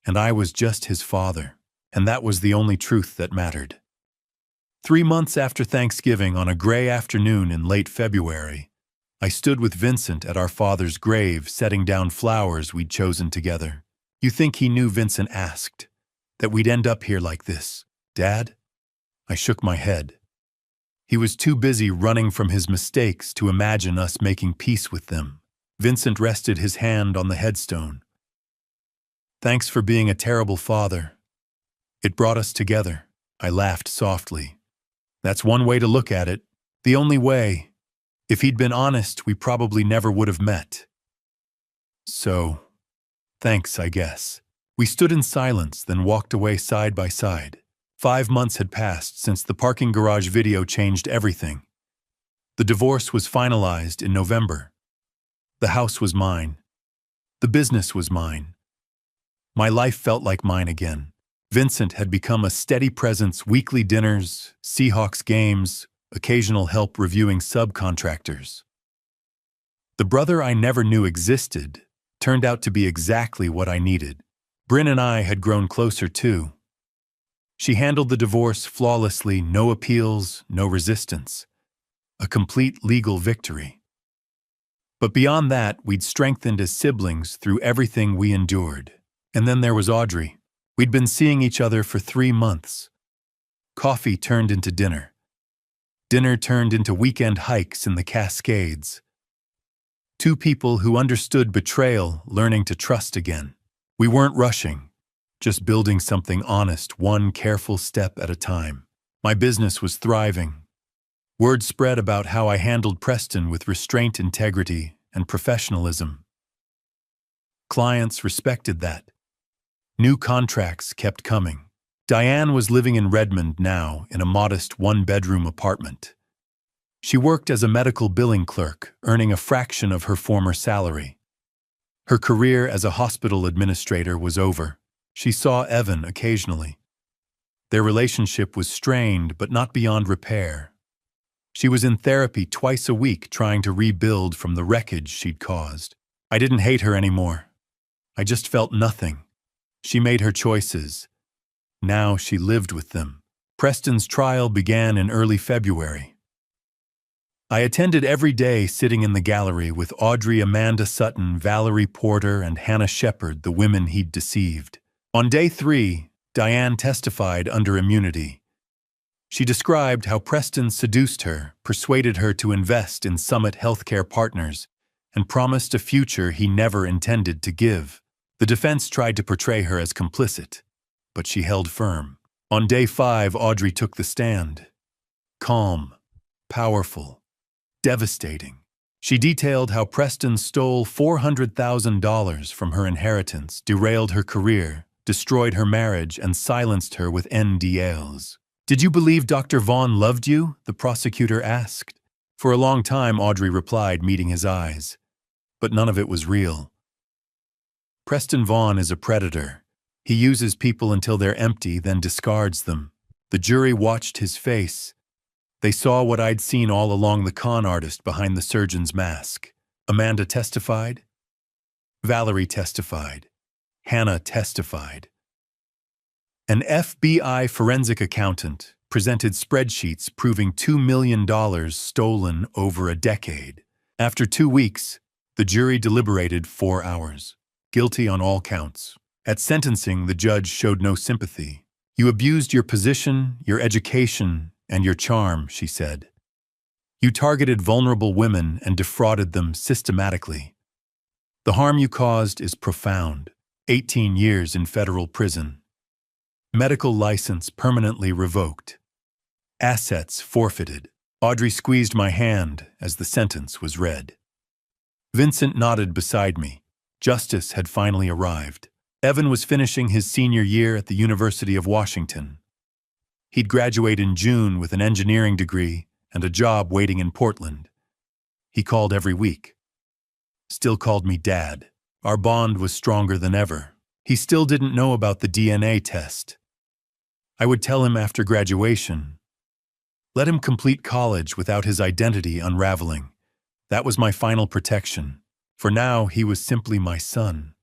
[SPEAKER 1] and I was just his father, and that was the only truth that mattered. 3 months after Thanksgiving, on a gray afternoon in late February, I stood with Vincent at our father's grave, setting down flowers we'd chosen together. "You think he knew," Vincent asked, "that we'd end up here like this, Dad?" I shook my head. He was too busy running from his mistakes to imagine us making peace with them. Vincent rested his hand on the headstone. "Thanks for being a terrible father. It brought us together." I laughed softly. "That's one way to look at it. The only way. If he'd been honest, we probably never would have met." "So, thanks, I guess." We stood in silence, then walked away side by side. 5 months had passed since the parking garage video changed everything. The divorce was finalized in November. The house was mine. The business was mine. My life felt like mine again. Vincent had become a steady presence: weekly dinners, Seahawks games, occasional help reviewing subcontractors. The brother I never knew existed turned out to be exactly what I needed. Bryn and I had grown closer too. She handled the divorce flawlessly, no appeals, no resistance. A complete legal victory. But beyond that, we'd strengthened as siblings through everything we endured. And then there was Audrey. We'd been seeing each other for 3 months. Coffee turned into dinner. Dinner turned into weekend hikes in the Cascades. Two people who understood betrayal, learning to trust again. We weren't rushing, just building something honest, one careful step at a time. My business was thriving. Word spread about how I handled Preston with restraint, integrity, and professionalism. Clients respected that. New contracts kept coming. Diane was living in Redmond now, in a modest one-bedroom apartment. She worked as a medical billing clerk, earning a fraction of her former salary. Her career as a hospital administrator was over. She saw Evan occasionally. Their relationship was strained, but not beyond repair. She was in therapy twice a week, trying to rebuild from the wreckage she'd caused. I didn't hate her anymore. I just felt nothing. She made her choices. Now she lived with them. Preston's trial began in early February. I attended every day, sitting in the gallery with Audrey, Amanda Sutton, Valerie Porter, and Hannah Shepard, the women he'd deceived. On day 3, Diane testified under immunity. She described how Preston seduced her, persuaded her to invest in Summit Healthcare Partners, and promised a future he never intended to give. The defense tried to portray her as complicit, but she held firm. On day 5, Audrey took the stand. Calm, powerful, devastating. She detailed how Preston stole $400,000 from her inheritance, derailed her career, destroyed her marriage, and silenced her with NDAs. "Did you believe Dr. Vaughn loved you?" the prosecutor asked. For a long time, Audrey replied, meeting his eyes. But none of it was real. Preston Vaughn is a predator. He uses people until they're empty, then discards them. The jury watched his face. They saw what I'd seen all along: the con artist behind the surgeon's mask. Amanda testified. Valerie testified. Hannah testified. An FBI forensic accountant presented spreadsheets proving $2 million stolen over a decade. After 2 weeks, the jury deliberated 4 hours. Guilty on all counts. At sentencing, the judge showed no sympathy. "You abused your position, your education, and your charm," she said. "You targeted vulnerable women and defrauded them systematically. The harm you caused is profound. 18 years in federal prison. Medical license permanently revoked. Assets forfeited. Audrey squeezed my hand as the sentence was read. Vincent nodded beside me. Justice had finally arrived. Evan was finishing his senior year at the University of Washington. He'd graduate in June with an engineering degree and a job waiting in Portland. He called every week. Still called me Dad. Our bond was stronger than ever. He still didn't know about the DNA test. I would tell him after graduation. Let him complete college without his identity unraveling. That was my final protection. For now, he was simply my son.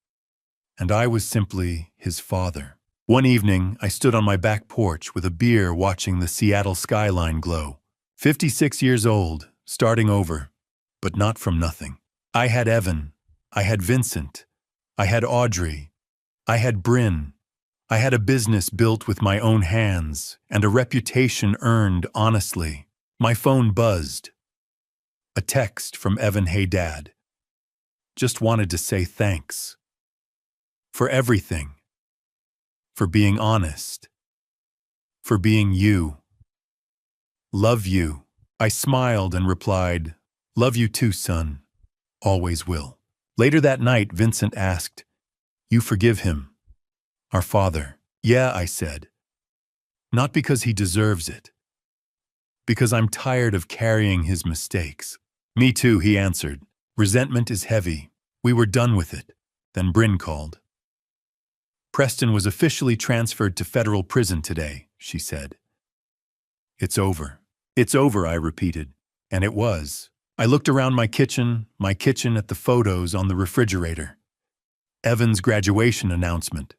[SPEAKER 1] And I was simply his father. One evening, I stood on my back porch with a beer watching the Seattle skyline glow. 56 years old, starting over, but not from nothing. I had Evan. I had Vincent. I had Audrey. I had Bryn. I had a business built with my own hands and a reputation earned honestly. My phone buzzed. A text from Evan. Hey, Dad. Just wanted to say thanks. For everything. For being honest. For being you. Love you. I smiled and replied, love you too, son. Always will. Later that night, Vincent asked, you forgive him? Our father. Yeah, I said. Not because he deserves it. Because I'm tired of carrying his mistakes. Me too, he answered. Resentment is heavy. We were done with it. Then Bryn called. Preston was officially transferred to federal prison today, she said. It's over. It's over, I repeated. And it was. I looked around my kitchen at the photos on the refrigerator. Evan's graduation announcement.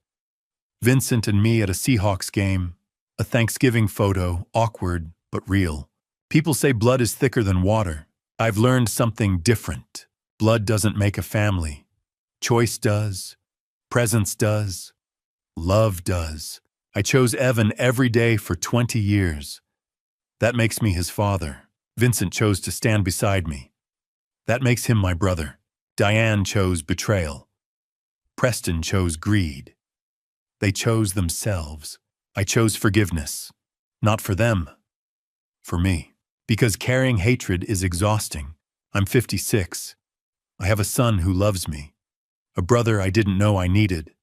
[SPEAKER 1] Vincent and me at a Seahawks game. A Thanksgiving photo, awkward but real. People say blood is thicker than water. I've learned something different. Blood doesn't make a family. Choice does. Presence does. Love does. I chose Evan every day for 20 years. That makes me his father. Vincent chose to stand beside me. That makes him my brother. Diane chose betrayal. Preston chose greed. They chose themselves. I chose forgiveness. Not for them. For me. Because carrying hatred is exhausting. I'm 56. I have a son who loves me. A brother I didn't know I needed.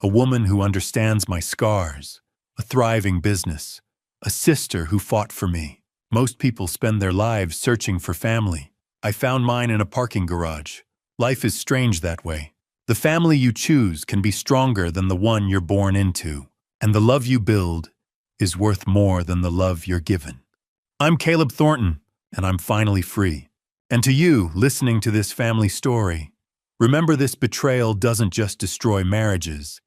[SPEAKER 1] A woman who understands my scars. A thriving business. A sister who fought for me. Most people spend their lives searching for family. I found mine in a parking garage. Life is strange that way. The family you choose can be stronger than the one you're born into. And the love you build is worth more than the love you're given. I'm Caleb Thornton, and I'm finally free. And to you, listening to this family story, remember this betrayal doesn't just destroy marriages.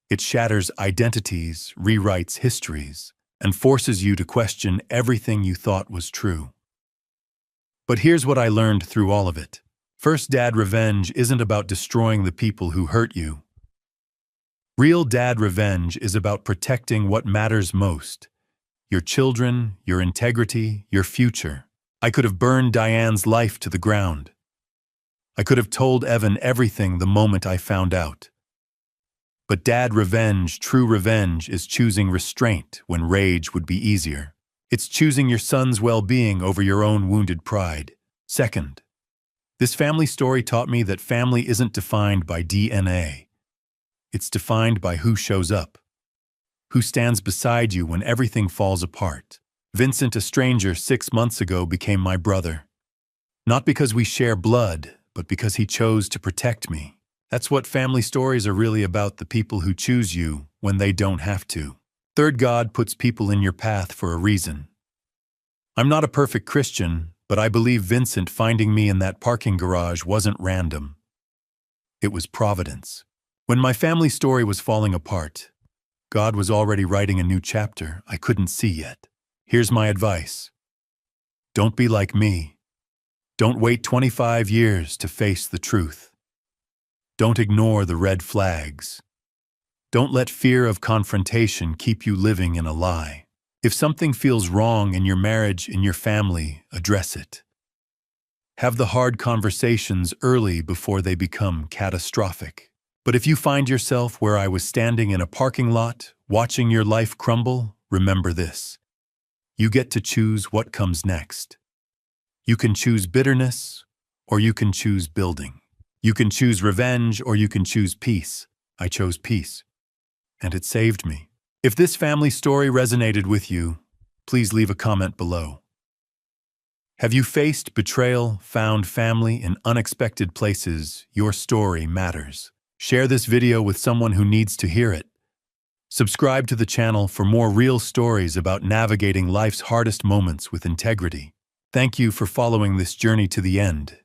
[SPEAKER 1] It shatters identities, rewrites histories, and forces you to question everything you thought was true. But here's what I learned through all of it. First, dad revenge isn't about destroying the people who hurt you. Real dad revenge is about protecting what matters most. Your children, your integrity, your future. I could have burned Diane's life to the ground. I could have told Evan everything the moment I found out. But dad revenge, true revenge, is choosing restraint when rage would be easier. It's choosing your son's well-being over your own wounded pride. Second, this family story taught me that family isn't defined by DNA. It's defined by who shows up. Who stands beside you when everything falls apart. Vincent, a stranger 6 months ago, became my brother. Not because we share blood, but because he chose to protect me. That's what family stories are really about, the people who choose you when they don't have to. Third, God puts people in your path for a reason. I'm not a perfect Christian, but I believe Vincent finding me in that parking garage wasn't random. It was providence. When my family story was falling apart, God was already writing a new chapter I couldn't see yet. Here's my advice. Don't be like me. Don't wait 25 years to face the truth. Don't ignore the red flags. Don't let fear of confrontation keep you living in a lie. If something feels wrong in your marriage, in your family, address it. Have the hard conversations early before they become catastrophic. But if you find yourself where I was standing in a parking lot, watching your life crumble, remember this. You get to choose what comes next. You can choose bitterness, or you can choose building. You can choose revenge, or you can choose peace. I chose peace, and it saved me. If this family story resonated with you, please leave a comment below. Have you faced betrayal, found family in unexpected places? Your story matters. Share this video with someone who needs to hear it. Subscribe to the channel for more real stories about navigating life's hardest moments with integrity. Thank you for following this journey to the end.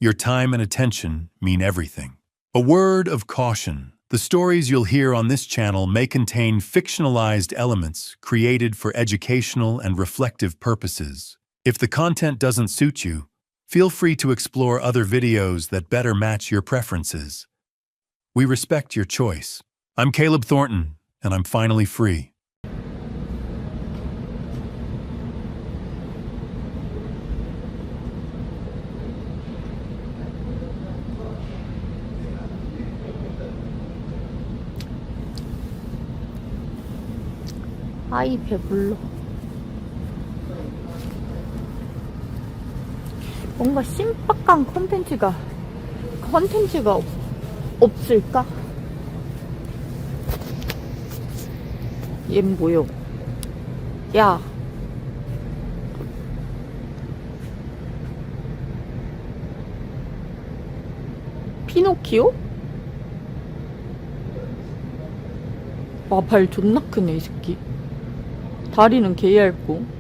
[SPEAKER 1] Your time and attention mean everything. A word of caution. The stories you'll hear on this channel may contain fictionalized elements created for educational and reflective purposes. If the content doesn't suit you, feel free to explore other videos that better match your preferences. We respect your choice. I'm Caleb Thornton, and I'm finally free.
[SPEAKER 2] 아이 배불러. 뭔가 신박한 컨텐츠가 없을까? 얜 뭐요? 야, 피노키오? 와, 발 존나 크네 이 새끼. 다리는 개 얇고.